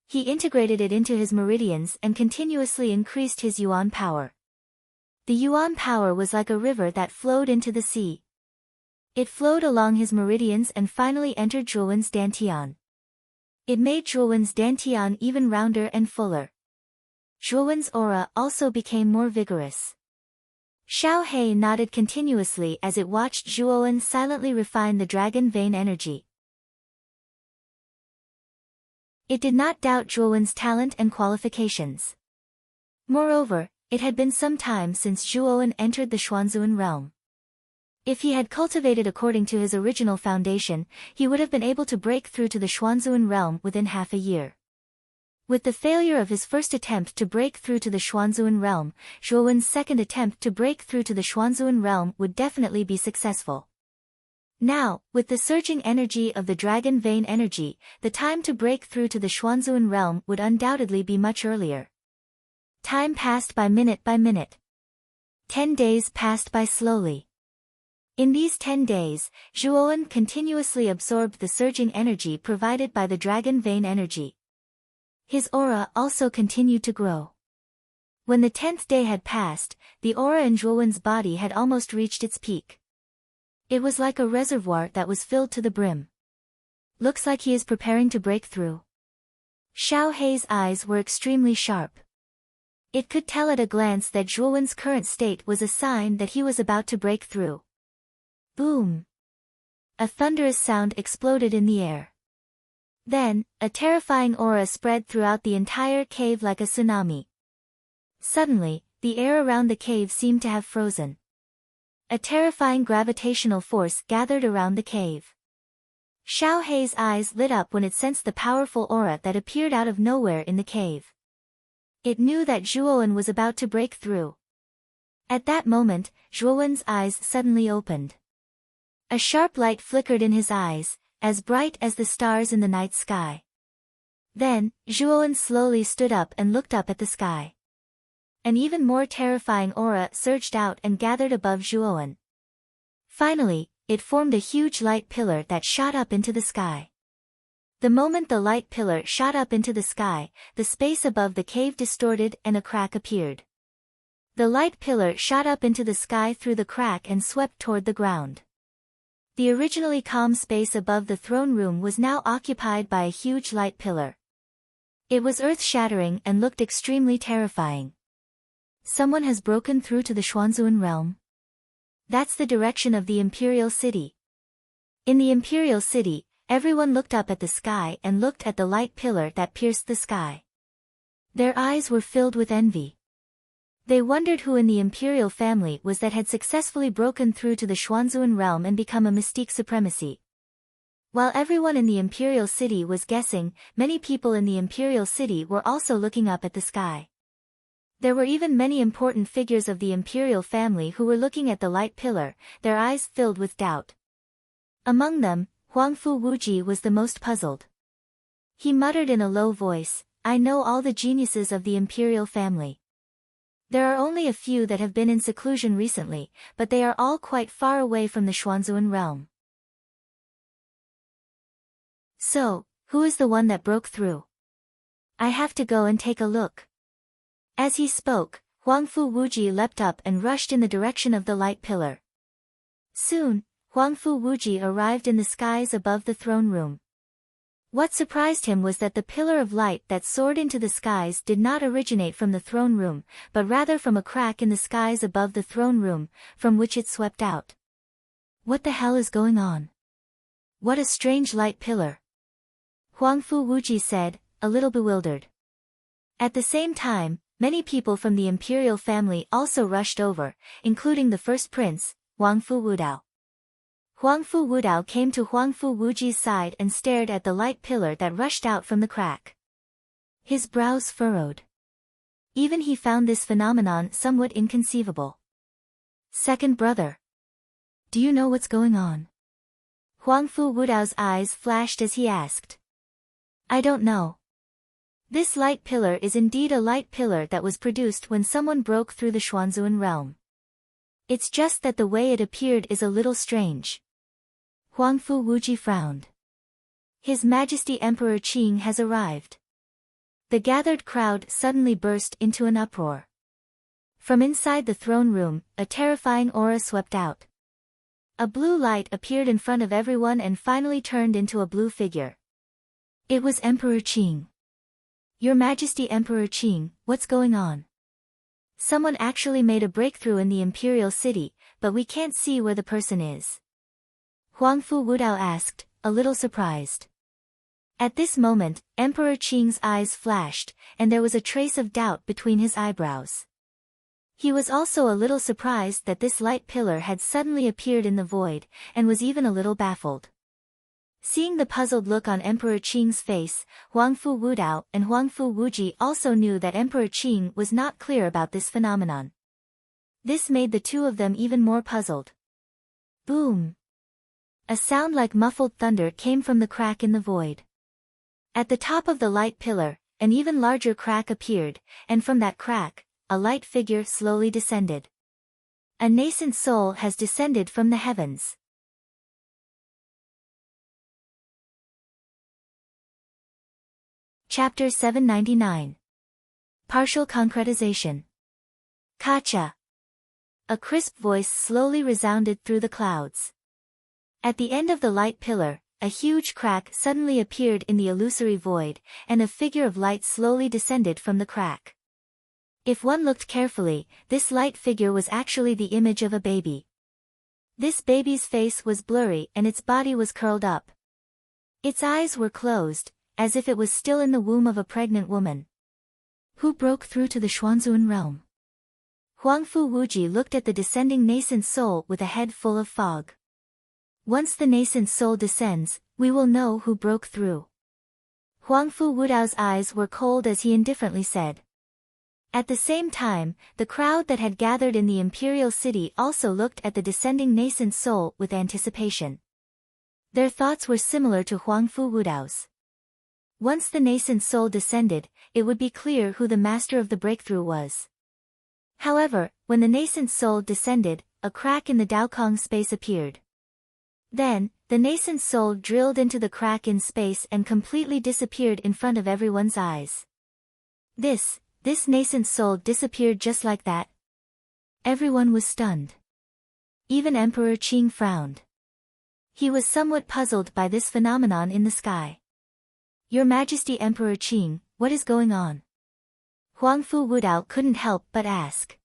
He integrated it into his meridians and continuously increased his yuan power. The yuan power was like a river that flowed into the sea. It flowed along his meridians and finally entered Zhuowen's dantian. It made Zhuowen's dantian even rounder and fuller. Zhuowen's aura also became more vigorous. Xiao Hei nodded continuously as it watched Zhuowen silently refine the dragon vein energy. It did not doubt Zhuowen's talent and qualifications. Moreover, it had been some time since Zhuowen entered the Xuanzuan realm. If he had cultivated according to his original foundation, he would have been able to break through to the Xuanzuan realm within half a year. With the failure of his first attempt to break through to the Xuanzuan realm, Zhuowen's second attempt to break through to the Xuanzuan realm would definitely be successful. Now, with the surging energy of the dragon vein energy, the time to break through to the Xuanzuan realm would undoubtedly be much earlier. Time passed by minute by minute. 10 days passed by slowly. In these 10 days, Zhuowen continuously absorbed the surging energy provided by the dragon vein energy. His aura also continued to grow. When the 10th day had passed, the aura in Zhuowen's body had almost reached its peak. It was like a reservoir that was filled to the brim. Looks like he is preparing to break through. Xiao Hei's eyes were extremely sharp. It could tell at a glance that Zhuowen's current state was a sign that he was about to break through. Boom! A thunderous sound exploded in the air. Then, a terrifying aura spread throughout the entire cave like a tsunami. Suddenly, the air around the cave seemed to have frozen. A terrifying gravitational force gathered around the cave. Xiao Hei's eyes lit up when it sensed the powerful aura that appeared out of nowhere in the cave. It knew that Zhuowen was about to break through. At that moment, Zhuowen's eyes suddenly opened. A sharp light flickered in his eyes, as bright as the stars in the night sky. Then, Zhuowen slowly stood up and looked up at the sky. An even more terrifying aura surged out and gathered above Zhuowen. Finally, it formed a huge light pillar that shot up into the sky. The moment the light pillar shot up into the sky, the space above the cave distorted and a crack appeared. The light pillar shot up into the sky through the crack and swept toward the ground. The originally calm space above the throne room was now occupied by a huge light pillar. It was earth-shattering and looked extremely terrifying. Someone has broken through to the Xuanzuan realm. That's the direction of the Imperial City. In the Imperial City, everyone looked up at the sky and looked at the light pillar that pierced the sky. Their eyes were filled with envy. They wondered who in the imperial family was that had successfully broken through to the Xuanzuan realm and become a mystique supremacy. While everyone in the Imperial City was guessing, many people in the Imperial City were also looking up at the sky. There were even many important figures of the imperial family who were looking at the light pillar, their eyes filled with doubt. Among them, Huangfu Wuji was the most puzzled. He muttered in a low voice, I know all the geniuses of the imperial family. There are only a few that have been in seclusion recently, but they are all quite far away from the Xuanzuan realm. So, who is the one that broke through? I have to go and take a look. As he spoke, Huangfu Wuji leapt up and rushed in the direction of the light pillar. Soon, Huangfu Wuji arrived in the skies above the throne room. What surprised him was that the pillar of light that soared into the skies did not originate from the throne room, but rather from a crack in the skies above the throne room, from which it swept out. What the hell is going on? What a strange light pillar! Huangfu Wuji said, a little bewildered. At the same time, many people from the imperial family also rushed over, including the first prince, Huangfu Wudao. Huangfu Wudao came to Huangfu Wuji's side and stared at the light pillar that rushed out from the crack. His brows furrowed. Even he found this phenomenon somewhat inconceivable. Second brother. Do you know what's going on? Huangfu Wudao's eyes flashed as he asked. I don't know. This light pillar is indeed a light pillar that was produced when someone broke through the Xuanzuan realm. It's just that the way it appeared is a little strange. Huangfu Wuji frowned. His Majesty Emperor Qing has arrived. The gathered crowd suddenly burst into an uproar. From inside the throne room, a terrifying aura swept out. A blue light appeared in front of everyone and finally turned into a blue figure. It was Emperor Qing. Your Majesty Emperor Qing, what's going on? Someone actually made a breakthrough in the imperial city, but we can't see where the person is. Huangfu Wudao asked, a little surprised. At this moment, Emperor Qing's eyes flashed, and there was a trace of doubt between his eyebrows. He was also a little surprised that this light pillar had suddenly appeared in the void, and was even a little baffled. Seeing the puzzled look on Emperor Qing's face, Huangfu Wudao and Huangfu Wuji also knew that Emperor Qing was not clear about this phenomenon. This made the two of them even more puzzled. Boom! A sound like muffled thunder came from the crack in the void. At the top of the light pillar, an even larger crack appeared, and from that crack, a light figure slowly descended. A nascent soul has descended from the heavens. Chapter 799. Partial Concretization. Kacha. A crisp voice slowly resounded through the clouds. At the end of the light pillar, a huge crack suddenly appeared in the illusory void, and a figure of light slowly descended from the crack. If one looked carefully, this light figure was actually the image of a baby. This baby's face was blurry and its body was curled up. Its eyes were closed, as if it was still in the womb of a pregnant woman. Who broke through to the Xuanzuan realm? Huangfu Wuji looked at the descending nascent soul with a head full of fog. Once the nascent soul descends, we will know who broke through. Huangfu Wudao's eyes were cold as he indifferently said. At the same time, the crowd that had gathered in the imperial city also looked at the descending nascent soul with anticipation. Their thoughts were similar to Huangfu Wudao's. Once the nascent soul descended, it would be clear who the master of the breakthrough was. However, when the nascent soul descended, a crack in the Daokong space appeared. Then, the nascent soul drilled into the crack in space and completely disappeared in front of everyone's eyes. This nascent soul disappeared just like that. Everyone was stunned. Even Emperor Qing frowned. He was somewhat puzzled by this phenomenon in the sky. Your Majesty Emperor Qing, what is going on? Huangfu Wudao couldn't help but ask.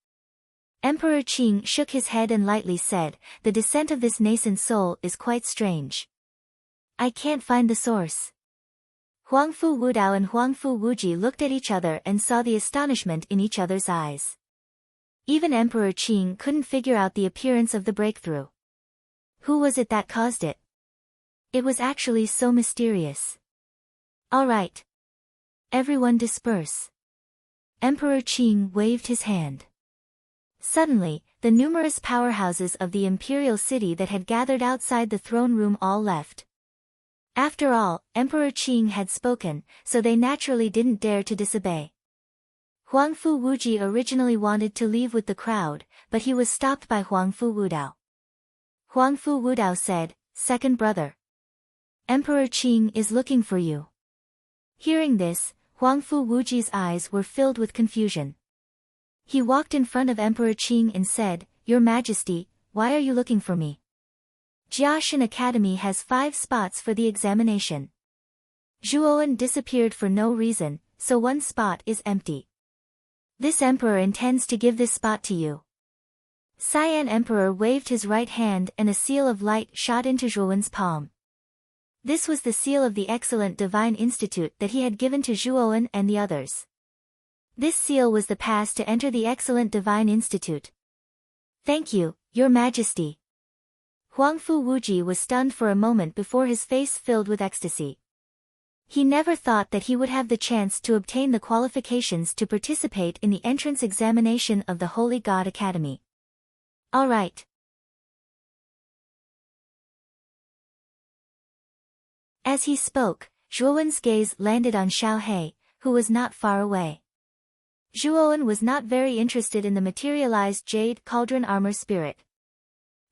Emperor Qing shook his head and lightly said, the descent of this nascent soul is quite strange. I can't find the source. Huangfu Wudao and Huangfu Wuji looked at each other and saw the astonishment in each other's eyes. Even Emperor Qing couldn't figure out the appearance of the breakthrough. Who was it that caused it? It was actually so mysterious. All right. Everyone disperse. Emperor Qing waved his hand. Suddenly, the numerous powerhouses of the imperial city that had gathered outside the throne room all left. After all, Emperor Qing had spoken, so they naturally didn't dare to disobey. Huangfu Wuji originally wanted to leave with the crowd, but he was stopped by Huangfu Wudao. Huangfu Wudao said, "Second brother. Emperor Qing is looking for you." Hearing this, Huangfu Wuji's eyes were filled with confusion. He walked in front of Emperor Qing and said, "Your Majesty, why are you looking for me? Jiaxin Academy has 5 spots for the examination. Zhuowen disappeared for no reason, so 1 spot is empty. This emperor intends to give this spot to you." Cyan Emperor waved his right hand and a seal of light shot into Zhuowen's palm. This was the seal of the excellent Divine Institute that he had given to Zhuowen and the others. This seal was the pass to enter the excellent Divine Institute. "Thank you, Your Majesty." Huangfu Wuji was stunned for a moment before his face filled with ecstasy. He never thought that he would have the chance to obtain the qualifications to participate in the entrance examination of the Holy God Academy. All right. As he spoke, Zhuowen's gaze landed on Xiaohei, who was not far away. Zhuowen was not very interested in the materialized jade cauldron armor spirit.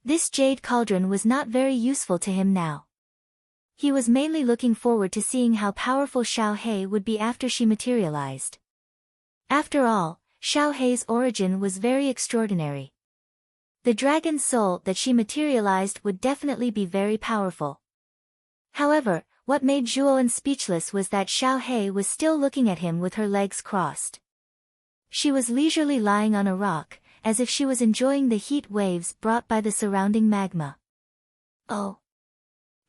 This jade cauldron was not very useful to him now. He was mainly looking forward to seeing how powerful Xiaohei would be after she materialized. After all, Xiaohei's origin was very extraordinary. The dragon soul that she materialized would definitely be very powerful. However, what made Zhuowen speechless was that Xiaohei was still looking at him with her legs crossed. She was leisurely lying on a rock, as if she was enjoying the heat waves brought by the surrounding magma. "Oh.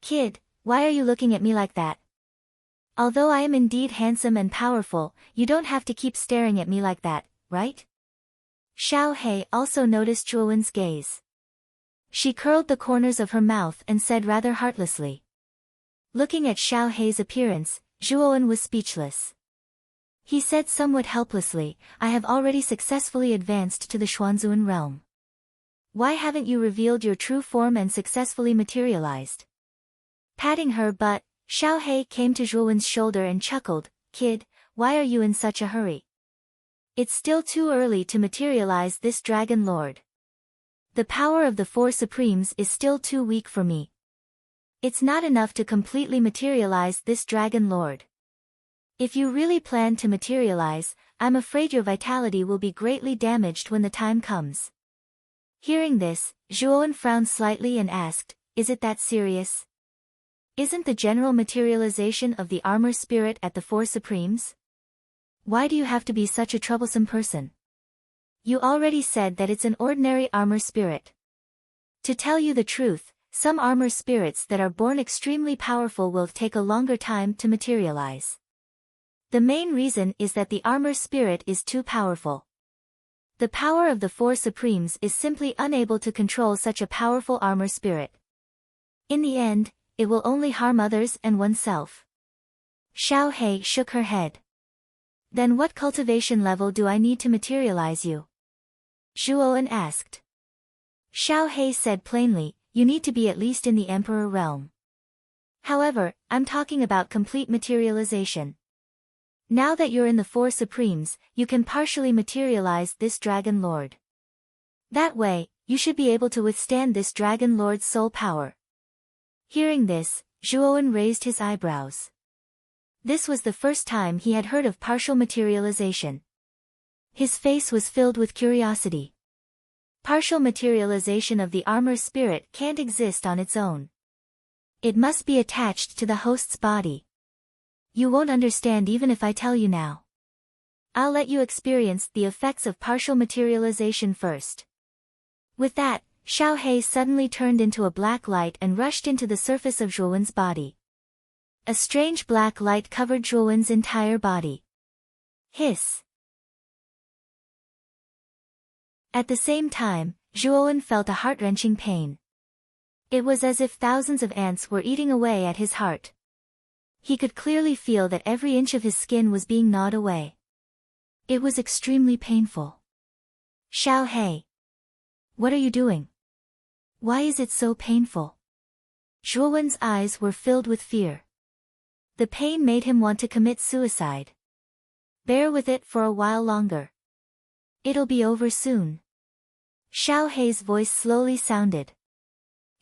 Kid, why are you looking at me like that? Although I am indeed handsome and powerful, you don't have to keep staring at me like that, right?" Xiaohei also noticed Zhuowen's gaze. She curled the corners of her mouth and said rather heartlessly. Looking at Xiaohei's appearance, Zhuowen was speechless. He said somewhat helplessly, "I have already successfully advanced to the Xuanzuan realm. Why haven't you revealed your true form and successfully materialized?" Patting her butt, Xiaohei came to Zhuowen's shoulder and chuckled, "Kid, why are you in such a hurry? It's still too early to materialize this Dragon Lord. The power of the 4 Supremes is still too weak for me. It's not enough to completely materialize this Dragon Lord. If you really plan to materialize, I'm afraid your vitality will be greatly damaged when the time comes." Hearing this, Zhuowen frowned slightly and asked, "Is it that serious? Isn't the general materialization of the armor spirit at the 4 Supremes? Why do you have to be such a troublesome person? You already said that it's an ordinary armor spirit. To tell you the truth, some armor spirits that are born extremely powerful will take a longer time to materialize. The main reason is that the armor spirit is too powerful. The power of the 4 Supremes is simply unable to control such a powerful armor spirit. In the end, it will only harm others and oneself." Xiaohei shook her head. "Then what cultivation level do I need to materialize you?" Zhuowen asked. Xiaohei said plainly, "You need to be at least in the Emperor realm. However, I'm talking about complete materialization. Now that you're in the 4 Supremes, you can partially materialize this Dragon Lord. That way, you should be able to withstand this Dragon Lord's soul power." Hearing this, Zhuowen raised his eyebrows. This was the first time he had heard of partial materialization. His face was filled with curiosity. Partial materialization of the armor spirit can't exist on its own. It must be attached to the host's body. You won't understand even if I tell you now. I'll let you experience the effects of partial materialization first. With that, Xiaohei suddenly turned into a black light and rushed into the surface of Zhuowen's body. A strange black light covered Zhuowen's entire body. Hiss. At the same time, Zhuowen felt a heart-wrenching pain. It was as if thousands of ants were eating away at his heart. He could clearly feel that every inch of his skin was being gnawed away. It was extremely painful. "Xiaohei. What are you doing? Why is it so painful?" Zhuowen's eyes were filled with fear. The pain made him want to commit suicide. Bear with it for a while longer. It'll be over soon. Xiao Hei's voice slowly sounded.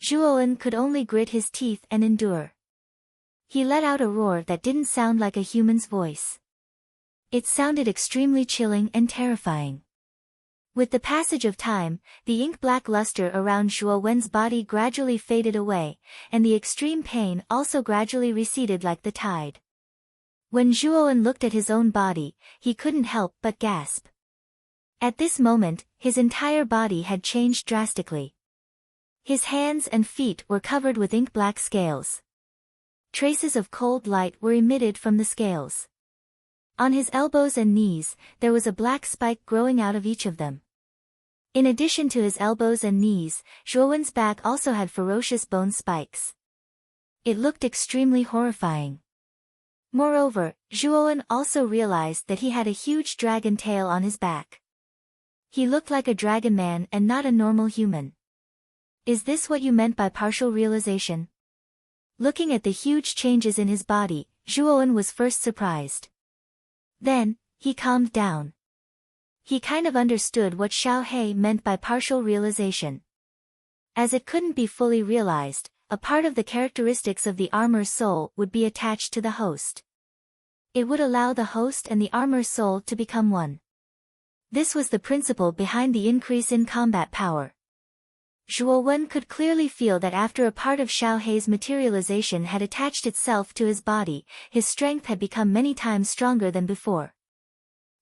Zhuowen could only grit his teeth and endure. He let out a roar that didn't sound like a human's voice. It sounded extremely chilling and terrifying. With the passage of time, the ink-black luster around Zhuowen's body gradually faded away, and the extreme pain also gradually receded like the tide. When Zhuowen looked at his own body, he couldn't help but gasp. At this moment, his entire body had changed drastically. His hands and feet were covered with ink-black scales. Traces of cold light were emitted from the scales. On his elbows and knees, there was a black spike growing out of each of them. In addition to his elbows and knees, Zhuowen's back also had ferocious bone spikes. It looked extremely horrifying. Moreover, Zhuowen also realized that he had a huge dragon tail on his back. He looked like a dragon man and not a normal human. Is this what you meant by partial realization? Looking at the huge changes in his body, Zhuowen was first surprised. Then, he calmed down. He kind of understood what Xiao Hei meant by partial realization. As it couldn't be fully realized, a part of the characteristics of the armor soul would be attached to the host. It would allow the host and the armor soul to become one. This was the principle behind the increase in combat power. Zhuowen could clearly feel that after a part of Xiao Hei's materialization had attached itself to his body, his strength had become many times stronger than before.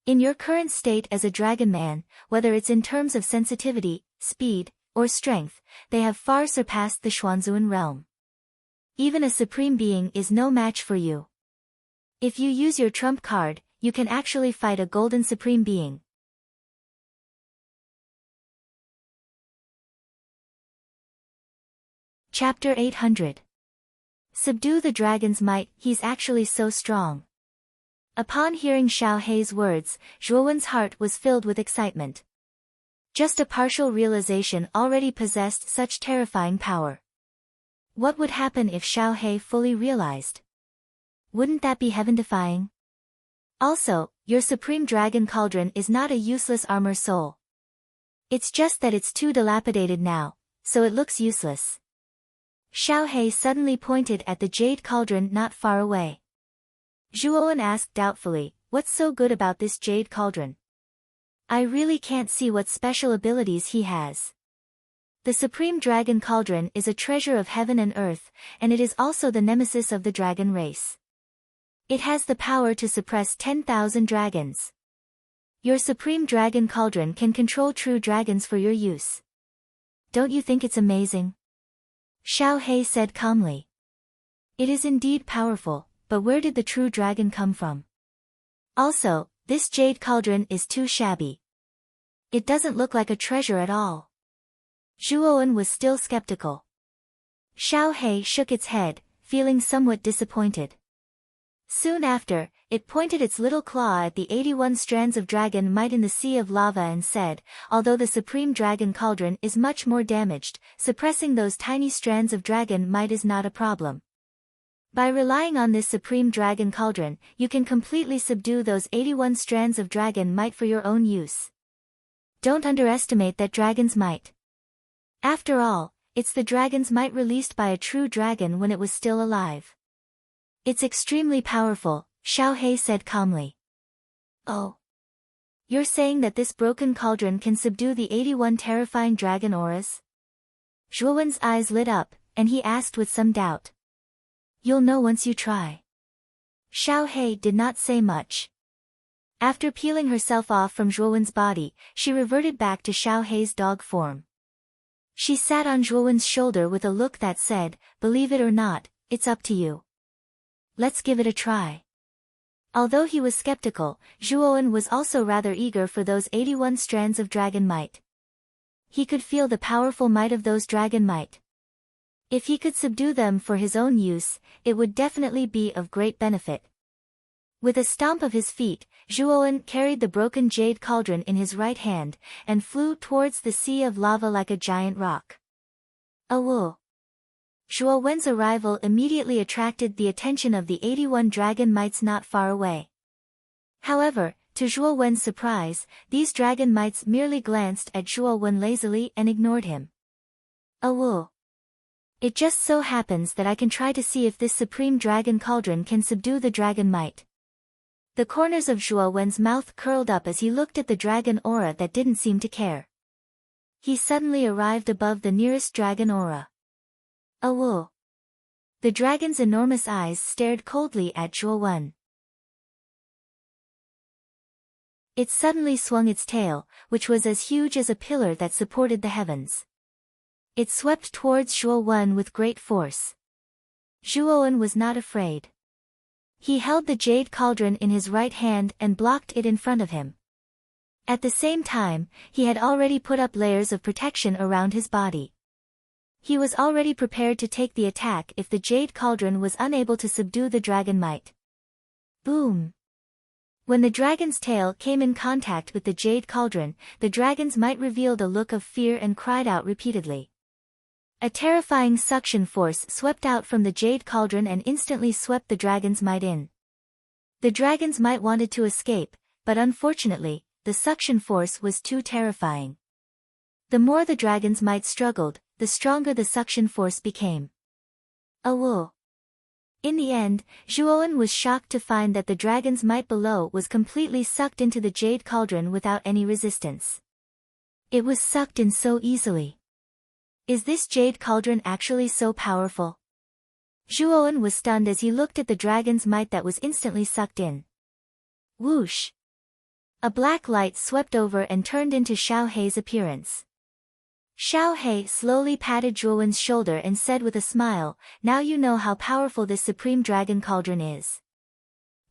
In your current state as a dragon man, whether it's in terms of sensitivity, speed, or strength, they have far surpassed the Xuanzuan realm. Even a supreme being is no match for you. If you use your trump card, you can actually fight a golden supreme being. Chapter 800. Subdue the dragon's might, he's actually so strong. Upon hearing Xiao Hei's words, Zhuowen's heart was filled with excitement. Just a partial realization already possessed such terrifying power. What would happen if Xiao Hei fully realized? Wouldn't that be heaven-defying? Also, your supreme dragon cauldron is not a useless armor soul. It's just that it's too dilapidated now, so it looks useless. Xiao Hei suddenly pointed at the jade cauldron not far away. Zhuowen asked doubtfully, what's so good about this jade cauldron? I really can't see what special abilities he has. The Supreme Dragon Cauldron is a treasure of heaven and earth, and it is also the nemesis of the dragon race. It has the power to suppress 10,000 dragons. Your Supreme Dragon Cauldron can control true dragons for your use. Don't you think it's amazing? Xiao Hei said calmly. It is indeed powerful, but where did the true dragon come from? Also, this jade cauldron is too shabby. It doesn't look like a treasure at all. Zhuowen was still skeptical. Xiao Hei shook its head, feeling somewhat disappointed. Soon after, it pointed its little claw at the 81 strands of dragon might in the sea of lava and said, although the Supreme Dragon Cauldron is much more damaged, suppressing those tiny strands of dragon might is not a problem. By relying on this Supreme Dragon Cauldron, you can completely subdue those 81 strands of dragon might for your own use. Don't underestimate that dragon's might. After all, it's the dragon's might released by a true dragon when it was still alive. It's extremely powerful, Xiao Hei said calmly. Oh. You're saying that this broken cauldron can subdue the 81 terrifying dragon auras? Zhuowen's eyes lit up, and he asked with some doubt. You'll know once you try. Xiao Hei did not say much. After peeling herself off from Zhuowen's body, she reverted back to Xiao Hei's dog form. She sat on Zhuowen's shoulder with a look that said, believe it or not, it's up to you. Let's give it a try. Although he was skeptical, Zhuowen was also rather eager for those 81 strands of dragon might. He could feel the powerful might of those dragon might. If he could subdue them for his own use, it would definitely be of great benefit. With a stomp of his feet, Zhuowen carried the broken jade cauldron in his right hand, and flew towards the sea of lava like a giant rock. Awoo! Zhuo Wen's arrival immediately attracted the attention of the 81 dragon mites not far away. However, to Zhuo Wen's surprise, these dragon mites merely glanced at Zhuo Wen lazily and ignored him. "Oh, it just so happens that I can try to see if this supreme dragon cauldron can subdue the dragon mite." The corners of Zhuo Wen's mouth curled up as he looked at the dragon aura that didn't seem to care. He suddenly arrived above the nearest dragon aura. "Oh." The dragon's enormous eyes stared coldly at Zhuo Wen. It suddenly swung its tail, which was as huge as a pillar that supported the heavens. It swept towards Zhuo Wen with great force. Zhuo Wen was not afraid. He held the jade cauldron in his right hand and blocked it in front of him. At the same time, he had already put up layers of protection around his body. He was already prepared to take the attack if the jade cauldron was unable to subdue the dragon mite. Boom! When the dragon's tail came in contact with the jade cauldron, the dragon's mite revealed a look of fear and cried out repeatedly. A terrifying suction force swept out from the jade cauldron and instantly swept the dragon's mite in. The dragon's mite wanted to escape, but unfortunately, the suction force was too terrifying. The more the dragon's mite struggled, the stronger the suction force became. "Oh." In the end, Zhuo Wen was shocked to find that the dragon's mite below was completely sucked into the jade cauldron without any resistance. It was sucked in so easily. Is this jade cauldron actually so powerful? Zhuo Wen was stunned as he looked at the dragon's mite that was instantly sucked in. Whoosh! A black light swept over and turned into Xiao Hei's appearance. Xiao Hei slowly patted Zhuo Wen's shoulder and said with a smile, "Now you know how powerful this supreme dragon cauldron is.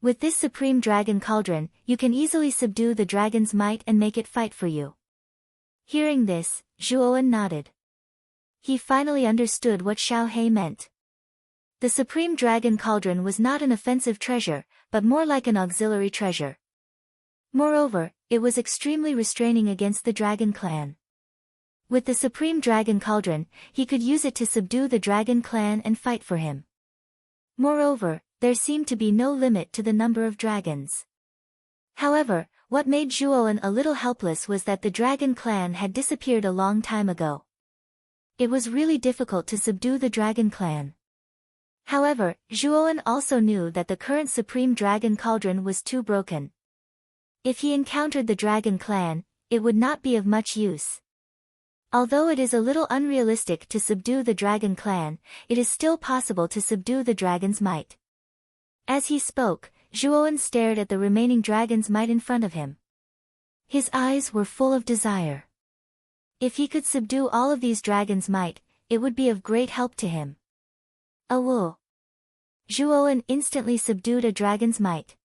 With this supreme dragon cauldron, you can easily subdue the dragon's might and make it fight for you." Hearing this, Zhuo Wen nodded. He finally understood what Xiao Hei meant. The supreme dragon cauldron was not an offensive treasure, but more like an auxiliary treasure. Moreover, it was extremely restraining against the dragon clan. With the supreme dragon cauldron, he could use it to subdue the dragon clan and fight for him. Moreover, there seemed to be no limit to the number of dragons. However, what made Zhuo Wen a little helpless was that the dragon clan had disappeared a long time ago. It was really difficult to subdue the dragon clan. However, Zhuo Wen also knew that the current supreme dragon cauldron was too broken. If he encountered the dragon clan, it would not be of much use. Although it is a little unrealistic to subdue the dragon clan, it is still possible to subdue the dragon's might. As he spoke, Zhuo Wen stared at the remaining dragon's might in front of him. His eyes were full of desire. If he could subdue all of these dragons' might, it would be of great help to him. "Oh." Zhuo Wen instantly subdued a dragon's might.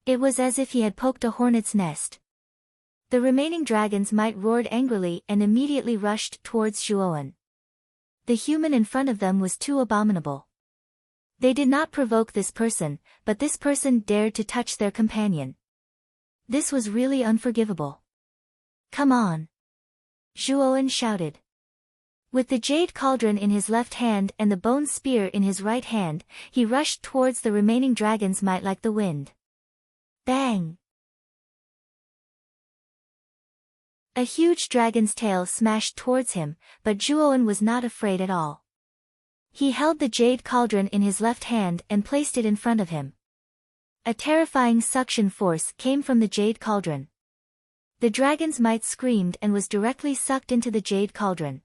It was as if he had poked a hornet's nest. The remaining dragon's might roared angrily and immediately rushed towards Zhuo Wen. The human in front of them was too abominable. They did not provoke this person, but this person dared to touch their companion. This was really unforgivable. "Come on!" Zhuo Wen shouted. With the jade cauldron in his left hand and the bone spear in his right hand, he rushed towards the remaining dragon's might like the wind. Bang! A huge dragon's tail smashed towards him, but Zhuo Wen was not afraid at all. He held the jade cauldron in his left hand and placed it in front of him. A terrifying suction force came from the jade cauldron. The dragon's might screamed and was directly sucked into the jade cauldron.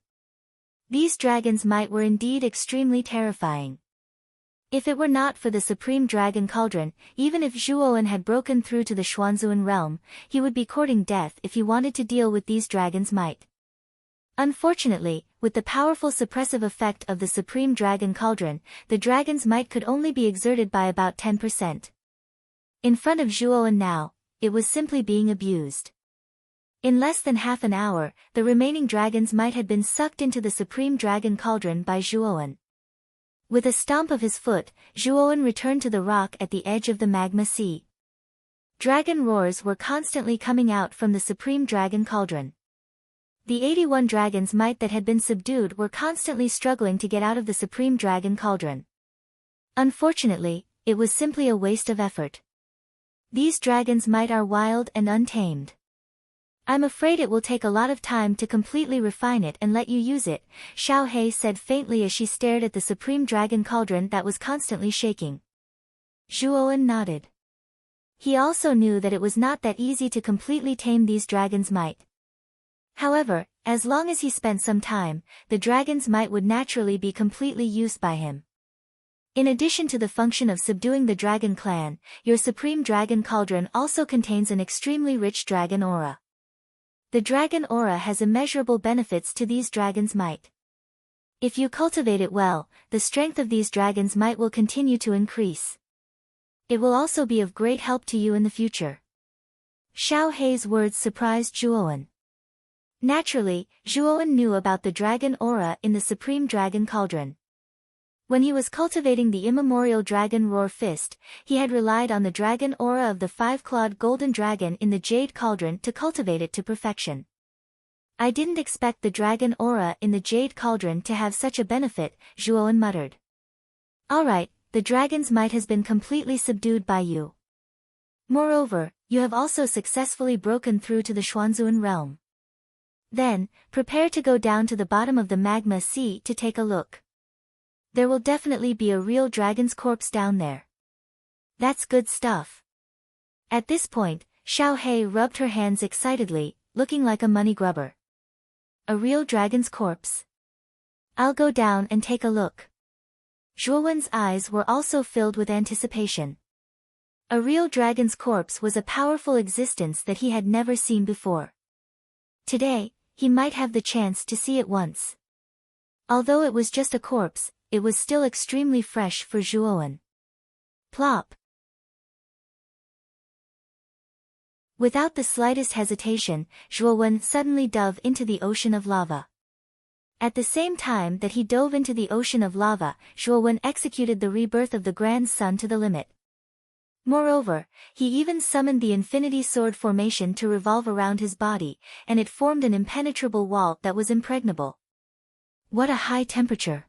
These dragons' might were indeed extremely terrifying. If it were not for the supreme dragon cauldron, even if Zhuo Wen had broken through to the Xuanzuan realm, he would be courting death if he wanted to deal with these dragons' might. Unfortunately, with the powerful suppressive effect of the supreme dragon cauldron, the dragon's might could only be exerted by about 10%. In front of Zhuo Wen now, it was simply being abused. In less than half an hour, the remaining dragon's might had been sucked into the supreme dragon cauldron by Zhuo Wen. With a stomp of his foot, Zhuo Wen returned to the rock at the edge of the magma sea. Dragon roars were constantly coming out from the supreme dragon cauldron. The 81 dragons might that had been subdued were constantly struggling to get out of the Supreme Dragon Cauldron. Unfortunately, it was simply a waste of effort. These dragons might are wild and untamed. I'm afraid it will take a lot of time to completely refine it and let you use it, Xiao Hei said faintly as she stared at the Supreme Dragon Cauldron that was constantly shaking. Zhuowen nodded. He also knew that it was not that easy to completely tame these dragons' might. However, as long as he spent some time, the dragon's might would naturally be completely used by him. In addition to the function of subduing the dragon clan, your Supreme Dragon Cauldron also contains an extremely rich dragon aura. The dragon aura has immeasurable benefits to these dragons' might. If you cultivate it well, the strength of these dragons' might will continue to increase. It will also be of great help to you in the future. Xiao Hei's words surprised Zhuowen. Naturally, Zhuowen knew about the dragon aura in the Supreme Dragon Cauldron. When he was cultivating the immemorial dragon Roar Fist, he had relied on the dragon aura of the five-clawed golden dragon in the Jade Cauldron to cultivate it to perfection. I didn't expect the dragon aura in the Jade Cauldron to have such a benefit, Zhuowen muttered. Alright, the dragon's might has been completely subdued by you. Moreover, you have also successfully broken through to the Xuanzuan realm. Then, prepare to go down to the bottom of the magma sea to take a look. There will definitely be a real dragon's corpse down there. That's good stuff. At this point, Xiao Hei rubbed her hands excitedly, looking like a money grubber. A real dragon's corpse? I'll go down and take a look. Zhuowen's eyes were also filled with anticipation. A real dragon's corpse was a powerful existence that he had never seen before. Today, he might have the chance to see it once. Although it was just a corpse, it was still extremely fresh for Zhuowen. Plop. Without the slightest hesitation, Zhuowen suddenly dove into the ocean of lava. At the same time that he dove into the ocean of lava, Zhuowen executed the rebirth of the Grand Sun to the limit. Moreover, he even summoned the Infinity Sword formation to revolve around his body, and it formed an impenetrable wall that was impregnable. What a high temperature!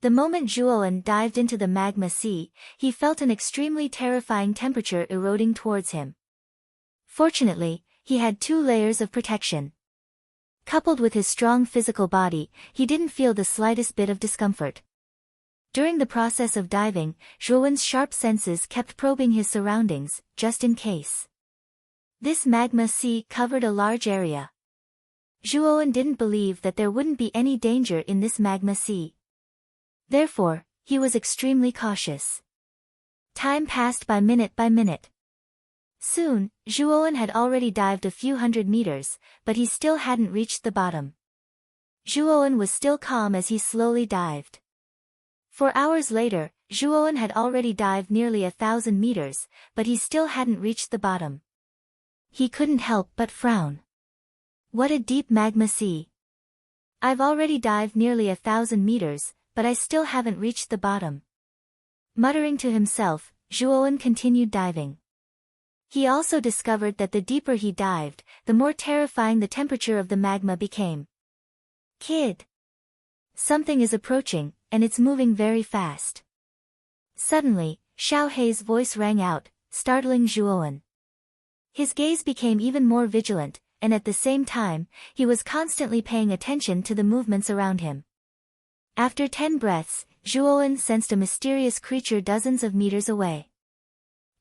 The moment Zhuowen dived into the magma sea, he felt an extremely terrifying temperature eroding towards him. Fortunately, he had 2 layers of protection. Coupled with his strong physical body, he didn't feel the slightest bit of discomfort. During the process of diving, Zhuowen's sharp senses kept probing his surroundings, just in case. This magma sea covered a large area. Zhuowen didn't believe that there wouldn't be any danger in this magma sea. Therefore, he was extremely cautious. Time passed by minute by minute. Soon, Zhuowen had already dived a few hundred meters, but he still hadn't reached the bottom. Zhuowen was still calm as he slowly dived. 4 hours later, Zhuowen had already dived nearly 1,000 meters, but he still hadn't reached the bottom. He couldn't help but frown. What a deep magma sea! I've already dived nearly 1,000 meters, but I still haven't reached the bottom. Muttering to himself, Zhuowen continued diving. He also discovered that the deeper he dived, the more terrifying the temperature of the magma became. Kid! Something is approaching, and it's moving very fast. Suddenly, Xiao Hei's voice rang out, startling Zhuowen. His gaze became even more vigilant, and at the same time, he was constantly paying attention to the movements around him. After 10 breaths, Zhuowen sensed a mysterious creature dozens of meters away.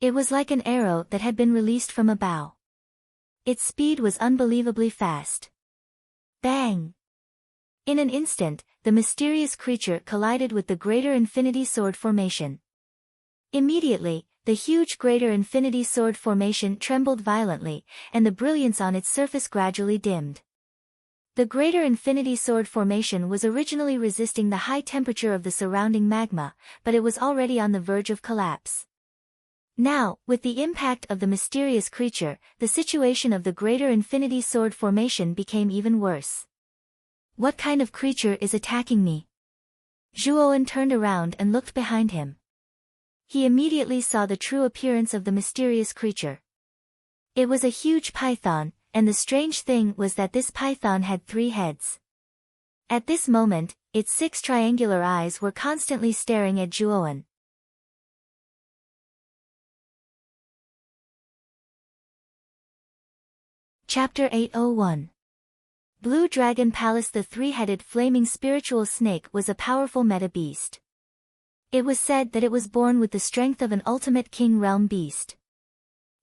It was like an arrow that had been released from a bow. Its speed was unbelievably fast. Bang! In an instant, the mysterious creature collided with the Greater Infinity Sword formation. Immediately, the huge Greater Infinity Sword formation trembled violently, and the brilliance on its surface gradually dimmed. The Greater Infinity Sword formation was originally resisting the high temperature of the surrounding magma, but it was already on the verge of collapse. Now, with the impact of the mysterious creature, the situation of the Greater Infinity Sword formation became even worse. What kind of creature is attacking me? Zhuowen turned around and looked behind him. He immediately saw the true appearance of the mysterious creature. It was a huge python, and the strange thing was that this python had 3 heads. At this moment, its 6 triangular eyes were constantly staring at Zhuowen. Chapter 801. Blue Dragon Palace. The 3-headed flaming spiritual snake was a powerful meta beast. It was said that it was born with the strength of an ultimate king realm beast.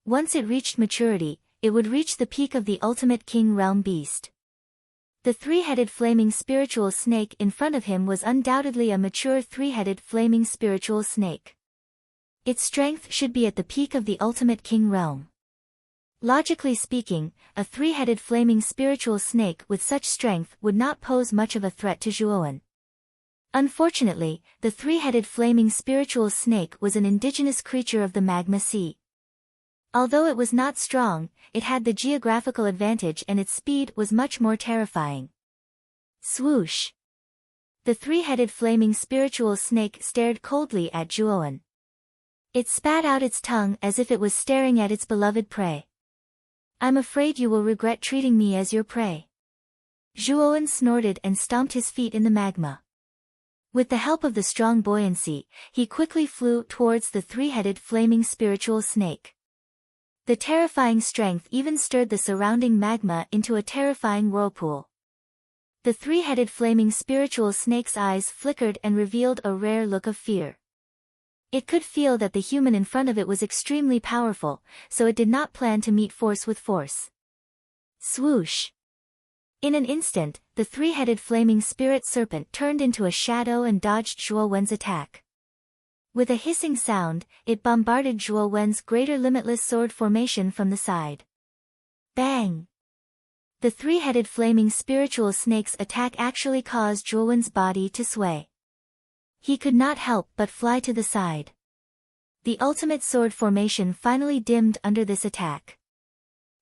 Once it reached maturity, it would reach the peak of the ultimate king realm beast. The 3-headed flaming spiritual snake in front of him was undoubtedly a mature 3-headed flaming spiritual snake. Its strength should be at the peak of the ultimate king realm. Logically speaking, a 3-headed flaming spiritual snake with such strength would not pose much of a threat to Zhuowen. Unfortunately, the 3-headed flaming spiritual snake was an indigenous creature of the magma sea. Although it was not strong, it had the geographical advantage and its speed was much more terrifying. Swoosh! The 3-headed flaming spiritual snake stared coldly at Zhuowen. It spat out its tongue as if it was staring at its beloved prey. "I'm afraid you will regret treating me as your prey." Zhuowen snorted and stomped his feet in the magma. With the help of the strong buoyancy, he quickly flew towards the 3-headed flaming spiritual snake. The terrifying strength even stirred the surrounding magma into a terrifying whirlpool. The 3-headed flaming spiritual snake's eyes flickered and revealed a rare look of fear. It could feel that the human in front of it was extremely powerful, so it did not plan to meet force with force. Swoosh! In an instant, the 3-headed flaming spirit serpent turned into a shadow and dodged Zhuowen's attack. With a hissing sound, it bombarded Zhuowen's greater limitless sword formation from the side. Bang! The 3-headed flaming spiritual snake's attack actually caused Zhuowen's body to sway. He could not help but fly to the side. The ultimate sword formation finally dimmed under this attack.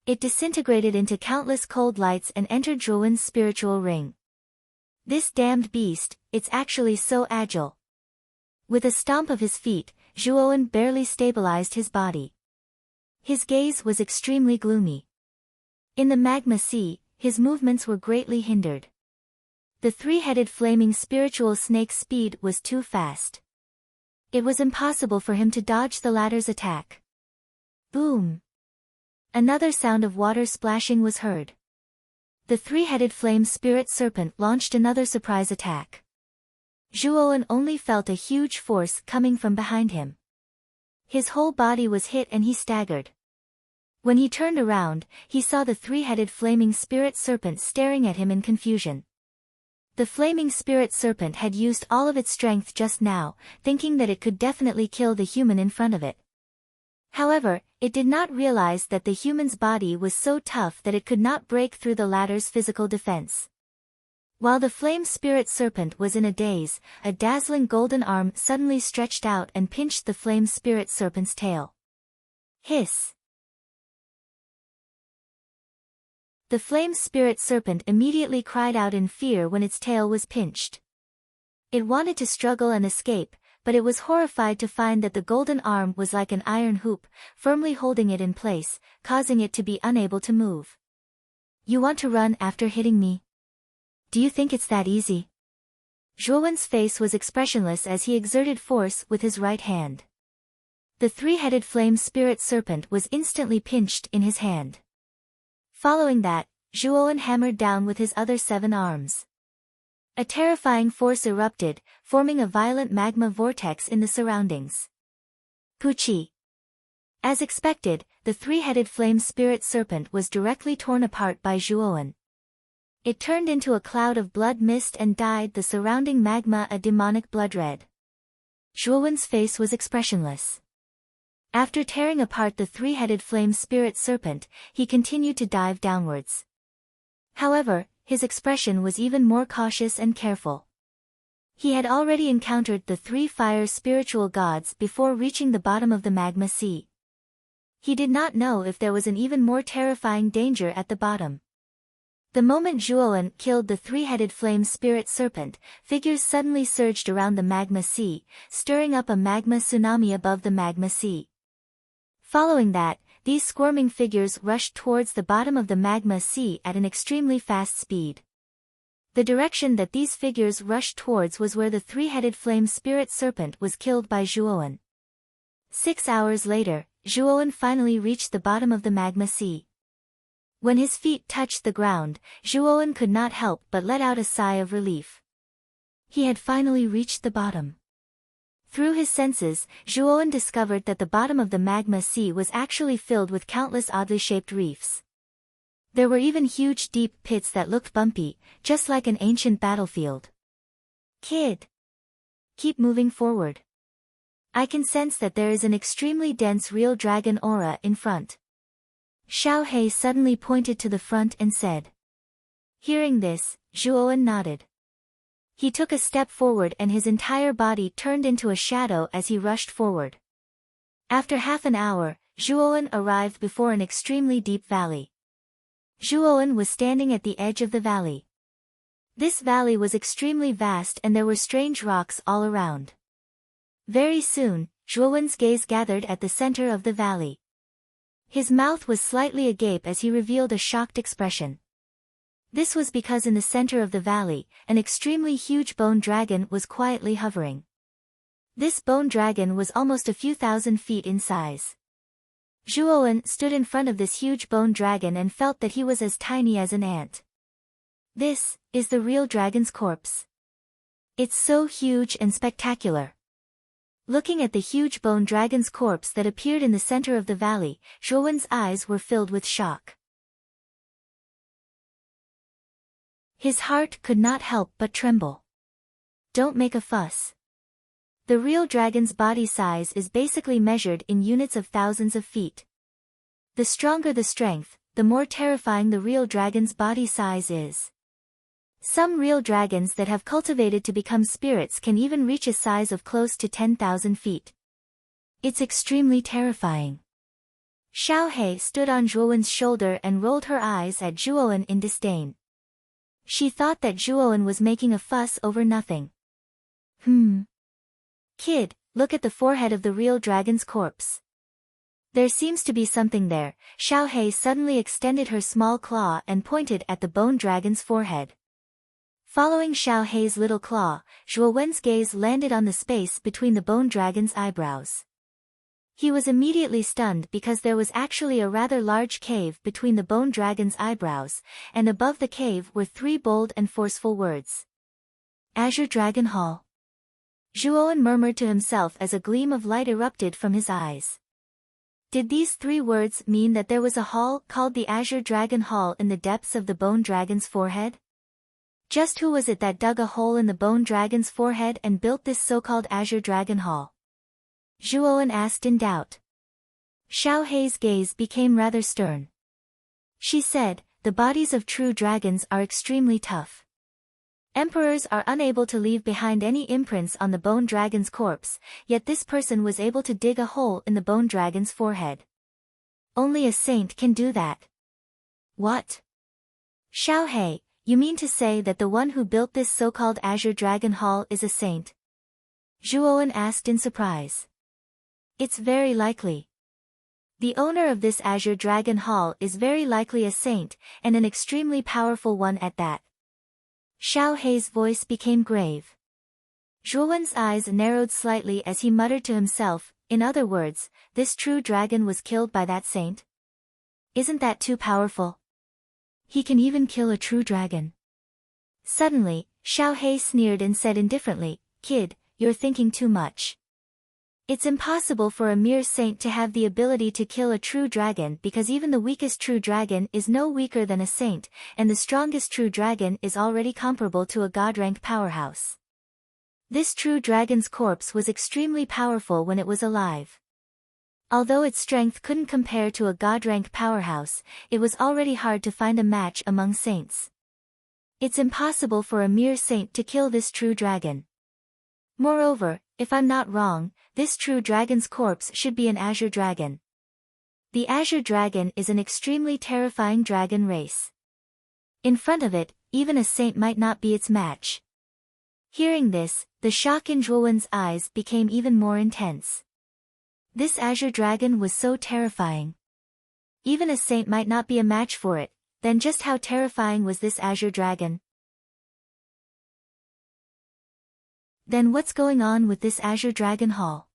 It disintegrated into countless cold lights and entered Zhuowen's spiritual ring. This damned beast, it's actually so agile. With a stomp of his feet, Zhuowen barely stabilized his body. His gaze was extremely gloomy. In the magma sea, his movements were greatly hindered. The 3-headed flaming spiritual snake's speed was too fast. It was impossible for him to dodge the latter's attack. Boom! Another sound of water splashing was heard. The 3-headed flame spirit serpent launched another surprise attack. Zhuowen only felt a huge force coming from behind him. His whole body was hit and he staggered. When he turned around, he saw the 3-headed flaming spirit serpent staring at him in confusion. The flaming spirit serpent had used all of its strength just now, thinking that it could definitely kill the human in front of it. However, it did not realize that the human's body was so tough that it could not break through the latter's physical defense. While the flame spirit serpent was in a daze, a dazzling golden arm suddenly stretched out and pinched the flame spirit serpent's tail. Hiss! The flame spirit serpent immediately cried out in fear when its tail was pinched. It wanted to struggle and escape, but it was horrified to find that the golden arm was like an iron hoop, firmly holding it in place, causing it to be unable to move. "You want to run after hitting me? Do you think it's that easy?" Zhuowen's face was expressionless as he exerted force with his right hand. The 3-headed flame spirit serpent was instantly pinched in his hand. Following that, Zhuowen hammered down with his other 7 arms. A terrifying force erupted, forming a violent magma vortex in the surroundings. Puchi! As expected, the 3-headed flame spirit serpent was directly torn apart by Zhuowen. It turned into a cloud of blood mist and dyed the surrounding magma a demonic blood red. Zhuowen's face was expressionless. After tearing apart the 3-headed flame spirit serpent, he continued to dive downwards. However, his expression was even more cautious and careful. He had already encountered the 3 fire spiritual gods before reaching the bottom of the magma sea. He did not know if there was an even more terrifying danger at the bottom. The moment Zhuowen killed the 3-headed flame spirit serpent, figures suddenly surged around the magma sea, stirring up a magma tsunami above the magma sea. Following that, these squirming figures rushed towards the bottom of the magma sea at an extremely fast speed. The direction that these figures rushed towards was where the three-headed flame spirit serpent was killed by Zhuowen. 6 hours later, Zhuowen finally reached the bottom of the magma sea. When his feet touched the ground, Zhuowen could not help but let out a sigh of relief. He had finally reached the bottom. Through his senses, Zhuowen discovered that the bottom of the magma sea was actually filled with countless oddly shaped reefs. There were even huge deep pits that looked bumpy, just like an ancient battlefield. Kid, keep moving forward. I can sense that there is an extremely dense real dragon aura in front. Xiao He suddenly pointed to the front and said. Hearing this, Zhuowen nodded. He took a step forward and his entire body turned into a shadow as he rushed forward. After half an hour, Zhuowen arrived before an extremely deep valley. Zhuowen was standing at the edge of the valley. This valley was extremely vast and there were strange rocks all around. Very soon, Zhuowen's gaze gathered at the center of the valley. His mouth was slightly agape as he revealed a shocked expression. This was because in the center of the valley, an extremely huge bone dragon was quietly hovering. This bone dragon was almost a few thousand feet in size. Zhuowen stood in front of this huge bone dragon and felt that he was as tiny as an ant. This is the real dragon's corpse. It's so huge and spectacular. Looking at the huge bone dragon's corpse that appeared in the center of the valley, Zhuowen's eyes were filled with shock. His heart could not help but tremble. Don't make a fuss. The real dragon's body size is basically measured in units of thousands of feet. The stronger the strength, the more terrifying the real dragon's body size is. Some real dragons that have cultivated to become spirits can even reach a size of close to 10,000 feet. It's extremely terrifying. Xiao He stood on Zhuowen's shoulder and rolled her eyes at Zhuowen in disdain. She thought that Zhuowen was making a fuss over nothing. Kid, look at the forehead of the real dragon's corpse. There seems to be something there. Xiao He suddenly extended her small claw and pointed at the bone dragon's forehead. Following Xiao He's little claw, Zhuowen's gaze landed on the space between the bone dragon's eyebrows. He was immediately stunned because there was actually a rather large cave between the bone dragon's eyebrows, and above the cave were 3 bold and forceful words. Azure Dragon Hall. Zhuowen murmured to himself as a gleam of light erupted from his eyes. Did these 3 words mean that there was a hall called the Azure Dragon Hall in the depths of the bone dragon's forehead? Just who was it that dug a hole in the bone dragon's forehead and built this so-called Azure Dragon Hall? Zhuowen asked in doubt. Xiao He's gaze became rather stern. She said, the bodies of true dragons are extremely tough. Emperors are unable to leave behind any imprints on the bone dragon's corpse, yet this person was able to dig a hole in the bone dragon's forehead. Only a saint can do that. What? Xiao He, you mean to say that the one who built this so-called Azure Dragon Hall is a saint? Zhuowen asked in surprise. It's very likely. The owner of this Azure Dragon Hall is very likely a saint, and an extremely powerful one at that. Xiao He's voice became grave. Zhuowen's eyes narrowed slightly as he muttered to himself, in other words, this true dragon was killed by that saint? Isn't that too powerful? He can even kill a true dragon. Suddenly, Xiao He sneered and said indifferently, Kid, you're thinking too much. It's impossible for a mere saint to have the ability to kill a true dragon because even the weakest true dragon is no weaker than a saint, and the strongest true dragon is already comparable to a god-rank powerhouse. This true dragon's corpse was extremely powerful when it was alive. Although its strength couldn't compare to a god-rank powerhouse, it was already hard to find a match among saints. It's impossible for a mere saint to kill this true dragon. Moreover, if I'm not wrong, this true dragon's corpse should be an azure dragon. The azure dragon is an extremely terrifying dragon race. In front of it, even a saint might not be its match. Hearing this, the shock in Zhuowen's eyes became even more intense. This azure dragon was so terrifying. Even a saint might not be a match for it, then just how terrifying was this azure dragon? Then what's going on with this azure dragon hall?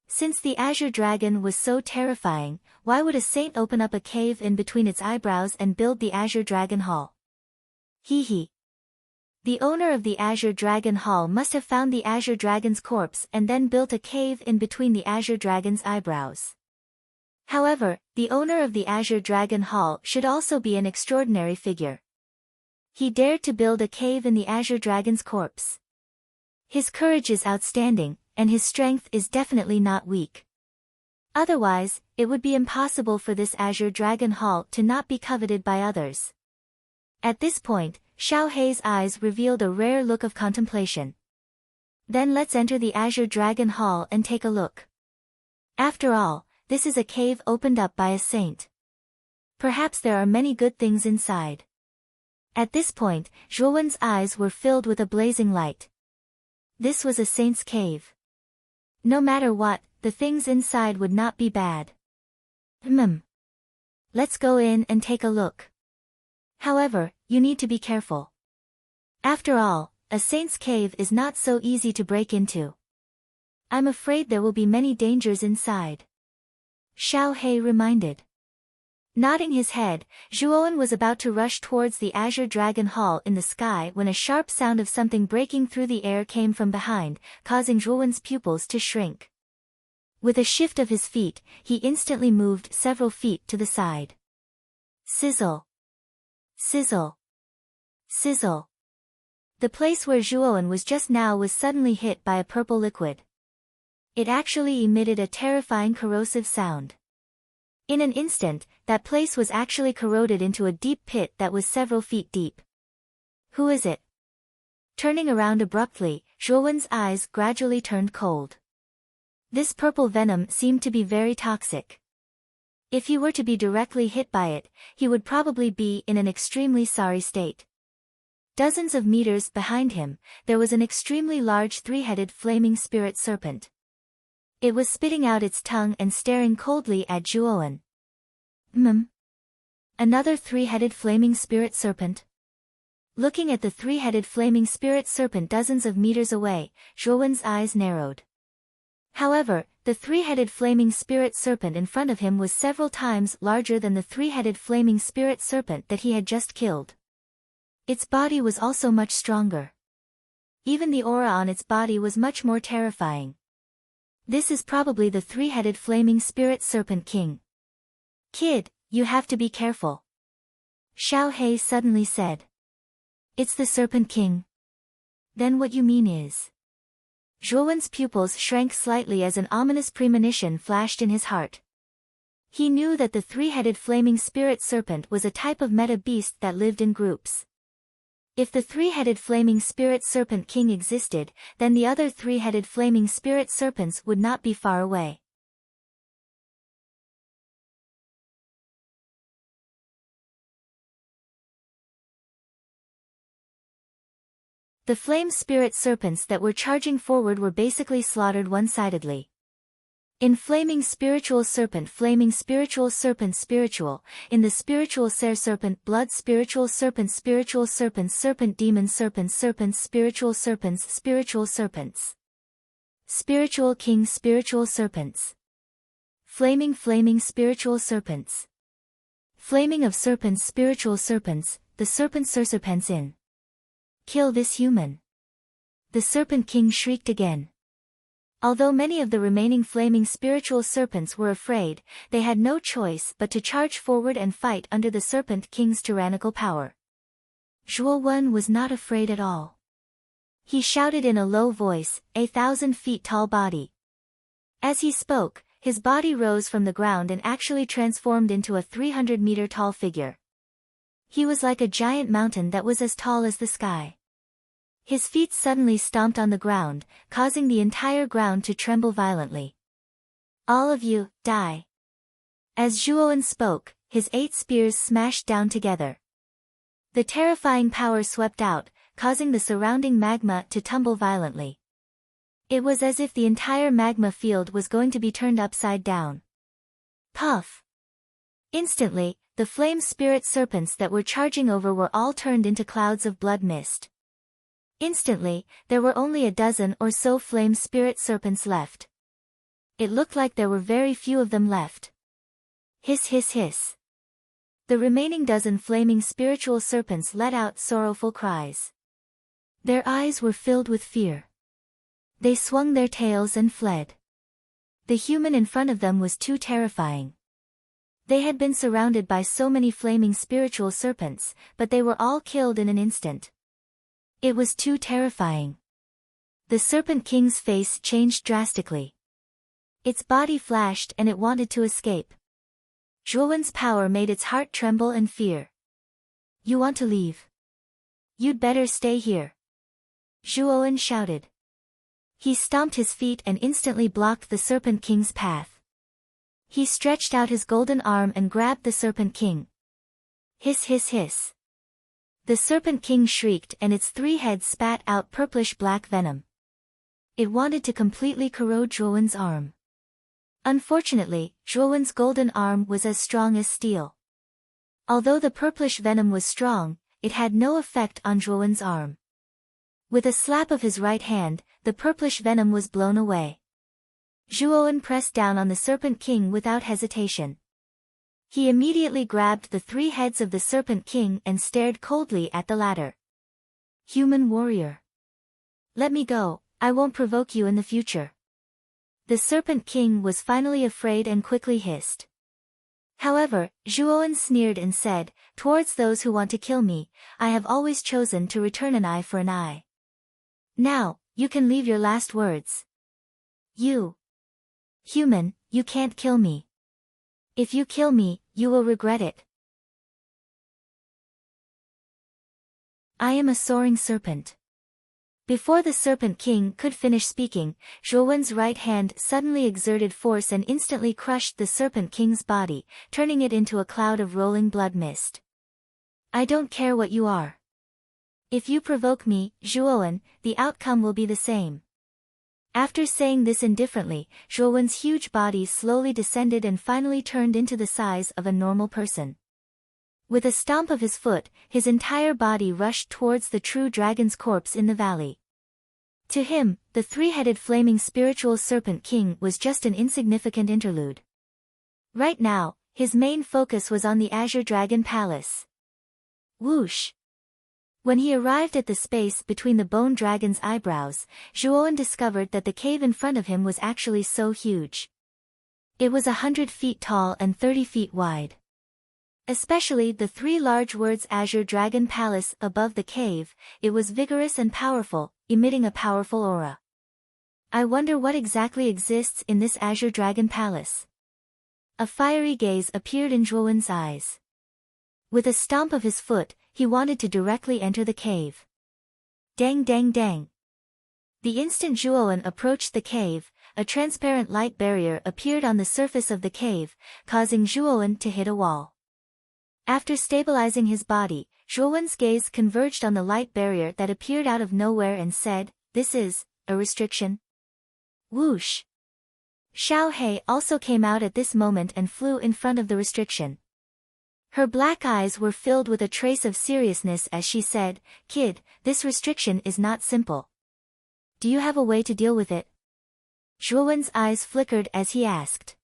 Since the azure dragon was so terrifying, why would a saint open up a cave in between its eyebrows and build the azure dragon hall? Hee hee. The owner of the azure dragon hall must have found the azure dragon's corpse and then built a cave in between the azure dragon's eyebrows. However, the owner of the azure dragon hall should also be an extraordinary figure. He dared to build a cave in the azure dragon's corpse. His courage is outstanding, and his strength is definitely not weak. Otherwise, it would be impossible for this azure dragon hall to not be coveted by others. At this point, Xiao Hei's eyes revealed a rare look of contemplation. Then let's enter the azure dragon hall and take a look. After all, this is a cave opened up by a saint. Perhaps there are many good things inside. At this point, Zhuowen's eyes were filled with a blazing light. This was a saint's cave. No matter what, the things inside would not be bad. Let's go in and take a look. However, you need to be careful. After all, a saint's cave is not so easy to break into. I'm afraid there will be many dangers inside. Xiao Hei reminded. Nodding his head, Zhuowen was about to rush towards the azure dragon hall in the sky when a sharp sound of something breaking through the air came from behind, causing Zhuowen's pupils to shrink. With a shift of his feet, he instantly moved several feet to the side. Sizzle. Sizzle. Sizzle. The place where Zhuowen was just now was suddenly hit by a purple liquid. It actually emitted a terrifying corrosive sound. In an instant, that place was actually corroded into a deep pit that was several feet deep. Who is it? Turning around abruptly, Zhuowen's eyes gradually turned cold. This purple venom seemed to be very toxic. If he were to be directly hit by it, he would probably be in an extremely sorry state. Dozens of meters behind him, there was an extremely large three-headed flaming spirit serpent. It was spitting out its tongue and staring coldly at Zhuowen. Another three-headed flaming spirit serpent? Looking at the three-headed flaming spirit serpent dozens of meters away, Zhuowen's eyes narrowed. However, the three-headed flaming spirit serpent in front of him was several times larger than the three-headed flaming spirit serpent that he had just killed. Its body was also much stronger. Even the aura on its body was much more terrifying. This is probably the three-headed flaming spirit serpent king. Kid, you have to be careful. Xiao Hei suddenly said. It's the serpent king. Then what you mean is... Zhuowen's pupils shrank slightly as an ominous premonition flashed in his heart. He knew that the three-headed flaming spirit serpent was a type of meta beast that lived in groups. If the three-headed flaming spirit serpent king existed, then the other three-headed flaming spirit serpents would not be far away. The flame spirit serpents that were charging forward were basically slaughtered one-sidedly. In flaming spiritual serpent spiritual, in the spiritual serpent spiritual serpent demon serpents spiritual serpents. Spiritual king spiritual serpents. Flaming spiritual serpents. Flaming of serpents spiritual serpents, the serpents in. Kill this human. The serpent king shrieked again. Although many of the remaining flaming spiritual serpents were afraid, they had no choice but to charge forward and fight under the serpent king's tyrannical power. Zhuowen was not afraid at all. He shouted in a low voice, 1,000 feet tall body. As he spoke, his body rose from the ground and actually transformed into a 300-meter tall figure. He was like a giant mountain that was as tall as the sky. His feet suddenly stomped on the ground, causing the entire ground to tremble violently. All of you, die. As Zhuowen spoke, his 8 spears smashed down together. The terrifying power swept out, causing the surrounding magma to tumble violently. It was as if the entire magma field was going to be turned upside down. Puff! Instantly, the flame spirit serpents that were charging over were all turned into clouds of blood mist. Instantly, there were only a dozen or so flame spirit serpents left. It looked like there were very few of them left. Hiss hiss hiss. The remaining dozen flaming spiritual serpents let out sorrowful cries. Their eyes were filled with fear. They swung their tails and fled. The human in front of them was too terrifying. They had been surrounded by so many flaming spiritual serpents, but they were all killed in an instant. It was too terrifying. The Serpent King's face changed drastically. Its body flashed and it wanted to escape. Zhuowen's power made its heart tremble in fear. You want to leave? You'd better stay here. Zhuowen shouted. He stomped his feet and instantly blocked the Serpent King's path. He stretched out his golden arm and grabbed the Serpent King. Hiss hiss hiss. The Serpent King shrieked and its 3 heads spat out purplish-black venom. It wanted to completely corrode Zhuowen's arm. Unfortunately, Zhuowen's golden arm was as strong as steel. Although the purplish venom was strong, it had no effect on Zhuowen's arm. With a slap of his right hand, the purplish venom was blown away. Zhuowen pressed down on the Serpent King without hesitation. He immediately grabbed the 3 heads of the Serpent King and stared coldly at the latter. Human warrior. Let me go, I won't provoke you in the future. The Serpent King was finally afraid and quickly hissed. However, Zhuowen sneered and said, towards those who want to kill me, I have always chosen to return an eye for an eye. Now, you can leave your last words. You. Human, you can't kill me. If you kill me, you will regret it. I am a soaring serpent. Before the Serpent King could finish speaking, Zhuowen's right hand suddenly exerted force and instantly crushed the Serpent King's body, turning it into a cloud of rolling blood mist. I don't care what you are. If you provoke me, Zhuowen, the outcome will be the same. After saying this indifferently, Zhuowen's huge body slowly descended and finally turned into the size of a normal person. With a stomp of his foot, his entire body rushed towards the true dragon's corpse in the valley. To him, the 3-headed flaming spiritual Serpent King was just an insignificant interlude. Right now, his main focus was on the Azure Dragon Palace. Whoosh! When he arrived at the space between the bone dragon's eyebrows, Zhuowen discovered that the cave in front of him was actually so huge. It was 100 feet tall and 30 feet wide. Especially the 3 large words Azure Dragon Palace above the cave, it was vigorous and powerful, emitting a powerful aura. I wonder what exactly exists in this Azure Dragon Palace. A fiery gaze appeared in Zhuowen's eyes. With a stomp of his foot, he wanted to directly enter the cave. Dang dang dang. The instant Zhuowen approached the cave, a transparent light barrier appeared on the surface of the cave, causing Zhuowen to hit a wall. After stabilizing his body, Zhuowen's gaze converged on the light barrier that appeared out of nowhere and said, "This is a restriction." Whoosh! Xiao He also came out at this moment and flew in front of the restriction. Her black eyes were filled with a trace of seriousness as she said, "Kid, this restriction is not simple. Do you have a way to deal with it?" Zhuowen's eyes flickered as he asked.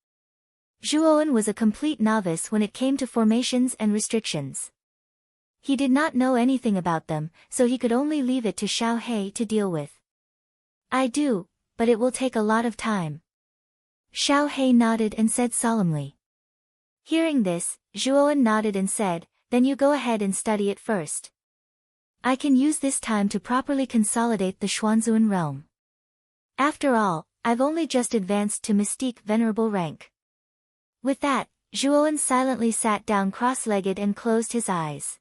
Zhuowen was a complete novice when it came to formations and restrictions. He did not know anything about them, so he could only leave it to Xiao He to deal with. I do, but it will take a lot of time. Xiao He nodded and said solemnly. Hearing this, Zhuowen nodded and said, "Then you go ahead and study it first. I can use this time to properly consolidate the Xuanzuan realm. After all, I've only just advanced to Mystique Venerable rank." With that, Zhuowen silently sat down cross-legged and closed his eyes.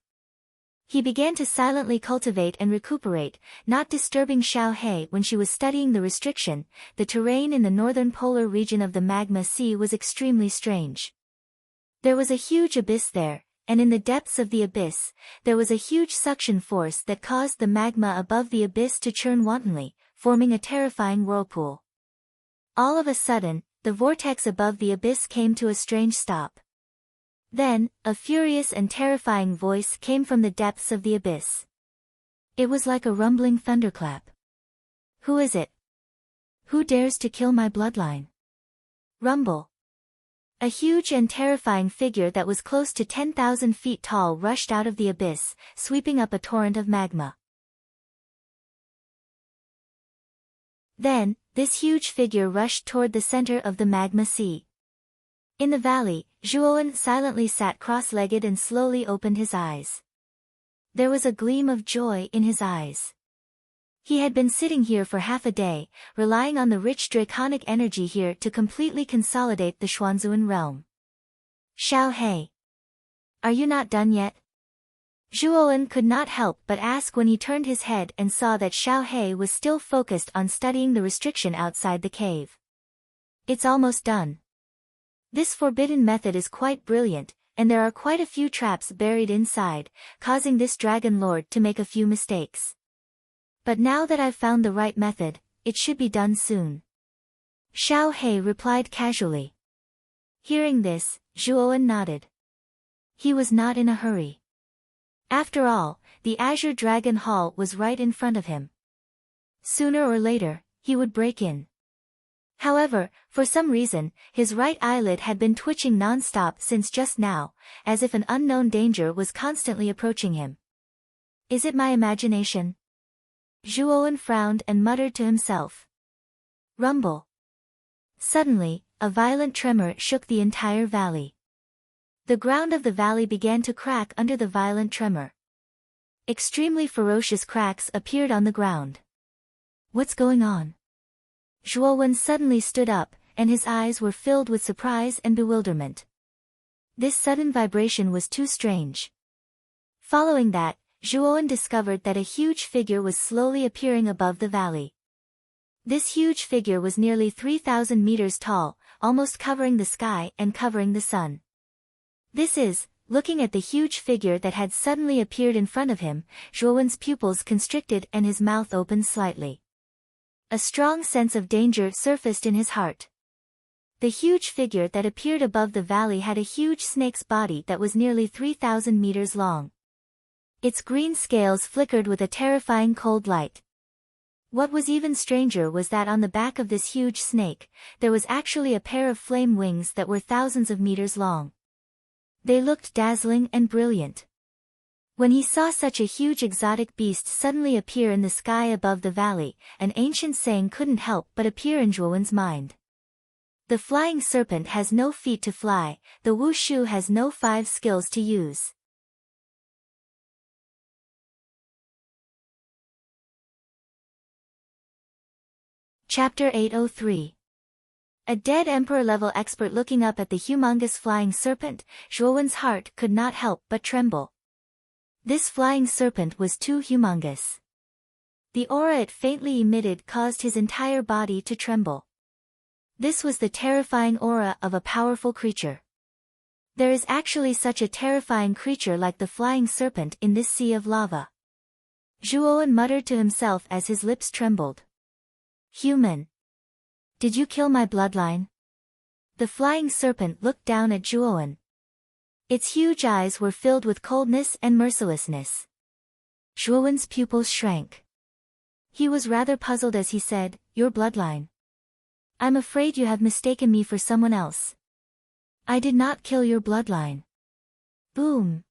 He began to silently cultivate and recuperate, not disturbing Xiao He when she was studying the restriction. The terrain in the northern polar region of the magma sea was extremely strange. There was a huge abyss there, and in the depths of the abyss, there was a huge suction force that caused the magma above the abyss to churn wantonly, forming a terrifying whirlpool. All of a sudden, the vortex above the abyss came to a strange stop. Then, a furious and terrifying voice came from the depths of the abyss. It was like a rumbling thunderclap. Who is it? Who dares to kill my bloodline? Rumble. A huge and terrifying figure that was close to 10,000 feet tall rushed out of the abyss, sweeping up a torrent of magma. Then, this huge figure rushed toward the center of the magma sea. In the valley, Zhuowen silently sat cross-legged and slowly opened his eyes. There was a gleam of joy in his eyes. He had been sitting here for half a day, relying on the rich draconic energy here to completely consolidate the Xuanzuan realm. Xiao He. Are you not done yet? Zhuowen could not help but ask when he turned his head and saw that Xiao He was still focused on studying the restriction outside the cave. It's almost done. This forbidden method is quite brilliant, and there are quite a few traps buried inside, causing this dragon lord to make a few mistakes. But now that I've found the right method, it should be done soon. Xiao He replied casually. Hearing this, Zhuowen nodded. He was not in a hurry. After all, the Azure Dragon Hall was right in front of him. Sooner or later, he would break in. However, for some reason, his right eyelid had been twitching non-stop since just now, as if an unknown danger was constantly approaching him. Is it my imagination? Zhuowen frowned and muttered to himself. Rumble. Suddenly, a violent tremor shook the entire valley. The ground of the valley began to crack under the violent tremor. Extremely ferocious cracks appeared on the ground. What's going on? Zhuowen suddenly stood up, and his eyes were filled with surprise and bewilderment. This sudden vibration was too strange. Following that, Zhuowen discovered that a huge figure was slowly appearing above the valley. This huge figure was nearly 3,000 meters tall, almost covering the sky and covering the sun. Looking at the huge figure that had suddenly appeared in front of him, Zhuowen's pupils constricted and his mouth opened slightly. A strong sense of danger surfaced in his heart. The huge figure that appeared above the valley had a huge snake's body that was nearly 3,000 meters long. Its green scales flickered with a terrifying cold light. What was even stranger was that on the back of this huge snake, there was actually a pair of flame wings that were thousands of meters long. They looked dazzling and brilliant. When he saw such a huge exotic beast suddenly appear in the sky above the valley, an ancient saying couldn't help but appear in Zhuowen's mind. The flying serpent has no feet to fly, the wushu has no 5 skills to use. Chapter 803. A dead emperor-level expert looking up at the humongous flying serpent, Zhuowen's heart could not help but tremble. This flying serpent was too humongous. The aura it faintly emitted caused his entire body to tremble. This was the terrifying aura of a powerful creature. There is actually such a terrifying creature like the flying serpent in this sea of lava. Zhuowen muttered to himself as his lips trembled. Human. Did you kill my bloodline? The flying serpent looked down at Zhuowen. Its huge eyes were filled with coldness and mercilessness. Zhuowen's pupils shrank. He was rather puzzled as he said, Your bloodline. I'm afraid you have mistaken me for someone else. I did not kill your bloodline. Boom.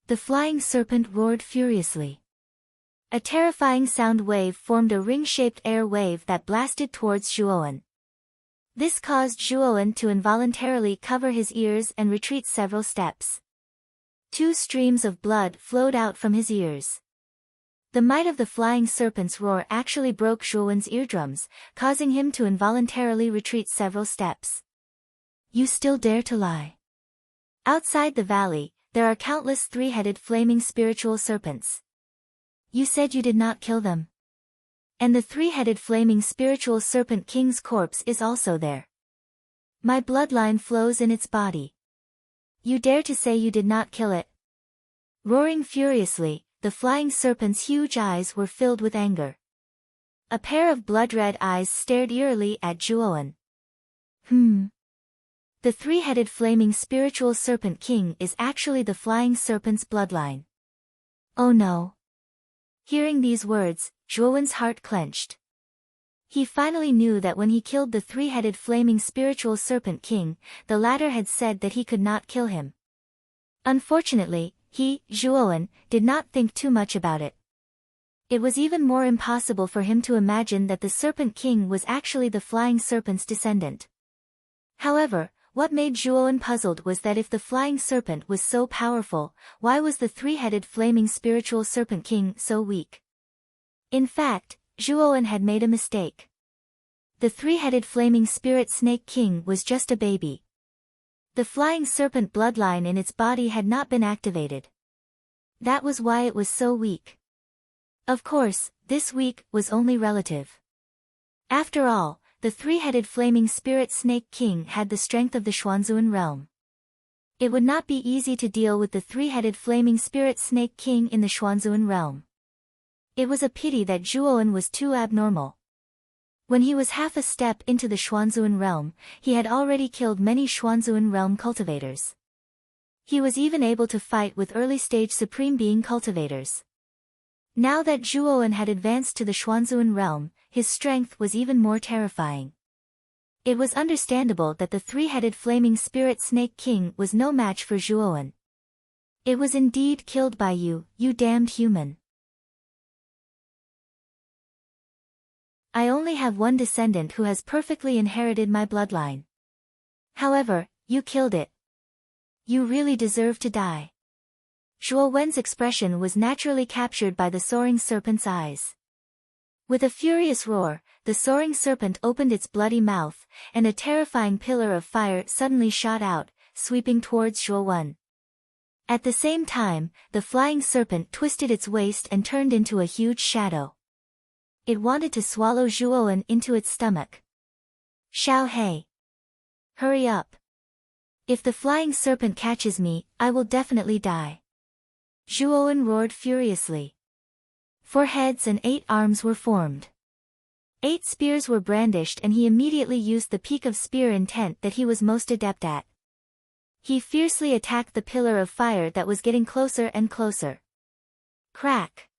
The flying serpent roared furiously. A terrifying sound wave formed a ring-shaped air wave that blasted towards Zhuowen. This caused Zhuowen to involuntarily cover his ears and retreat several steps. 2 streams of blood flowed out from his ears. The might of the flying serpent's roar actually broke Zhuowen's eardrums, causing him to involuntarily retreat several steps. You still dare to lie? Outside the valley, there are countless 3-headed flaming spiritual serpents. You said you did not kill them. And the 3-headed flaming spiritual serpent king's corpse is also there. My bloodline flows in its body. You dare to say you did not kill it? Roaring furiously, the flying serpent's huge eyes were filled with anger. A pair of blood-red eyes stared eerily at Zhuowen. The three-headed flaming spiritual serpent king is actually the flying serpent's bloodline. Oh no. Hearing these words, Zhuowen's heart clenched. He finally knew that when he killed the three-headed flaming spiritual serpent king, the latter had said that he could not kill him. Unfortunately, he, Zhuowen, did not think too much about it. It was even more impossible for him to imagine that the serpent king was actually the flying serpent's descendant. However, what made Zhuowen puzzled was that if the flying serpent was so powerful, why was the three-headed flaming spiritual serpent king so weak? In fact, Zhuowen had made a mistake. The three-headed flaming spirit snake king was just a baby. The flying serpent bloodline in its body had not been activated. That was why it was so weak. Of course, this weak was only relative. After all, the three-headed flaming spirit snake king had the strength of the Xuanzuan realm. It would not be easy to deal with the three-headed flaming spirit snake king in the Xuanzuan realm. It was a pity that Zhuowen was too abnormal. When he was half a step into the Xuanzuan realm, he had already killed many Xuanzuan realm cultivators. He was even able to fight with early-stage Supreme Being cultivators. Now that Zhuowen had advanced to the Xuanzuan realm, his strength was even more terrifying. It was understandable that the three-headed flaming spirit snake king was no match for Zhuowen. It was indeed killed by you, you damned human. I only have one descendant who has perfectly inherited my bloodline. However, you killed it. You really deserve to die. Zhuo Wen's expression was naturally captured by the soaring serpent's eyes. With a furious roar, the soaring serpent opened its bloody mouth, and a terrifying pillar of fire suddenly shot out, sweeping towards Zhuo Wen. At the same time, the flying serpent twisted its waist and turned into a huge shadow. It wanted to swallow Zhuo Wen into its stomach. Xiao He! Hurry up! If the flying serpent catches me, I will definitely die. Zhuo Wen roared furiously. 4 heads and 8 arms were formed. 8 spears were brandished, and he immediately used the peak of spear intent that he was most adept at. He fiercely attacked the pillar of fire that was getting closer and closer. Crack!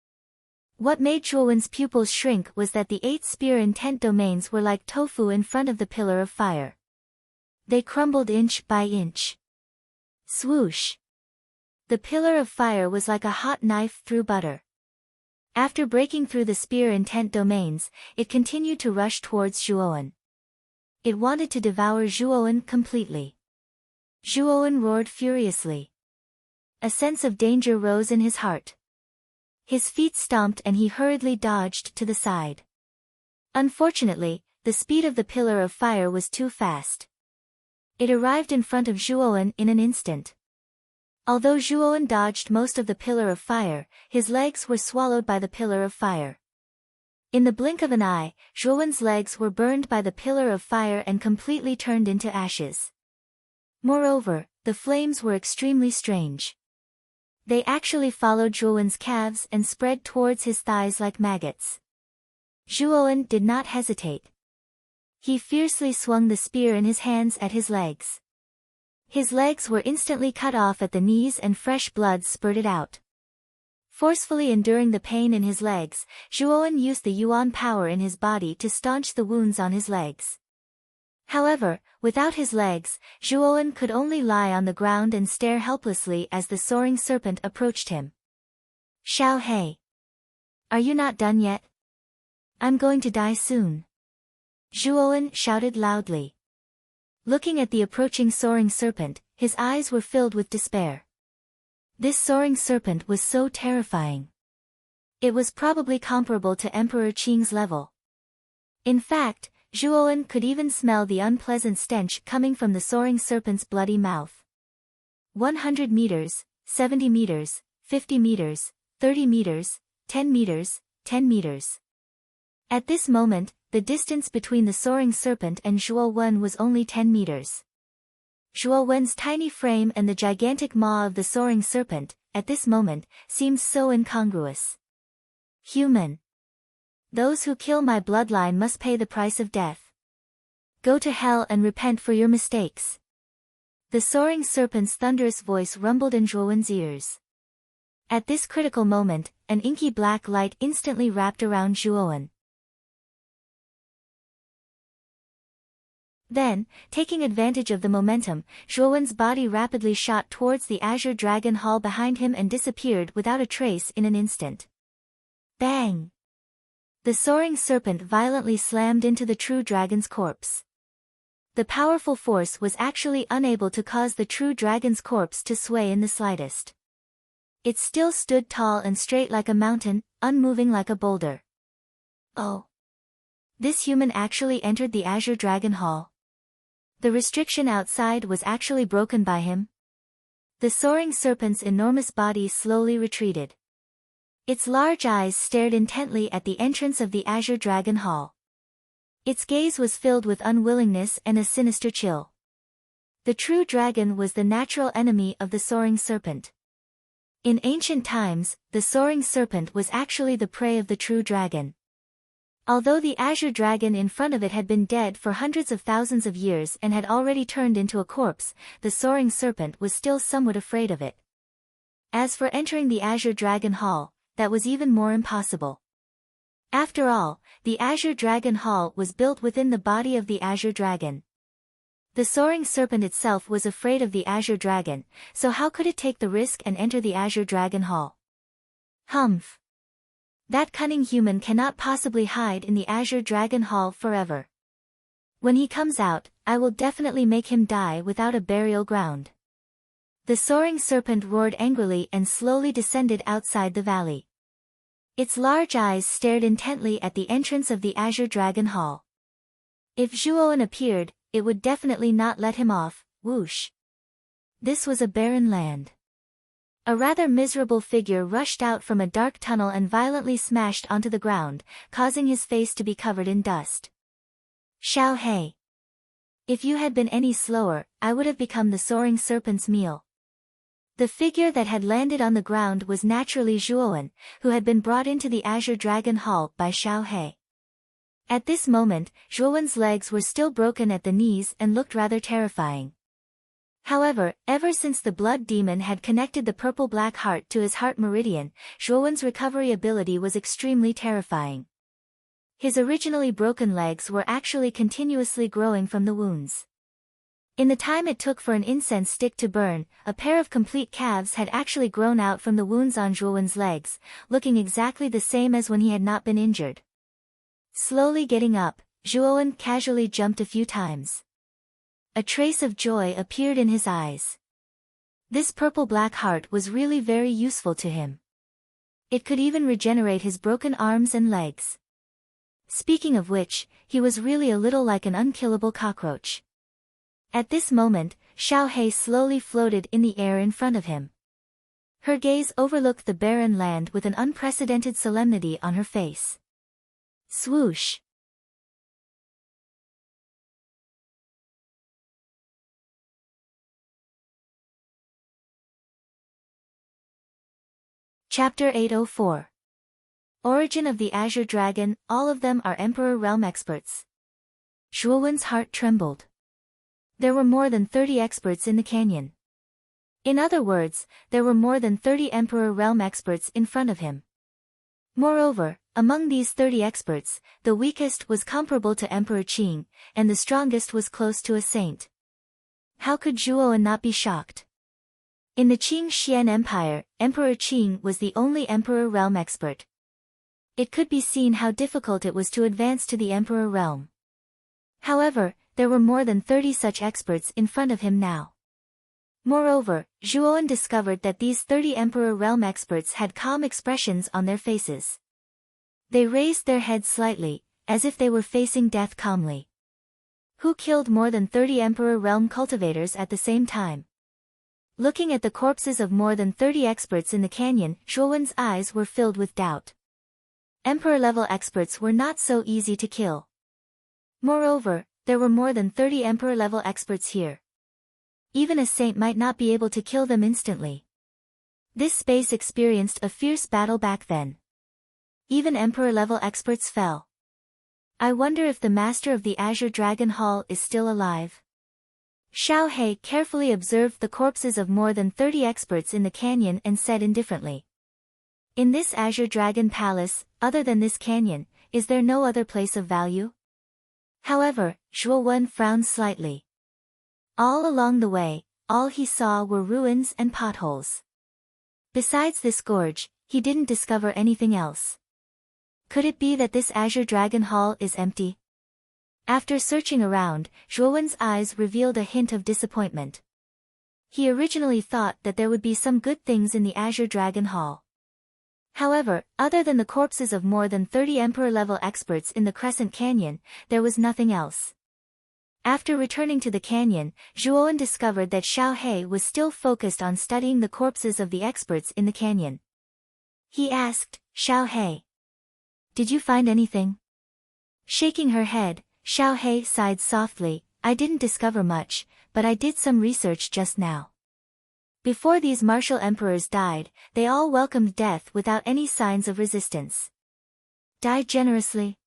What made Zhuowen's pupils shrink was that the 8 spear intent domains were like tofu in front of the pillar of fire. They crumbled inch by inch. Swoosh! The pillar of fire was like a hot knife through butter. After breaking through the spear intent domains, it continued to rush towards Zhuowen. It wanted to devour Zhuowen completely. Zhuowen roared furiously. A sense of danger rose in his heart. His feet stomped and he hurriedly dodged to the side. Unfortunately, the speed of the pillar of fire was too fast. It arrived in front of Zhuowen in an instant. Although Zhuowen dodged most of the pillar of fire, his legs were swallowed by the pillar of fire. In the blink of an eye, Zhuowen's legs were burned by the pillar of fire and completely turned into ashes. Moreover, the flames were extremely strange. They actually followed Zhuowen's calves and spread towards his thighs like maggots. Zhuowen did not hesitate. He fiercely swung the spear in his hands at his legs. His legs were instantly cut off at the knees and fresh blood spurted out. Forcefully enduring the pain in his legs, Zhuowen used the Yuan power in his body to staunch the wounds on his legs. However, without his legs, Zhuowen could only lie on the ground and stare helplessly as the soaring serpent approached him. Xiao He! Are you not done yet? I'm going to die soon. Zhuowen shouted loudly. Looking at the approaching soaring serpent, his eyes were filled with despair. This soaring serpent was so terrifying. It was probably comparable to Emperor Qing's level. In fact, Zhuowen could even smell the unpleasant stench coming from the soaring serpent's bloody mouth. 100 meters, 70 meters, 50 meters, 30 meters, 10 meters, 10 meters. At this moment, the distance between the soaring serpent and Zhuo Wen was only 10 meters. Zhuo Wen's tiny frame and the gigantic maw of the soaring serpent, at this moment, seemed so incongruous. Human. Those who kill my bloodline must pay the price of death. Go to hell and repent for your mistakes. The soaring serpent's thunderous voice rumbled in Zhuowen's ears. At this critical moment, an inky black light instantly wrapped around Zhuowen. Then, taking advantage of the momentum, Zhuowen's body rapidly shot towards the Azure Dragon Hall behind him and disappeared without a trace in an instant. Bang! The soaring serpent violently slammed into the true dragon's corpse. The powerful force was actually unable to cause the true dragon's corpse to sway in the slightest. It still stood tall and straight like a mountain, unmoving like a boulder. Oh! This human actually entered the Azure Dragon Hall. The restriction outside was actually broken by him. The soaring serpent's enormous body slowly retreated. Its large eyes stared intently at the entrance of the Azure Dragon Hall. Its gaze was filled with unwillingness and a sinister chill. The true dragon was the natural enemy of the soaring serpent. In ancient times, the soaring serpent was actually the prey of the true dragon. Although the Azure Dragon in front of it had been dead for hundreds of thousands of years and had already turned into a corpse, the soaring serpent was still somewhat afraid of it. As for entering the Azure Dragon Hall, that was even more impossible. After all, the Azure Dragon Hall was built within the body of the Azure Dragon. The soaring serpent itself was afraid of the Azure Dragon, so how could it take the risk and enter the Azure Dragon Hall? Humph! That cunning human cannot possibly hide in the Azure Dragon Hall forever. When he comes out, I will definitely make him die without a burial ground. The soaring serpent roared angrily and slowly descended outside the valley. Its large eyes stared intently at the entrance of the Azure Dragon Hall. If Zhuowen appeared, it would definitely not let him off. Whoosh! This was a barren land. A rather miserable figure rushed out from a dark tunnel and violently smashed onto the ground, causing his face to be covered in dust. Xiao He! If you had been any slower, I would have become the soaring serpent's meal. The figure that had landed on the ground was naturally Zhuowen, who had been brought into the Azure Dragon Hall by Xiao He. At this moment, Zhuowen's legs were still broken at the knees and looked rather terrifying. However, ever since the blood demon had connected the purple-black heart to his heart meridian, Zhuowen's recovery ability was extremely terrifying. His originally broken legs were actually continuously growing from the wounds. In the time it took for an incense stick to burn, a pair of complete calves had actually grown out from the wounds on Zhuowen's legs, looking exactly the same as when he had not been injured. Slowly getting up, Zhuowen casually jumped a few times. A trace of joy appeared in his eyes. This purple-black heart was really very useful to him. It could even regenerate his broken arms and legs. Speaking of which, he was really a little like an unkillable cockroach. At this moment, Xiao He slowly floated in the air in front of him. Her gaze overlooked the barren land with an unprecedented solemnity on her face. Swoosh! Chapter 804. Origin of the Azure Dragon. All of them are Emperor Realm experts. Zhuowen's heart trembled. There were more than 30 experts in the canyon. In other words, there were more than 30 Emperor Realm experts in front of him. Moreover, among these 30 experts, the weakest was comparable to Emperor Qing, and the strongest was close to a saint. How could Zhuowen not be shocked? In the Qing Xian Empire, Emperor Qing was the only Emperor Realm expert. It could be seen how difficult it was to advance to the Emperor Realm. However, there were more than 30 such experts in front of him now. Moreover, Zhuowen discovered that these 30 Emperor Realm experts had calm expressions on their faces. They raised their heads slightly, as if they were facing death calmly. Who killed more than 30 Emperor Realm cultivators at the same time? Looking at the corpses of more than 30 experts in the canyon, Zhuowen's eyes were filled with doubt. Emperor-level experts were not so easy to kill. Moreover, there were more than 30 Emperor-level experts here. Even a saint might not be able to kill them instantly. This space experienced a fierce battle back then. Even Emperor-level experts fell. I wonder if the master of the Azure Dragon Hall is still alive. Xiao He carefully observed the corpses of more than 30 experts in the canyon and said indifferently. In this Azure Dragon Palace, other than this canyon, is there no other place of value? However, Zhuo Wen frowned slightly. All along the way, all he saw were ruins and potholes. Besides this gorge, he didn't discover anything else. Could it be that this Azure Dragon Hall is empty? After searching around, Zhuo Wen's eyes revealed a hint of disappointment. He originally thought that there would be some good things in the Azure Dragon Hall. However, other than the corpses of more than 30 Emperor-level experts in the Crescent Canyon, there was nothing else. After returning to the canyon, Zhuo Wen discovered that Xiao He was still focused on studying the corpses of the experts in the canyon. He asked, "Xiao He, did you find anything?" Shaking her head, Xiao He sighed softly, "I didn't discover much, but I did some research just now. Before these martial emperors died, they all welcomed death without any signs of resistance. Died generously?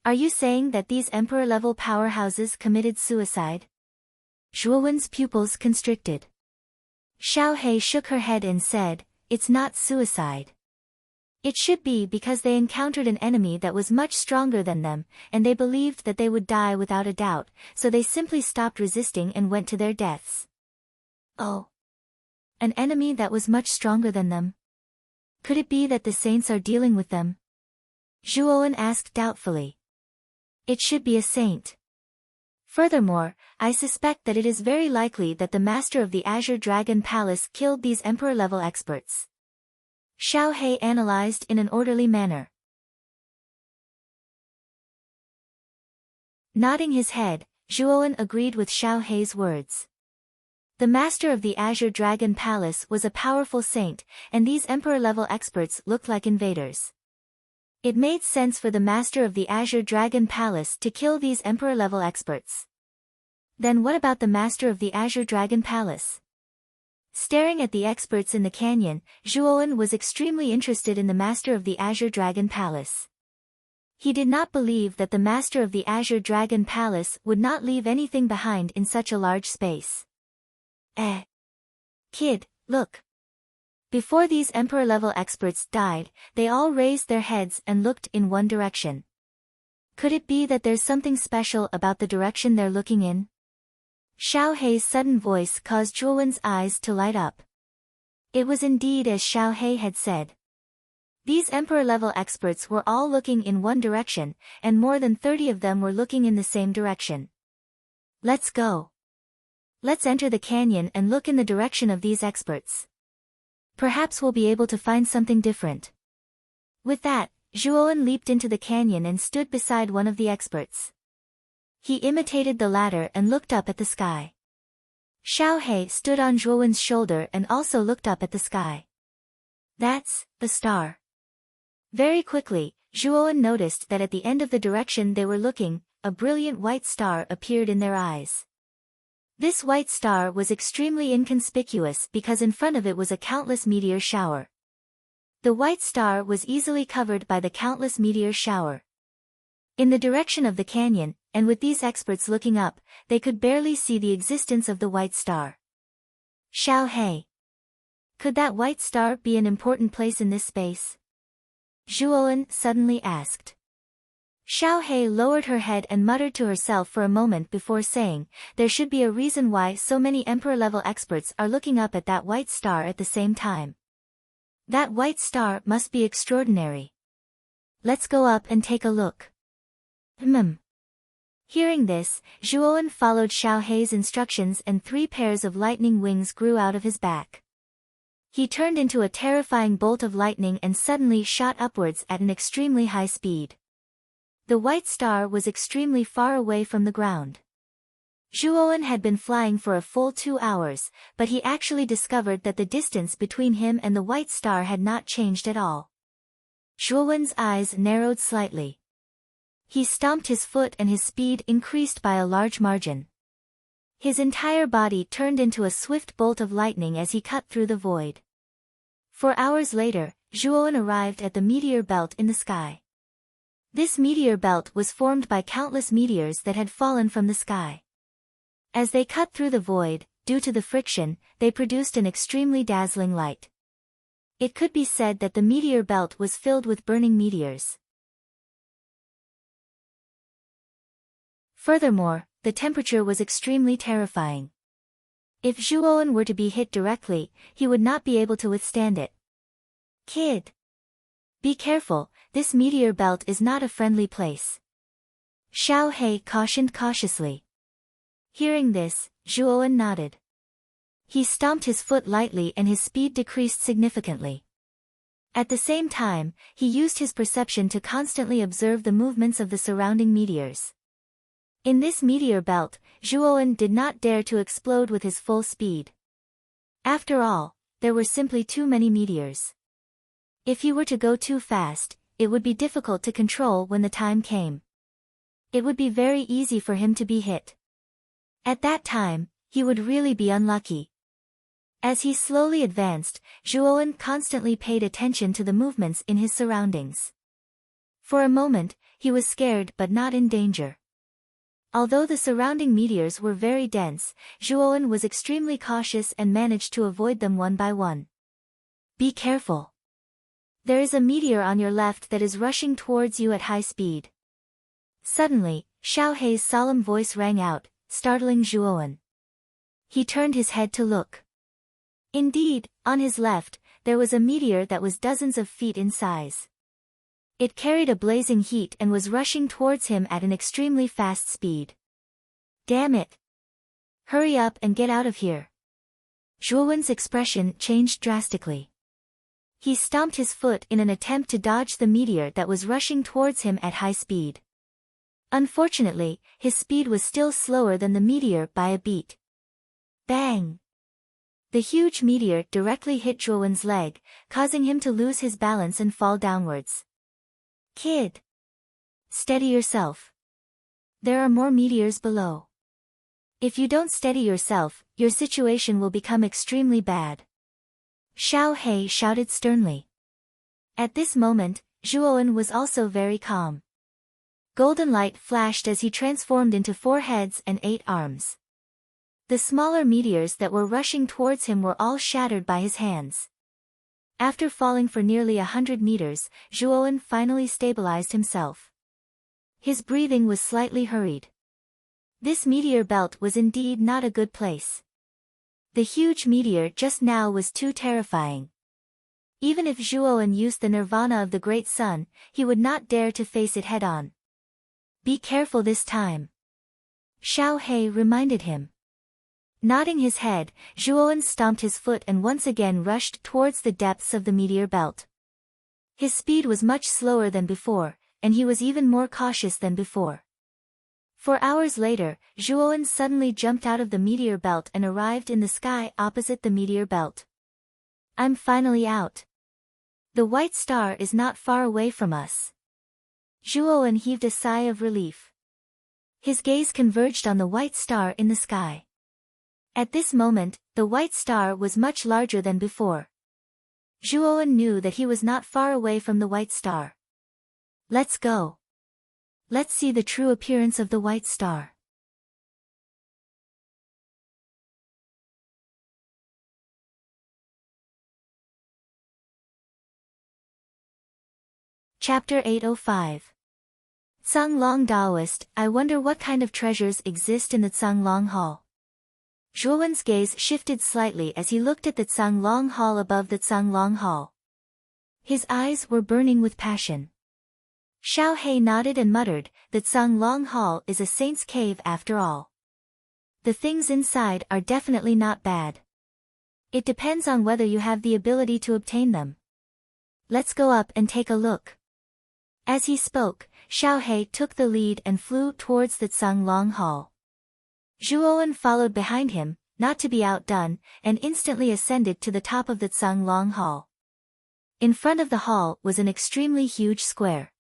Are you saying that these emperor-level powerhouses committed suicide?" Zhuo Wen's pupils constricted. Xiao He shook her head and said, "It's not suicide. It should be because they encountered an enemy that was much stronger than them, and they believed that they would die without a doubt, so they simply stopped resisting and went to their deaths." Oh. An enemy that was much stronger than them? Could it be that the saints are dealing with them? Zhuo Wen asked doubtfully. It should be a saint. Furthermore, I suspect that it is very likely that the master of the Azure Dragon Palace killed these emperor-level experts. Xiao He analyzed in an orderly manner. Nodding his head, Zhuo Wen agreed with Xiao He's words. The master of the Azure Dragon Palace was a powerful saint, and these emperor-level experts looked like invaders. It made sense for the master of the Azure Dragon Palace to kill these emperor-level experts. Then what about the master of the Azure Dragon Palace? Staring at the experts in the canyon, Zhuo Wen was extremely interested in the master of the Azure Dragon Palace. He did not believe that the master of the Azure Dragon Palace would not leave anything behind in such a large space. Kid, look. Before these emperor-level experts died, they all raised their heads and looked in one direction. Could it be that there's something special about the direction they're looking in? Xiao He's sudden voice caused Zhuo Wen's eyes to light up. It was indeed as Xiao He had said. These emperor-level experts were all looking in one direction, and more than 30 of them were looking in the same direction. Let's go. Let's enter the canyon and look in the direction of these experts. Perhaps we'll be able to find something different. With that, Zhuo Wen leaped into the canyon and stood beside one of the experts. He imitated the latter and looked up at the sky. Xiao He stood on Zhuo Wen's shoulder and also looked up at the sky. That's the star. Very quickly, Zhuo Wen noticed that at the end of the direction they were looking, a brilliant white star appeared in their eyes. This white star was extremely inconspicuous because in front of it was a countless meteor shower. The white star was easily covered by the countless meteor shower. In the direction of the canyon, and with these experts looking up, they could barely see the existence of the white star. Xiao He. Could that white star be an important place in this space? Zhuo Wen suddenly asked. Xiao He lowered her head and muttered to herself for a moment before saying, there should be a reason why so many emperor-level experts are looking up at that white star at the same time. That white star must be extraordinary. Let's go up and take a look. Hearing this, Zhuo Wen followed Xiao He's instructions and 3 pairs of lightning wings grew out of his back. He turned into a terrifying bolt of lightning and suddenly shot upwards at an extremely high speed. The white star was extremely far away from the ground. Zhuo Wen had been flying for a full 2 hours, but he actually discovered that the distance between him and the white star had not changed at all. Zhuo Wen's eyes narrowed slightly. He stomped his foot and his speed increased by a large margin. His entire body turned into a swift bolt of lightning as he cut through the void. 4 hours later, Zhuo Wen arrived at the meteor belt in the sky. This meteor belt was formed by countless meteors that had fallen from the sky. As they cut through the void, due to the friction, they produced an extremely dazzling light. It could be said that the meteor belt was filled with burning meteors. Furthermore, the temperature was extremely terrifying. If Zhuowen were to be hit directly, he would not be able to withstand it. Kid! Be careful, this meteor belt is not a friendly place. Xiao He cautioned cautiously. Hearing this, Zhuowen nodded. He stomped his foot lightly and his speed decreased significantly. At the same time, he used his perception to constantly observe the movements of the surrounding meteors. In this meteor belt, Zhuowen did not dare to explode with his full speed. After all, there were simply too many meteors. If he were to go too fast, it would be difficult to control when the time came. It would be very easy for him to be hit. At that time, he would really be unlucky. As he slowly advanced, Zhuowen constantly paid attention to the movements in his surroundings. For a moment, he was scared but not in danger. Although the surrounding meteors were very dense, Zhuowen was extremely cautious and managed to avoid them one by one. Be careful. There is a meteor on your left that is rushing towards you at high speed. Suddenly, Xiao He's solemn voice rang out, startling Zhuowen. He turned his head to look. Indeed, on his left, there was a meteor that was dozens of feet in size. It carried a blazing heat and was rushing towards him at an extremely fast speed. Damn it! Hurry up and get out of here. Zhuowen's expression changed drastically. He stomped his foot in an attempt to dodge the meteor that was rushing towards him at high speed. Unfortunately, his speed was still slower than the meteor by a beat. Bang! The huge meteor directly hit Zhuowen's leg, causing him to lose his balance and fall downwards. Kid! Steady yourself. There are more meteors below. If you don't steady yourself, your situation will become extremely bad. Xiao He shouted sternly. At this moment, Zhuowen was also very calm. Golden light flashed as he transformed into 4 heads and 8 arms. The smaller meteors that were rushing towards him were all shattered by his hands. After falling for nearly 100 meters, Zhuowen finally stabilized himself. His breathing was slightly hurried. This meteor belt was indeed not a good place. The huge meteor just now was too terrifying. Even if Zhuowen used the nirvana of the great sun, he would not dare to face it head-on. Be careful this time. Xiao He reminded him. Nodding his head, Zhuowen stomped his foot and once again rushed towards the depths of the meteor belt. His speed was much slower than before, and he was even more cautious than before. 4 hours later, Zhuowen suddenly jumped out of the meteor belt and arrived in the sky opposite the meteor belt. I'm finally out. The white star is not far away from us. Zhuowen heaved a sigh of relief. His gaze converged on the white star in the sky. At this moment, the white star was much larger than before. Zhuowen knew that he was not far away from the white star. Let's go. Let's see the true appearance of the white star. Chapter 805. Canglong Taoist. I wonder what kind of treasures exist in the Canglong Hall. Zhuowen's gaze shifted slightly as he looked at the Canglong Hall above the Canglong Hall. His eyes were burning with passion. Xiao He nodded and muttered, the Canglong Hall is a saint's cave after all. The things inside are definitely not bad. It depends on whether you have the ability to obtain them. Let's go up and take a look. As he spoke, Xiao He took the lead and flew towards the Canglong Hall. Zhuowen followed behind him, not to be outdone, and instantly ascended to the top of the Canglong Hall. In front of the hall was an extremely huge square.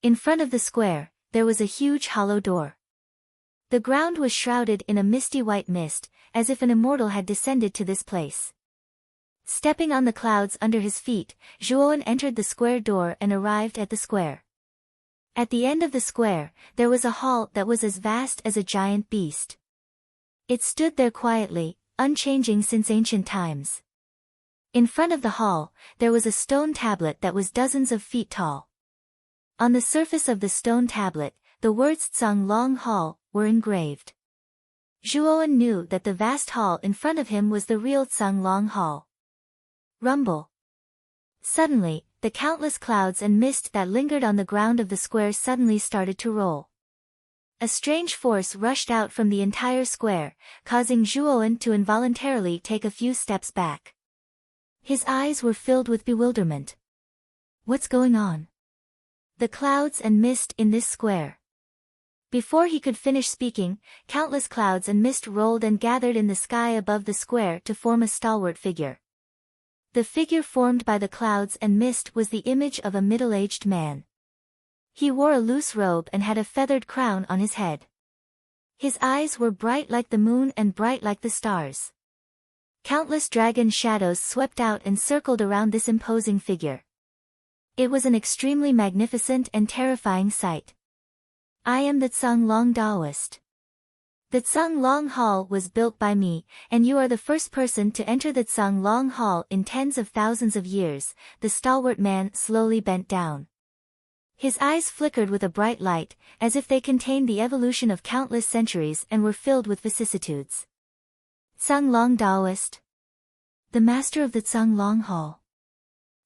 In front of the square, there was a huge hollow door. The ground was shrouded in a misty white mist, as if an immortal had descended to this place. Stepping on the clouds under his feet, Zhuowen entered the square door and arrived at the square. At the end of the square, there was a hall that was as vast as a giant beast. It stood there quietly, unchanging since ancient times. In front of the hall, there was a stone tablet that was dozens of feet tall. On the surface of the stone tablet, the words Tsang Long Hall were engraved. Zhuowen knew that the vast hall in front of him was the real Tsang Long Hall. Rumble. Suddenly, the countless clouds and mist that lingered on the ground of the square suddenly started to roll. A strange force rushed out from the entire square, causing Zhuowen to involuntarily take a few steps back. His eyes were filled with bewilderment. What's going on? The clouds and mist in this square. Before he could finish speaking, countless clouds and mist rolled and gathered in the sky above the square to form a stalwart figure. The figure formed by the clouds and mist was the image of a middle-aged man. He wore a loose robe and had a feathered crown on his head. His eyes were bright like the moon and bright like the stars. Countless dragon shadows swept out and circled around this imposing figure. It was an extremely magnificent and terrifying sight. I am the Tsang Long Taoist. The Tsang Long Hall was built by me, and you are the first person to enter the Tsang Long Hall in tens of thousands of years. The stalwart man slowly bent down. His eyes flickered with a bright light, as if they contained the evolution of countless centuries and were filled with vicissitudes. Tsang Long Taoist. The master of the Tsang Long Hall.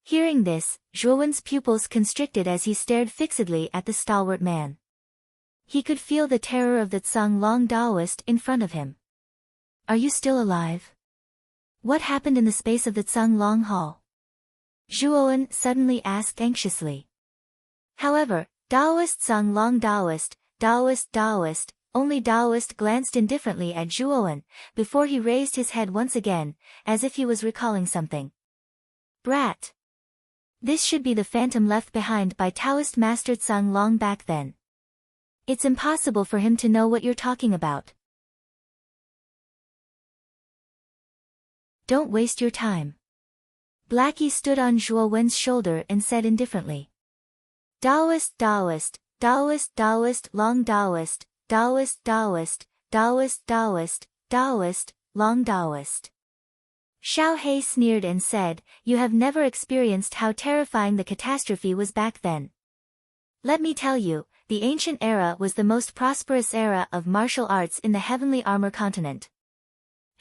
Hearing this, Zhuowen's pupils constricted as he stared fixedly at the stalwart man. He could feel the terror of the Tsang Long Taoist in front of him. Are you still alive? What happened in the space of the Tsang Long Hall? Zhuowen suddenly asked anxiously. However, Taoist Tsang Long Taoist, only Taoist glanced indifferently at Zhuowen, before he raised his head once again, as if he was recalling something. Brat! This should be the phantom left behind by Taoist Master Tsang Long back then. It's impossible for him to know what you're talking about. Don't waste your time. Blackie stood on Zhuowen's shoulder and said indifferently. Taoist, Long Taoist, Taoist, Long Taoist. Xiao He sneered and said, you have never experienced how terrifying the catastrophe was back then. Let me tell you, the ancient era was the most prosperous era of martial arts in the heavenly armor continent.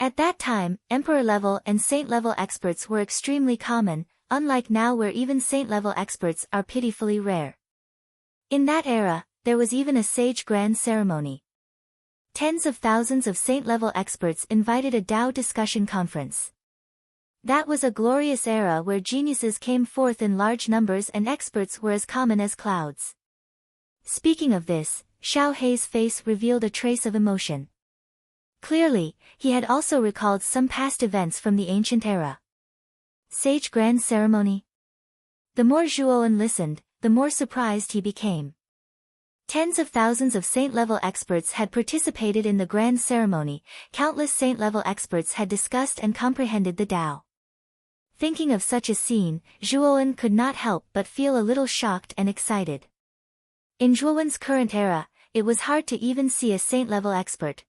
At that time, emperor-level and saint-level experts were extremely common, unlike now where even saint-level experts are pitifully rare. In that era, there was even a sage grand ceremony. Tens of thousands of saint-level experts invited a Tao discussion conference. That was a glorious era where geniuses came forth in large numbers and experts were as common as clouds. Speaking of this, Xiao He's face revealed a trace of emotion. Clearly, he had also recalled some past events from the ancient era. Sage Grand Ceremony? The more Zhuowen listened, the more surprised he became. Tens of thousands of saint-level experts had participated in the grand ceremony, countless saint-level experts had discussed and comprehended the Tao. Thinking of such a scene, Zhuowen could not help but feel a little shocked and excited. In Zhuowen's current era, it was hard to even see a saint-level expert.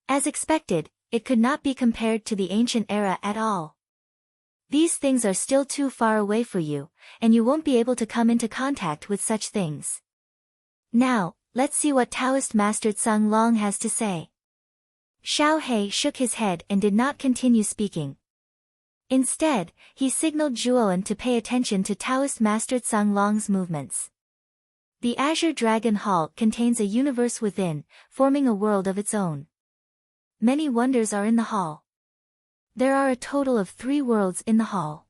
As expected, it could not be compared to the ancient era at all. These things are still too far away for you, and you won't be able to come into contact with such things. Now, let's see what Taoist Master Tsang Long has to say. Xiao He shook his head and did not continue speaking. Instead, he signaled Zhuowen to pay attention to Taoist Master Tsang Long's movements. The Azure Dragon Hall contains a universe within, forming a world of its own. Many wonders are in the hall. There are a total of 3 worlds in the hall.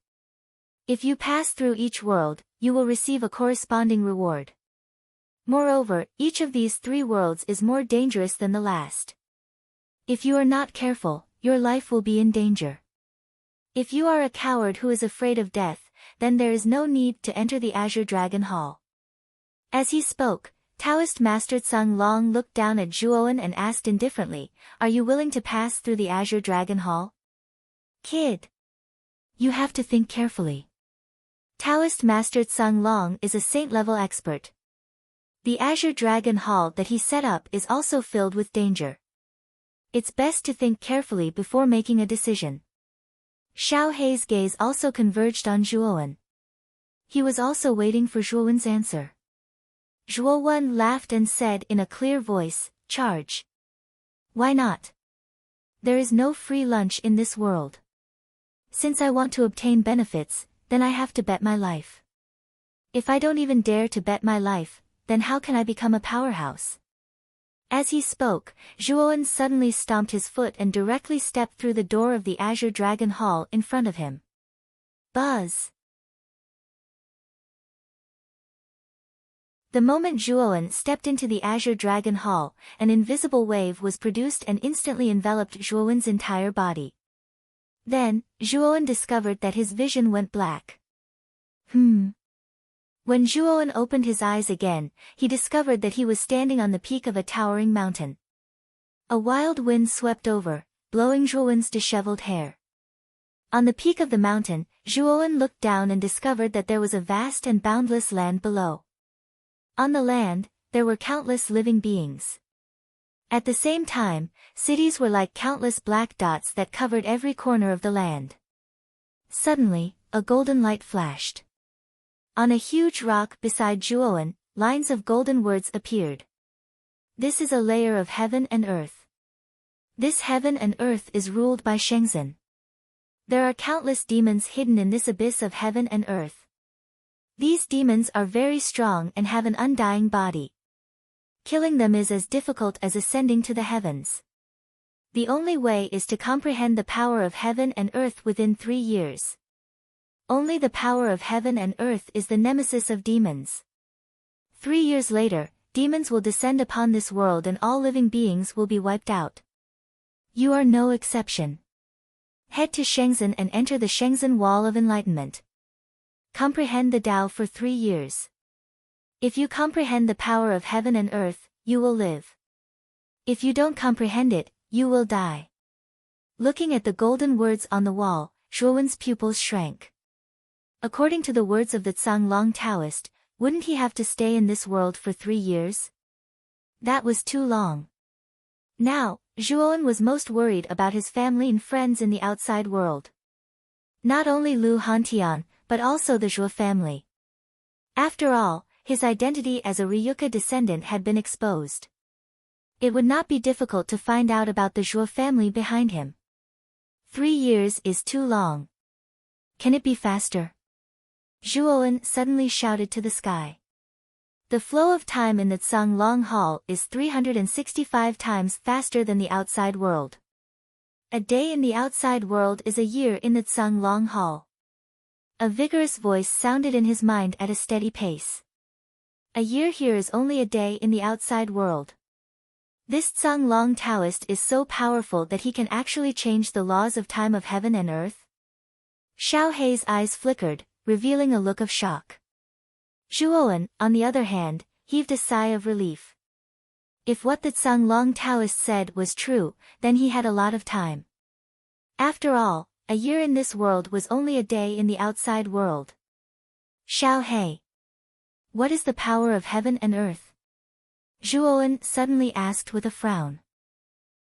If you pass through each world, you will receive a corresponding reward. Moreover, each of these 3 worlds is more dangerous than the last. If you are not careful, your life will be in danger. If you are a coward who is afraid of death, then there is no need to enter the Azure Dragon Hall. As he spoke, Taoist Master Tsang Long looked down at Zhuowen and asked indifferently, are you willing to pass through the Azure Dragon Hall? Kid. You have to think carefully. Taoist Master Tsang Long is a saint-level expert. The Azure Dragon Hall that he set up is also filled with danger. It's best to think carefully before making a decision. Xiao Hei's gaze also converged on Zhuowen. He was also waiting for Zhuowen's answer. Zhuowen laughed and said in a clear voice, "Charge." "Why not? There is no free lunch in this world. Since I want to obtain benefits, then I have to bet my life. If I don't even dare to bet my life, then how can I become a powerhouse?" As he spoke, Zhuowen suddenly stomped his foot and directly stepped through the door of the Azure Dragon Hall in front of him. Buzz! The moment Zhuowen stepped into the Azure Dragon Hall, an invisible wave was produced and instantly enveloped Zhuowen's entire body. Then, Zhuowen discovered that his vision went black. When Zhuowen opened his eyes again, he discovered that he was standing on the peak of a towering mountain. A wild wind swept over, blowing Zhuowen's disheveled hair. On the peak of the mountain, Zhuowen looked down and discovered that there was a vast and boundless land below. On the land, there were countless living beings. At the same time, cities were like countless black dots that covered every corner of the land. Suddenly, a golden light flashed. On a huge rock beside Zhuowen, lines of golden words appeared. "This is a layer of heaven and earth. This heaven and earth is ruled by Shenzhen. There are countless demons hidden in this abyss of heaven and earth. These demons are very strong and have an undying body. Killing them is as difficult as ascending to the heavens. The only way is to comprehend the power of heaven and earth within 3 years. Only the power of heaven and earth is the nemesis of demons. 3 years later, demons will descend upon this world and all living beings will be wiped out. You are no exception. Head to Shenzhen and enter the Shenzhen Wall of Enlightenment. Comprehend the Tao for 3 years. If you comprehend the power of heaven and earth, you will live. If you don't comprehend it, you will die." Looking at the golden words on the wall, Zhuowen's pupils shrank. According to the words of the Zhanglong Taoist, wouldn't he have to stay in this world for 3 years? That was too long. Now, Zhuowen was most worried about his family and friends in the outside world. Not only Lu Hantian, but also the Zhuo family. After all, his identity as a Ryuka descendant had been exposed. It would not be difficult to find out about the Zhuo family behind him. 3 years is too long. Can it be faster? Zhuowen suddenly shouted to the sky. The flow of time in the Zhanglong Hall is 365 times faster than the outside world. A day in the outside world is a year in the Zhanglong Hall. A vigorous voice sounded in his mind at a steady pace. A year here is only a day in the outside world. This Zhanglong Taoist is so powerful that he can actually change the laws of time of heaven and earth? Xiao Hei's eyes flickered, revealing a look of shock. Zhuowen, on the other hand, heaved a sigh of relief. If what the Zhanglong Taoist said was true, then he had a lot of time. After all, a year in this world was only a day in the outside world. Xiao Hei. What is the power of heaven and earth? Zhuowen suddenly asked with a frown.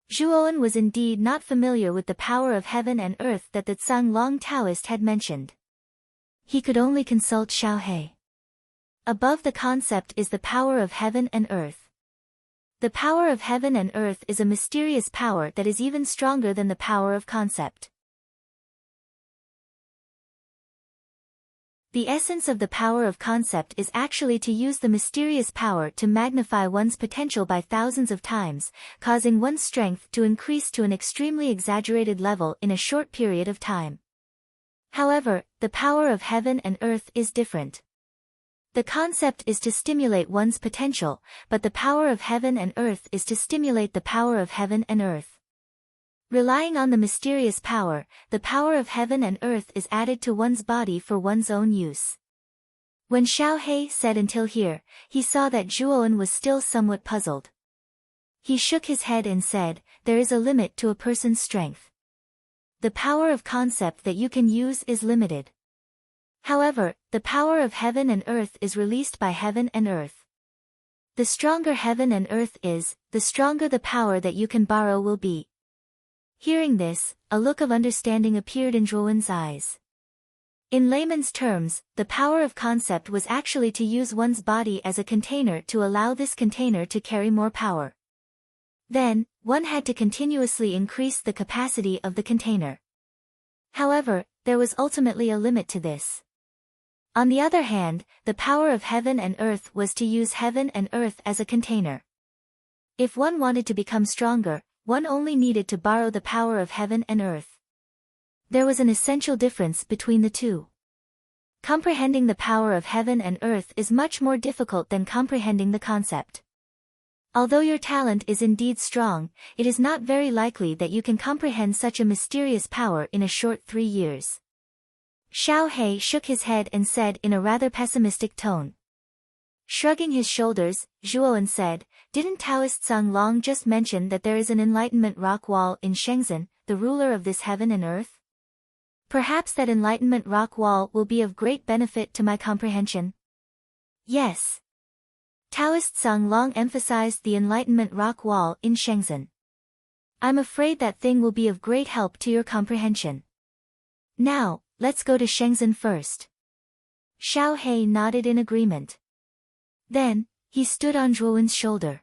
Zhuowen was indeed not familiar with the power of heaven and earth that the Zhanglong Taoist had mentioned. He could only consult Xiao Hei. Above the concept is the power of heaven and earth. The power of heaven and earth is a mysterious power that is even stronger than the power of concept. The essence of the power of concept is actually to use the mysterious power to magnify one's potential by thousands of times, causing one's strength to increase to an extremely exaggerated level in a short period of time. However, the power of heaven and earth is different. The concept is to stimulate one's potential, but the power of heaven and earth is to stimulate the power of heaven and earth. Relying on the mysterious power, the power of heaven and earth is added to one's body for one's own use. When Xiao Hei said until here, he saw that Zhuowen was still somewhat puzzled. He shook his head and said, "There is a limit to a person's strength. The power of concept that you can use is limited. However, the power of heaven and earth is released by heaven and earth. The stronger heaven and earth is, the stronger the power that you can borrow will be." Hearing this, a look of understanding appeared in Zhuowen's eyes. In layman's terms, the power of concept was actually to use one's body as a container to allow this container to carry more power. Then, one had to continuously increase the capacity of the container. However, there was ultimately a limit to this. On the other hand, the power of heaven and earth was to use heaven and earth as a container. If one wanted to become stronger, one only needed to borrow the power of heaven and earth. There was an essential difference between the two. Comprehending the power of heaven and earth is much more difficult than comprehending the concept. Although your talent is indeed strong, it is not very likely that you can comprehend such a mysterious power in a short 3 years. Xiao He shook his head and said in a rather pessimistic tone. Shrugging his shoulders, Zhuowen said, "Didn't Taoist Sung Long just mention that there is an enlightenment rock wall in Shenzhen, the ruler of this heaven and earth? Perhaps that enlightenment rock wall will be of great benefit to my comprehension." Yes. Taoist Sung Long emphasized the enlightenment rock wall in Shenzhen. "I'm afraid that thing will be of great help to your comprehension. Now, let's go to Shenzhen first." Xiao He nodded in agreement. Then, he stood on Zhuowen's shoulder.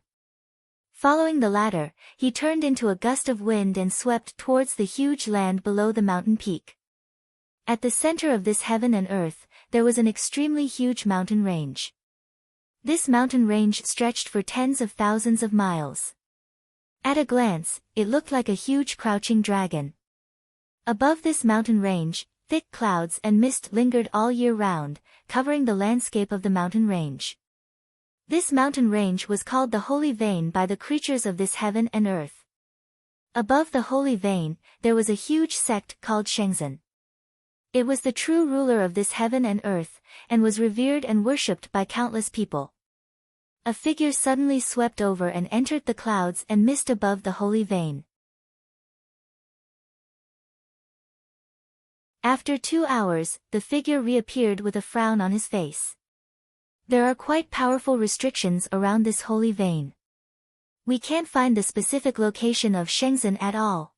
Following the latter, he turned into a gust of wind and swept towards the huge land below the mountain peak. At the center of this heaven and earth, there was an extremely huge mountain range. This mountain range stretched for tens of thousands of miles. At a glance, it looked like a huge crouching dragon. Above this mountain range, thick clouds and mist lingered all year round, covering the landscape of the mountain range. This mountain range was called the Holy Vein by the creatures of this heaven and earth. Above the Holy Vein, there was a huge sect called Shenzhen. It was the true ruler of this heaven and earth, and was revered and worshipped by countless people. A figure suddenly swept over and entered the clouds and mist above the Holy Vein. After 2 hours, the figure reappeared with a frown on his face. "There are quite powerful restrictions around this Holy Vein. We can't find the specific location of Shenzhen at all."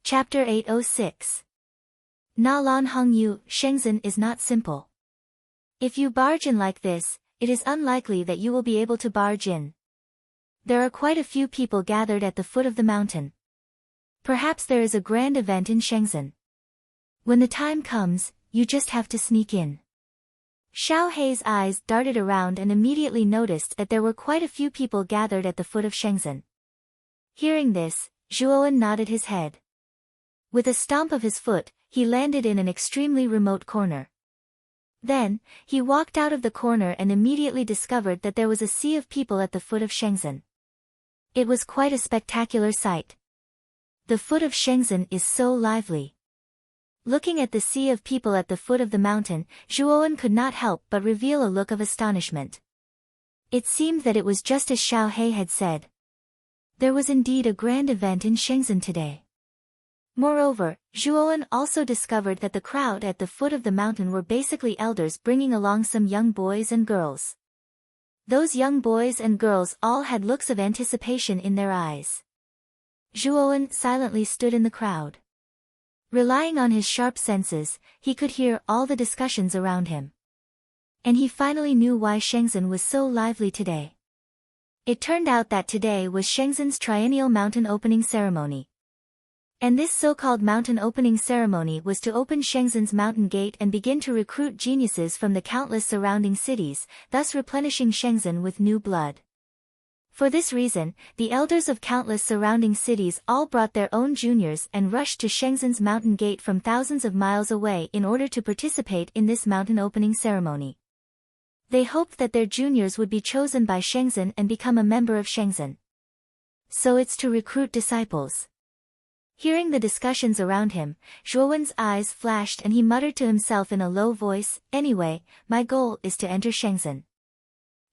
Chapter 806. Na Lan Hong Yu, Shenzhen is not simple. If you barge in like this, it is unlikely that you will be able to barge in. There are quite a few people gathered at the foot of the mountain. Perhaps there is a grand event in Shenzhen. When the time comes, you just have to sneak in. Xiao He's eyes darted around and immediately noticed that there were quite a few people gathered at the foot of Shenzhen. Hearing this, Zhuowen nodded his head. With a stomp of his foot, he landed in an extremely remote corner. Then, he walked out of the corner and immediately discovered that there was a sea of people at the foot of Shenzhen. It was quite a spectacular sight. The foot of Shenzhen is so lively. Looking at the sea of people at the foot of the mountain, Zhuowen could not help but reveal a look of astonishment. It seemed that it was just as Xiao He had said. There was indeed a grand event in Shenzhen today. Moreover, Zhuowen also discovered that the crowd at the foot of the mountain were basically elders bringing along some young boys and girls. Those young boys and girls all had looks of anticipation in their eyes. Zhuowen silently stood in the crowd. Relying on his sharp senses, he could hear all the discussions around him. And he finally knew why Shenzhen was so lively today. It turned out that today was Shenzhen's triennial mountain opening ceremony. And this so-called mountain opening ceremony was to open Shenzhen's mountain gate and begin to recruit geniuses from the countless surrounding cities, thus replenishing Shenzhen with new blood. For this reason, the elders of countless surrounding cities all brought their own juniors and rushed to Shenzhen's mountain gate from thousands of miles away in order to participate in this mountain opening ceremony. They hoped that their juniors would be chosen by Shenzhen and become a member of Shenzhen. So it's to recruit disciples. Hearing the discussions around him, Zhuowen's eyes flashed and he muttered to himself in a low voice, "Anyway, my goal is to enter Shenzhen.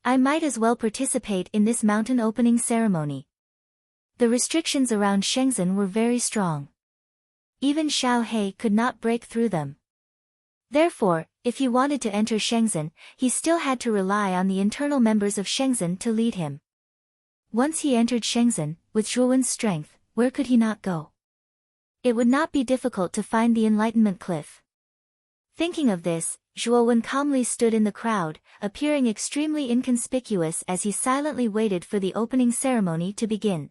I might as well participate in this mountain opening ceremony." The restrictions around Shenzhen were very strong. Even Xiao He could not break through them. Therefore, If he wanted to enter Shenzhen, he still had to rely on the internal members of Shenzhen to lead him. Once he entered Shenzhen, with Zhuowen's strength, where could he not go? It would not be difficult to find the Enlightenment Cliff. Thinking of this, Zhuowen calmly stood in the crowd, appearing extremely inconspicuous as he silently waited for the opening ceremony to begin.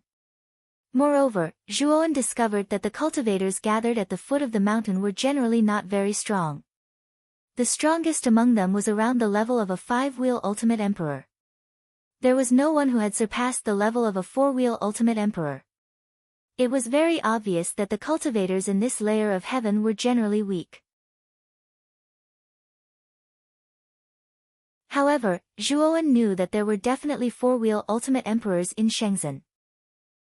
Moreover, Zhuowen discovered that the cultivators gathered at the foot of the mountain were generally not very strong. The strongest among them was around the level of a 5-wheel Ultimate Emperor. There was no one who had surpassed the level of a 4-wheel Ultimate Emperor. It was very obvious that the cultivators in this layer of heaven were generally weak. However, Zhuowen knew that there were definitely 4-wheel Ultimate Emperors in Shenzhen.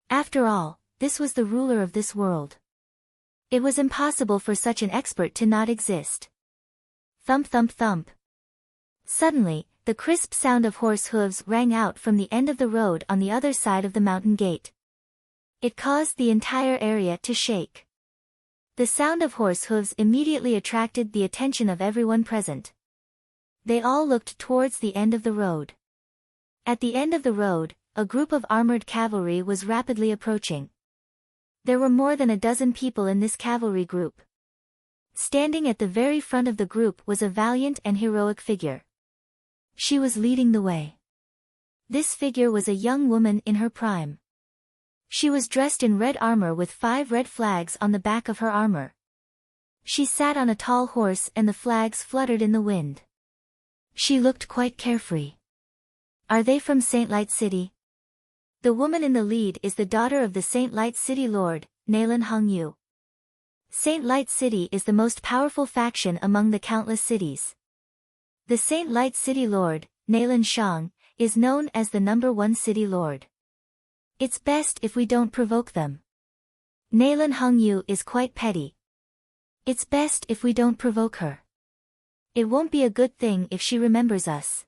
After all, this was the ruler of this world. It was impossible for such an expert to not exist. Thump thump thump. Suddenly, the crisp sound of horse hooves rang out from the end of the road on the other side of the mountain gate. It caused the entire area to shake. The sound of horse hooves immediately attracted the attention of everyone present. They all looked towards the end of the road. At the end of the road, a group of armored cavalry was rapidly approaching. There were more than a dozen people in this cavalry group. Standing at the very front of the group was a valiant and heroic figure. She was leading the way. This figure was a young woman in her prime. She was dressed in red armor with 5 red flags on the back of her armor. She sat on a tall horse and the flags fluttered in the wind. She looked quite carefree. Are they from Saint Light City? The woman in the lead is the daughter of the Saint Light City Lord, Naylan Hongyu. Saint Light City is the most powerful faction among the countless cities. The Saint Light City Lord, Naylan Shang, is known as the #1 city lord. It's best if we don't provoke them. Naylan Hongyu is quite petty. It's best if we don't provoke her. It won't be a good thing if she remembers us.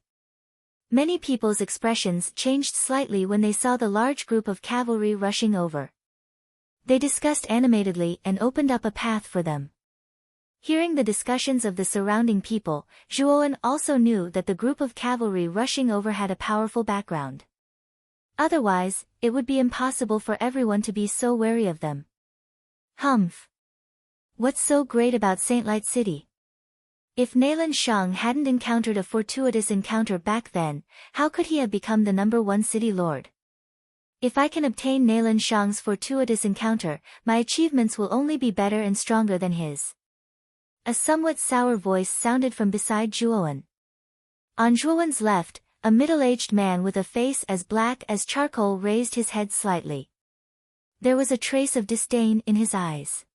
Many people's expressions changed slightly when they saw the large group of cavalry rushing over. They discussed animatedly and opened up a path for them. Hearing the discussions of the surrounding people, Zhuowen also knew that the group of cavalry rushing over had a powerful background. Otherwise, it would be impossible for everyone to be so wary of them. Humph! What's so great about Saint Light City? If Naylan Shang hadn't encountered a fortuitous encounter back then, how could he have become the #1 city lord? If I can obtain Naylan Shang's fortuitous encounter, my achievements will only be better and stronger than his. A somewhat sour voice sounded from beside Zhuowen. On Zhuowen's left, a middle-aged man with a face as black as charcoal raised his head slightly. There was a trace of disdain in his eyes.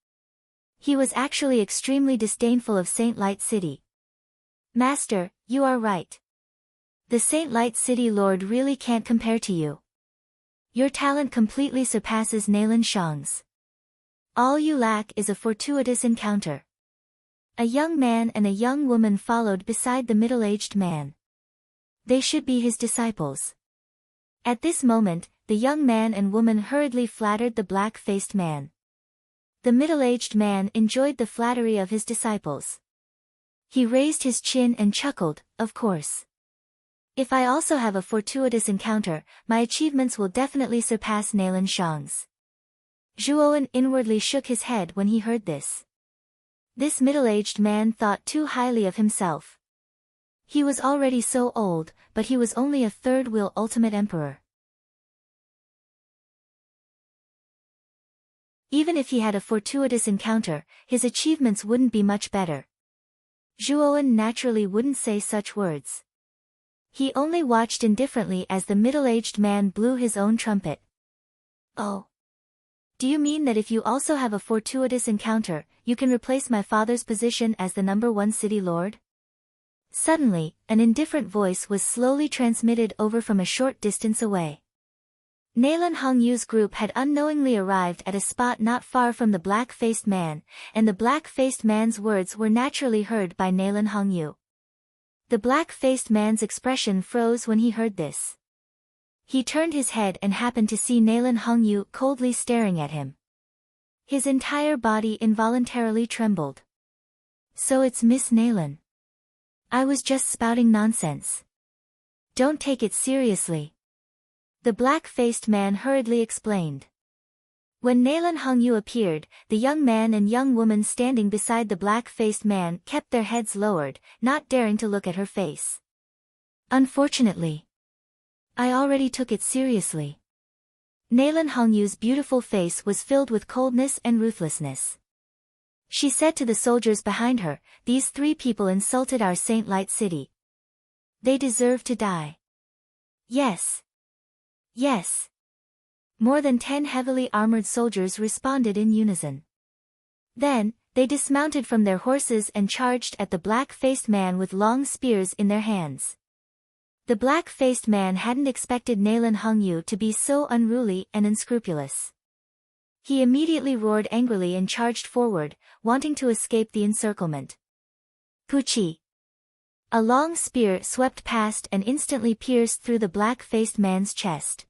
He was actually extremely disdainful of Saint Light City. Master, you are right. The Saint Light City Lord really can't compare to you. Your talent completely surpasses Naylan Shang's. All you lack is a fortuitous encounter. A young man and a young woman followed beside the middle-aged man. They should be his disciples. At this moment, the young man and woman hurriedly flattered the black-faced man. The middle-aged man enjoyed the flattery of his disciples. He raised his chin and chuckled, of course. If I also have a fortuitous encounter, my achievements will definitely surpass Naylan Shang's. Zhuowen inwardly shook his head when he heard this. This middle-aged man thought too highly of himself. He was already so old, but he was only a 3rd-wheel Ultimate Emperor. Even if he had a fortuitous encounter, his achievements wouldn't be much better. Zhuowen naturally wouldn't say such words. He only watched indifferently as the middle-aged man blew his own trumpet. Oh. Do you mean that if you also have a fortuitous encounter, you can replace my father's position as the #1 city lord? Suddenly, an indifferent voice was slowly transmitted over from a short distance away. Naylan Hongyu's group had unknowingly arrived at a spot not far from the black-faced man, and the black-faced man's words were naturally heard by Naylan Hongyu. The black-faced man's expression froze when he heard this. He turned his head and happened to see Naylan Hongyu coldly staring at him. His entire body involuntarily trembled. So it's Miss Naylan. I was just spouting nonsense. Don't take it seriously. The black-faced man hurriedly explained. When Nalan Hongyu appeared, the young man and young woman standing beside the black-faced man kept their heads lowered, not daring to look at her face. Unfortunately, I already took it seriously. Nalan Hongyu's beautiful face was filled with coldness and ruthlessness. She said to the soldiers behind her, "These 3 people insulted our Saint Light City. They deserve to die." Yes. Yes. More than 10 heavily armored soldiers responded in unison. Then, they dismounted from their horses and charged at the black-faced man with long spears in their hands. The black-faced man hadn't expected Nalan Hongyu to be so unruly and unscrupulous. He immediately roared angrily and charged forward, wanting to escape the encirclement. Puchi! A long spear swept past and instantly pierced through the black-faced man's chest.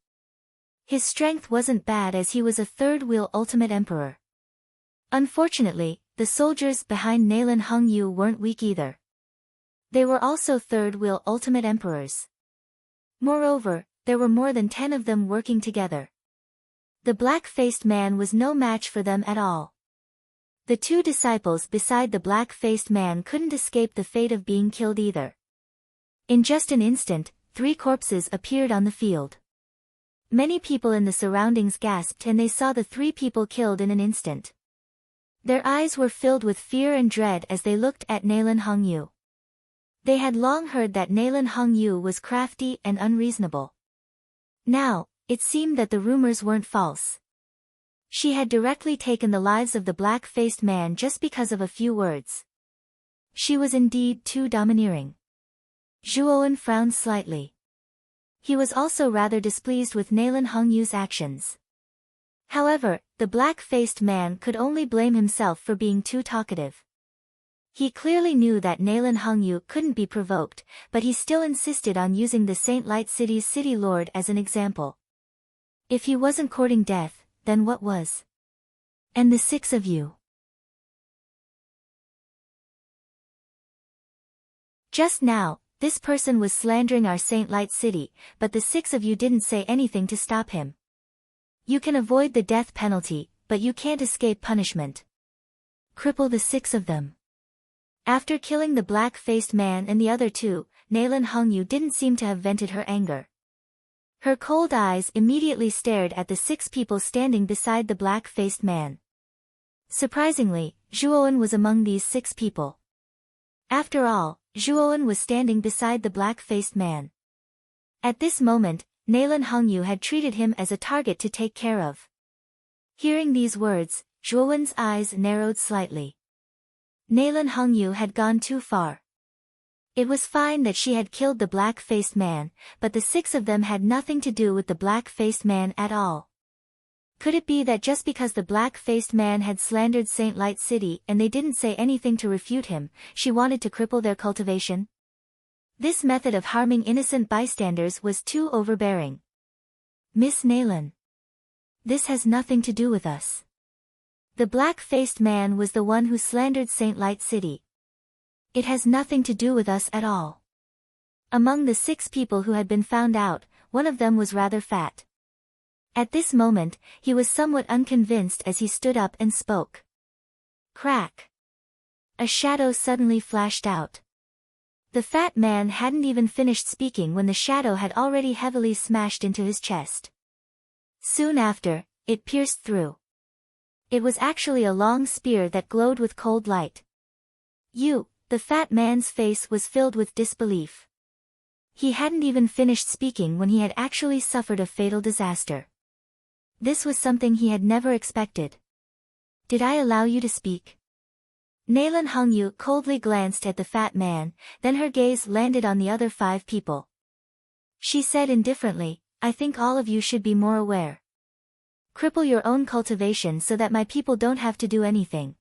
His strength wasn't bad as he was a third-wheel ultimate emperor. Unfortunately, the soldiers behind Nalan Hongyu weren't weak either. They were also third-wheel ultimate emperors. Moreover, there were more than 10 of them working together. The black-faced man was no match for them at all. The 2 disciples beside the black-faced man couldn't escape the fate of being killed either. In just an instant, 3 corpses appeared on the field. Many people in the surroundings gasped and they saw the 3 people killed in an instant. Their eyes were filled with fear and dread as they looked at Nalan Hongyu. They had long heard that Nalan Hongyu was crafty and unreasonable. Now, it seemed that the rumors weren't false. She had directly taken the lives of the black-faced man just because of a few words. She was indeed too domineering. Zhuowen frowned slightly. He was also rather displeased with Nalan Hongyu's actions. However, the black-faced man could only blame himself for being too talkative. He clearly knew that Nalan Hongyu couldn't be provoked, but he still insisted on using the Saint Light City's city lord as an example. If he wasn't courting death, then what was? And the 6 of you? Just now, this person was slandering our Saint Light City, but the 6 of you didn't say anything to stop him. You can avoid the death penalty, but you can't escape punishment. Cripple the 6 of them. After killing the black-faced man and the other 2, Nalan Hongyu didn't seem to have vented her anger. Her cold eyes immediately stared at the 6 people standing beside the black-faced man. Surprisingly, Zhuowen was among these 6 people. After all, Zhuowen was standing beside the black-faced man. At this moment, Nalan Hongyu had treated him as a target to take care of. Hearing these words, Zhuowen's eyes narrowed slightly. Nalan Hongyu had gone too far. It was fine that she had killed the black-faced man, but the 6 of them had nothing to do with the black-faced man at all. Could it be that just because the black-faced man had slandered Saint Light City and they didn't say anything to refute him, she wanted to cripple their cultivation? This method of harming innocent bystanders was too overbearing. Miss Nalan. This has nothing to do with us. The black-faced man was the one who slandered Saint Light City. It has nothing to do with us at all. Among the 6 people who had been found out, one of them was rather fat. At this moment, he was somewhat unconvinced as he stood up and spoke. Crack! A shadow suddenly flashed out. The fat man hadn't even finished speaking when the shadow had already heavily smashed into his chest. Soon after, it pierced through. It was actually a long spear that glowed with cold light. The fat man's face was filled with disbelief. He hadn't even finished speaking when he had actually suffered a fatal disaster. This was something he had never expected. Did I allow you to speak? Nalan Hongyu coldly glanced at the fat man, then her gaze landed on the other 5 people. She said indifferently, I think all of you should be more aware. Cripple your own cultivation so that my people don't have to do anything.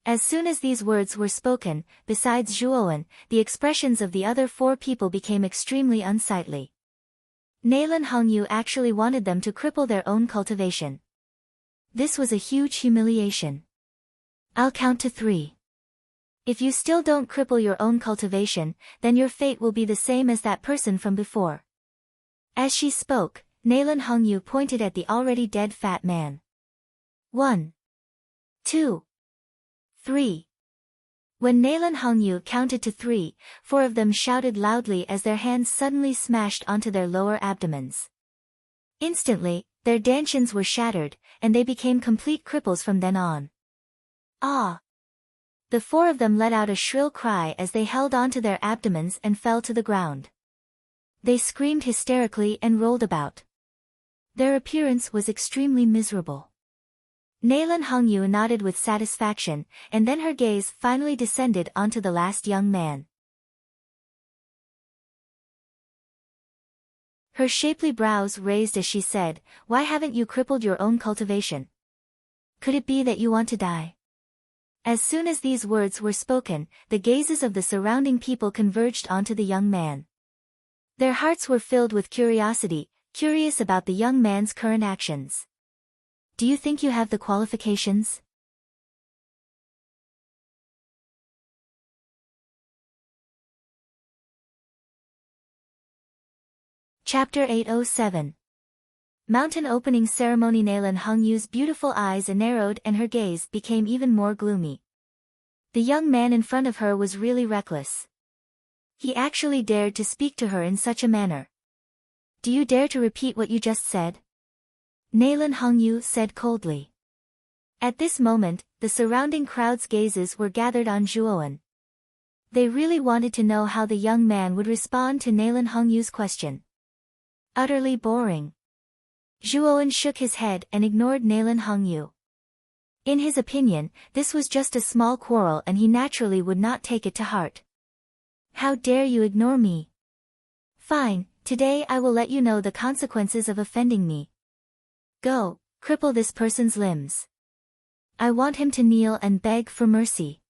As soon as these words were spoken, besides Zhuowen, the expressions of the other 4 people became extremely unsightly. Nalan Hongyu actually wanted them to cripple their own cultivation. This was a huge humiliation. I'll count to 3. If you still don't cripple your own cultivation, then your fate will be the same as that person from before. As she spoke, Nalan Hongyu pointed at the already dead fat man. 1, 2, 3. When Nalan Hongyu counted to 3, 4 of them shouted loudly as their hands suddenly smashed onto their lower abdomens. Instantly, their dantians were shattered, and they became complete cripples from then on. Ah! The 4 of them let out a shrill cry as they held onto their abdomens and fell to the ground. They screamed hysterically and rolled about. Their appearance was extremely miserable. Nalan Hongyu nodded with satisfaction, and then her gaze finally descended onto the last young man. Her shapely brows raised as she said, "Why haven't you crippled your own cultivation? Could it be that you want to die?" As soon as these words were spoken, the gazes of the surrounding people converged onto the young man. Their hearts were filled with curiosity, curious about the young man's current actions. Do you think you have the qualifications? Chapter 807. Mountain Opening Ceremony. Nalan Hongyu's beautiful eyes narrowed and her gaze became even more gloomy. The young man in front of her was really reckless. He actually dared to speak to her in such a manner. "Do you dare to repeat what you just said?" Nalan Hongyu said coldly. At this moment, the surrounding crowd's gazes were gathered on Zhuowen. They really wanted to know how the young man would respond to Nalan Hongyu's question. Utterly boring. Zhuowen shook his head and ignored Nalan Hongyu. In his opinion, this was just a small quarrel and he naturally would not take it to heart. "How dare you ignore me? Fine, today I will let you know the consequences of offending me. Go, cripple this person's limbs. I want him to kneel and beg for mercy."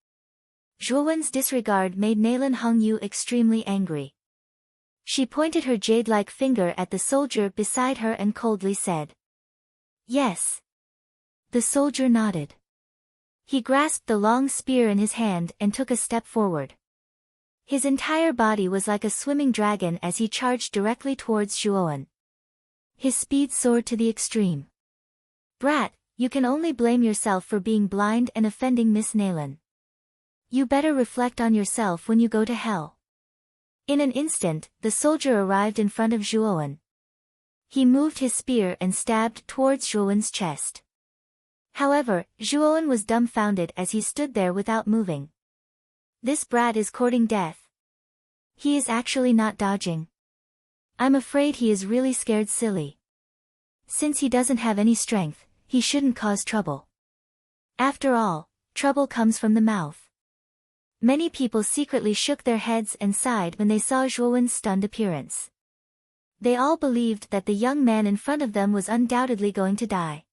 Zhuowen's disregard made Nalan Hongyu extremely angry. She pointed her jade-like finger at the soldier beside her and coldly said, "Yes." The soldier nodded. He grasped the long spear in his hand and took a step forward. His entire body was like a swimming dragon as he charged directly towards Zhuowen. His speed soared to the extreme. "Brat, you can only blame yourself for being blind and offending Miss Nalan. You better reflect on yourself when you go to hell." In an instant, the soldier arrived in front of Zhuowen. He moved his spear and stabbed towards Zhuowen's chest. However, Zhuowen was dumbfounded as he stood there without moving. This brat is courting death. He is actually not dodging. I'm afraid he is really scared silly. Since he doesn't have any strength, he shouldn't cause trouble. After all, trouble comes from the mouth. Many people secretly shook their heads and sighed when they saw Zhuowen's stunned appearance. They all believed that the young man in front of them was undoubtedly going to die.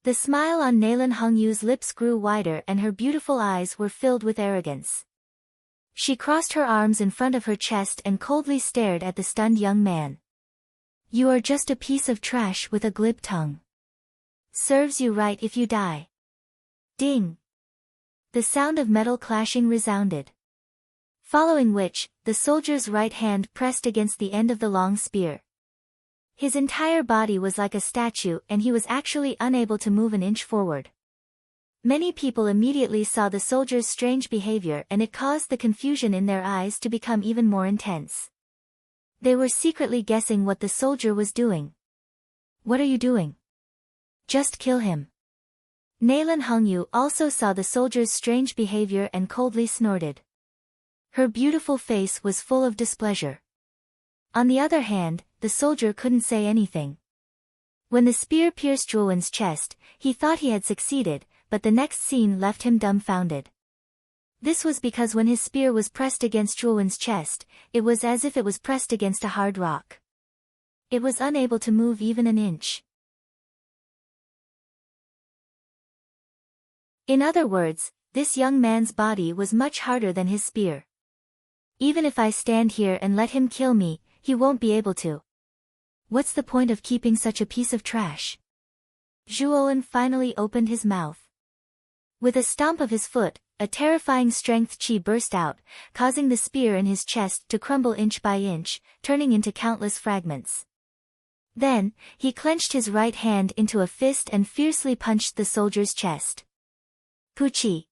The smile on Nalan Hongyu's lips grew wider and her beautiful eyes were filled with arrogance. She crossed her arms in front of her chest and coldly stared at the stunned young man. "You are just a piece of trash with a glib tongue. Serves you right if you die." Ding! The sound of metal clashing resounded. Following which, the soldier's right hand pressed against the end of the long spear. His entire body was like a statue and he was actually unable to move an inch forward. Many people immediately saw the soldier's strange behavior and it caused the confusion in their eyes to become even more intense. They were secretly guessing what the soldier was doing. "What are you doing? Just kill him." Nalan Hongyu also saw the soldier's strange behavior and coldly snorted. Her beautiful face was full of displeasure. On the other hand, the soldier couldn't say anything. When the spear pierced Zhuowen's chest, he thought he had succeeded, but the next scene left him dumbfounded. This was because when his spear was pressed against Zhuowen's chest, it was as if it was pressed against a hard rock. It was unable to move even an inch. In other words, this young man's body was much harder than his spear. Even if I stand here and let him kill me, he won't be able to. What's the point of keeping such a piece of trash? Zhuowen finally opened his mouth. With a stomp of his foot, a terrifying strength chi burst out, causing the spear in his chest to crumble inch by inch, turning into countless fragments. Then, he clenched his right hand into a fist and fiercely punched the soldier's chest. Puchi.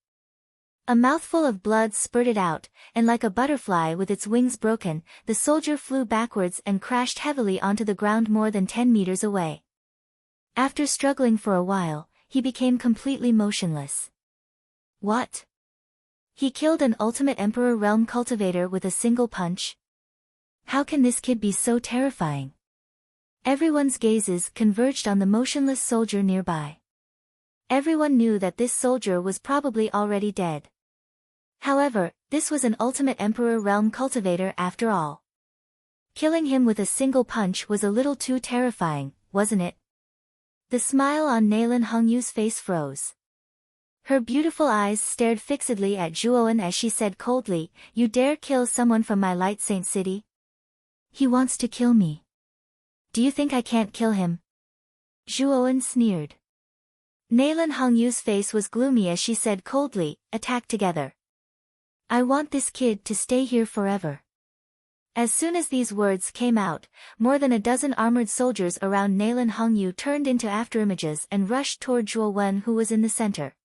A mouthful of blood spurted out, and like a butterfly with its wings broken, the soldier flew backwards and crashed heavily onto the ground more than 10 meters away. After struggling for a while, he became completely motionless. What? He killed an Ultimate Emperor Realm cultivator with a single punch? How can this kid be so terrifying? Everyone's gazes converged on the motionless soldier nearby. Everyone knew that this soldier was probably already dead. However, this was an Ultimate Emperor Realm cultivator after all. Killing him with a single punch was a little too terrifying, wasn't it? The smile on Nalan Hongyu's face froze. Her beautiful eyes stared fixedly at Zhuowen as she said coldly, "You dare kill someone from my Light Saint City? He wants to kill me. Do you think I can't kill him?" Zhuowen sneered. Nalan Hongyu's face was gloomy as she said coldly, "Attack together. I want this kid to stay here forever." As soon as these words came out, more than a dozen armored soldiers around Nalan Hongyu turned into afterimages and rushed toward Zhuowen, who was in the center.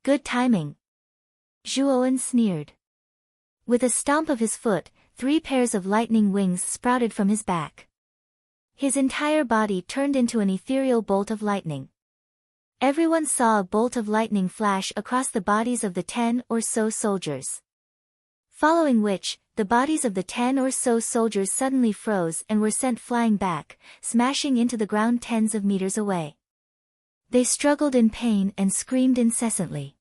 "Good timing." Zhuowen sneered. With a stomp of his foot, 3 pairs of lightning wings sprouted from his back. His entire body turned into an ethereal bolt of lightning. Everyone saw a bolt of lightning flash across the bodies of the 10 or so soldiers. Following which, the bodies of the 10 or so soldiers suddenly froze and were sent flying back, smashing into the ground tens of meters away. They struggled in pain and screamed incessantly.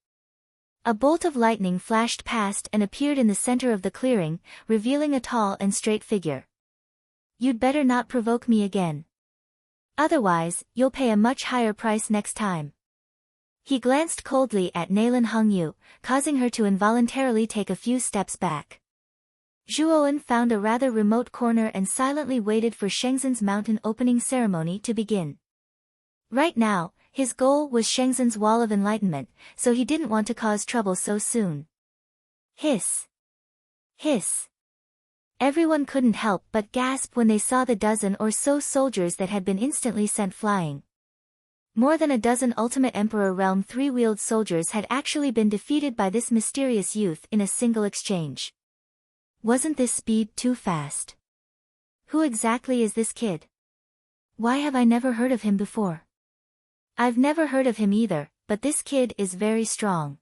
A bolt of lightning flashed past and appeared in the center of the clearing, revealing a tall and straight figure. "You'd better not provoke me again. Otherwise, you'll pay a much higher price next time." He glanced coldly at Nalan Hongyu, causing her to involuntarily take a few steps back. Zhuowen found a rather remote corner and silently waited for Shengzhen's mountain opening ceremony to begin. Right now, his goal was Shengzhen's Wall of Enlightenment, so he didn't want to cause trouble so soon. Hiss! Hiss! Everyone couldn't help but gasp when they saw the dozen or so soldiers that had been instantly sent flying. More than a dozen Ultimate Emperor Realm 3-wheeled soldiers had actually been defeated by this mysterious youth in a single exchange. Wasn't this speed too fast? Who exactly is this kid? Why have I never heard of him before? I've never heard of him either, but this kid is very strong.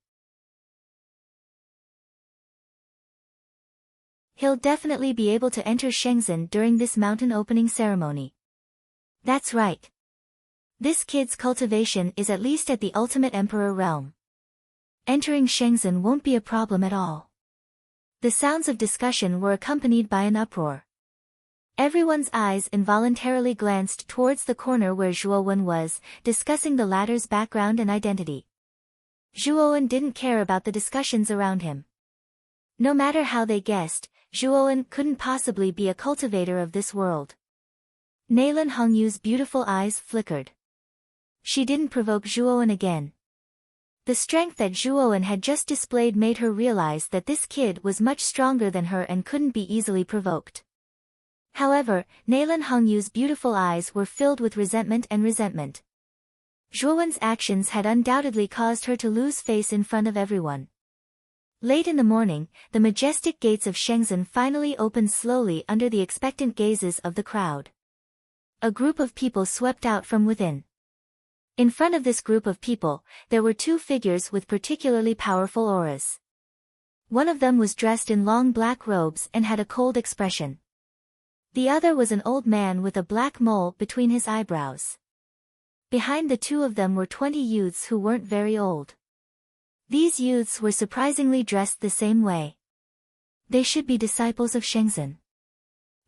He'll definitely be able to enter Shenzhen during this mountain opening ceremony. That's right. This kid's cultivation is at least at the Ultimate Emperor realm. Entering Shenzhen won't be a problem at all. The sounds of discussion were accompanied by an uproar. Everyone's eyes involuntarily glanced towards the corner where Zhuowen was, discussing the latter's background and identity. Zhuowen didn't care about the discussions around him. No matter how they guessed, Zhuowen couldn't possibly be a cultivator of this world. Nalan Hongyu's beautiful eyes flickered. She didn't provoke Zhuowen again. The strength that Zhuowen had just displayed made her realize that this kid was much stronger than her and couldn't be easily provoked. However, Nalan Hongyu's beautiful eyes were filled with resentment. Zhuowen's actions had undoubtedly caused her to lose face in front of everyone. Late in the morning, the majestic gates of Shenzhen finally opened slowly under the expectant gazes of the crowd. A group of people swept out from within. In front of this group of people, there were 2 figures with particularly powerful auras. One of them was dressed in long black robes and had a cold expression. The other was an old man with a black mole between his eyebrows. Behind the 2 of them were 20 youths who weren't very old. These youths were surprisingly dressed the same way. They should be disciples of Shenzhen.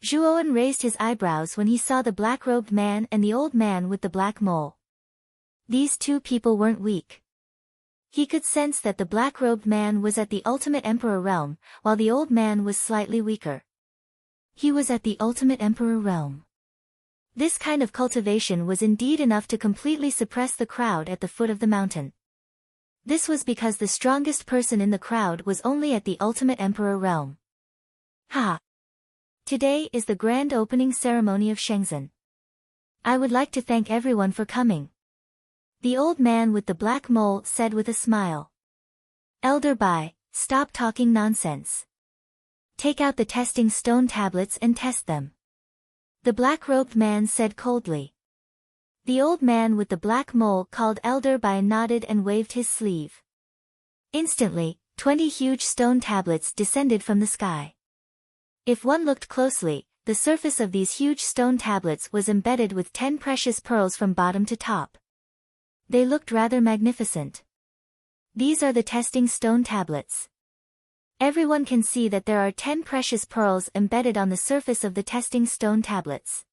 Zhuowen raised his eyebrows when he saw the black-robed man and the old man with the black mole. These 2 people weren't weak. He could sense that the black-robed man was at the Ultimate Emperor realm, while the old man was slightly weaker. He was at the Ultimate Emperor realm. This kind of cultivation was indeed enough to completely suppress the crowd at the foot of the mountain. This was because the strongest person in the crowd was only at the ultimate emperor realm. Ha! Today is the grand opening ceremony of Shenzhen. I would like to thank everyone for coming. The old man with the black mole said with a smile. Elder Bai, stop talking nonsense. Take out the testing stone tablets and test them. The black-robed man said coldly. The old man with the black mole called Elder Bai nodded and waved his sleeve. Instantly, 20 huge stone tablets descended from the sky. If one looked closely, the surface of these huge stone tablets was embedded with 10 precious pearls from bottom to top. They looked rather magnificent. These are the testing stone tablets. Everyone can see that there are 10 precious pearls embedded on the surface of the testing stone tablets.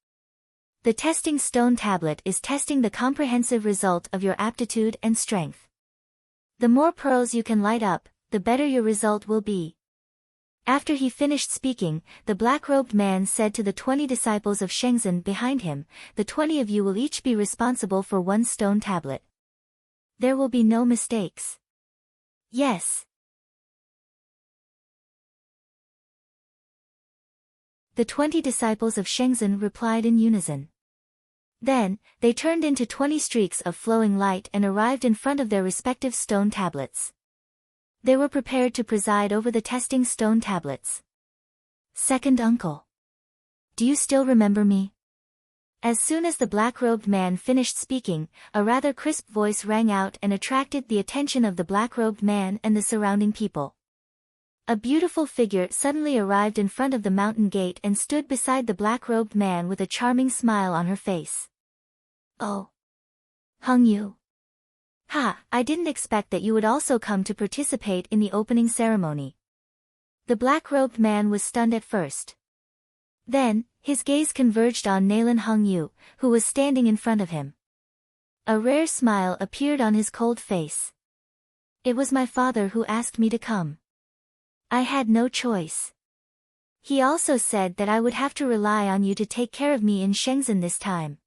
The testing stone tablet is testing the comprehensive result of your aptitude and strength. The more pearls you can light up, the better your result will be. After he finished speaking, the black-robed man said to the 20 disciples of Shenzhen behind him, the 20 of you will each be responsible for 1 stone tablet. There will be no mistakes. Yes. The 20 disciples of Shenzhen replied in unison. Then, they turned into 20 streaks of flowing light and arrived in front of their respective stone tablets. They were prepared to preside over the testing stone tablets. Second uncle. Do you still remember me? As soon as the black-robed man finished speaking, a rather crisp voice rang out and attracted the attention of the black-robed man and the surrounding people. A beautiful figure suddenly arrived in front of the mountain gate and stood beside the black-robed man with a charming smile on her face. Oh. Hung Yu. Ha, I didn't expect that you would also come to participate in the opening ceremony. The black-robed man was stunned at first. Then, his gaze converged on Naylan Hung Yu, who was standing in front of him. A rare smile appeared on his cold face. It was my father who asked me to come. I had no choice. He also said that I would have to rely on you to take care of me in Shenzhen this time.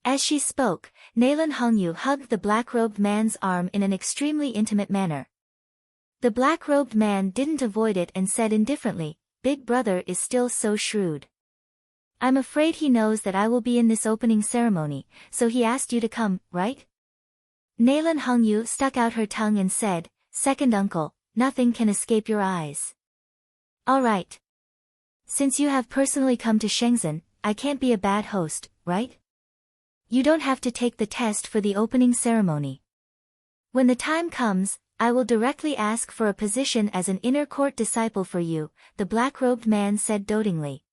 As she spoke, Naylan Hung Yu hugged the black-robed man's arm in an extremely intimate manner. The black-robed man didn't avoid it and said indifferently, Big brother is still so shrewd. I'm afraid he knows that I will be in this opening ceremony, so he asked you to come, right? Naylan Hung Yu stuck out her tongue and said, Second uncle, nothing can escape your eyes. All right. Since you have personally come to Shenzhen, I can't be a bad host, right? You don't have to take the test for the opening ceremony. When the time comes, I will directly ask for a position as an inner court disciple for you, the black-robed man said dotingly.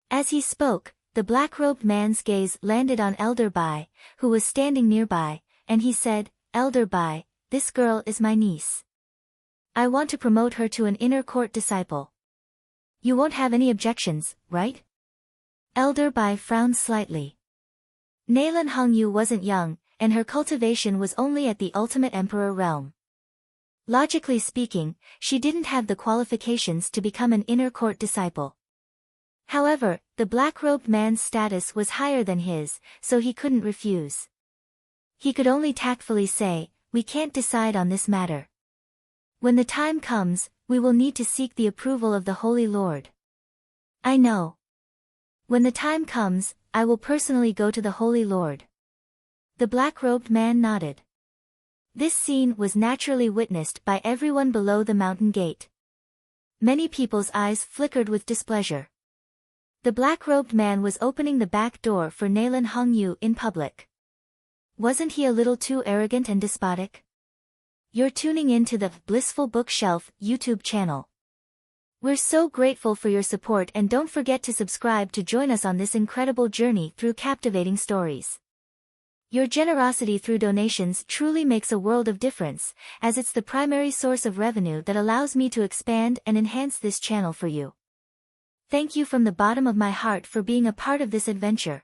As he spoke, the black-robed man's gaze landed on Elder Bai, who was standing nearby, and he said, Elder Bai, this girl is my niece. I want to promote her to an inner court disciple. You won't have any objections, right? Elder Bai frowned slightly. Naylan Hung Yu wasn't young, and her cultivation was only at the ultimate emperor realm. Logically speaking, she didn't have the qualifications to become an inner court disciple. However, the black-robed man's status was higher than his, so he couldn't refuse. He could only tactfully say, we can't decide on this matter. When the time comes, we will need to seek the approval of the Holy Lord. I know. When the time comes, I will personally go to the Holy Lord. The black-robed man nodded. This scene was naturally witnessed by everyone below the mountain gate. Many people's eyes flickered with displeasure. The black-robed man was opening the back door for Naylan Hung Yu in public. Wasn't he a little too arrogant and despotic? You're tuning in to the Blissful Bookshelf YouTube channel. We're so grateful for your support, and don't forget to subscribe to join us on this incredible journey through captivating stories. Your generosity through donations truly makes a world of difference, as it's the primary source of revenue that allows me to expand and enhance this channel for you. Thank you from the bottom of my heart for being a part of this adventure.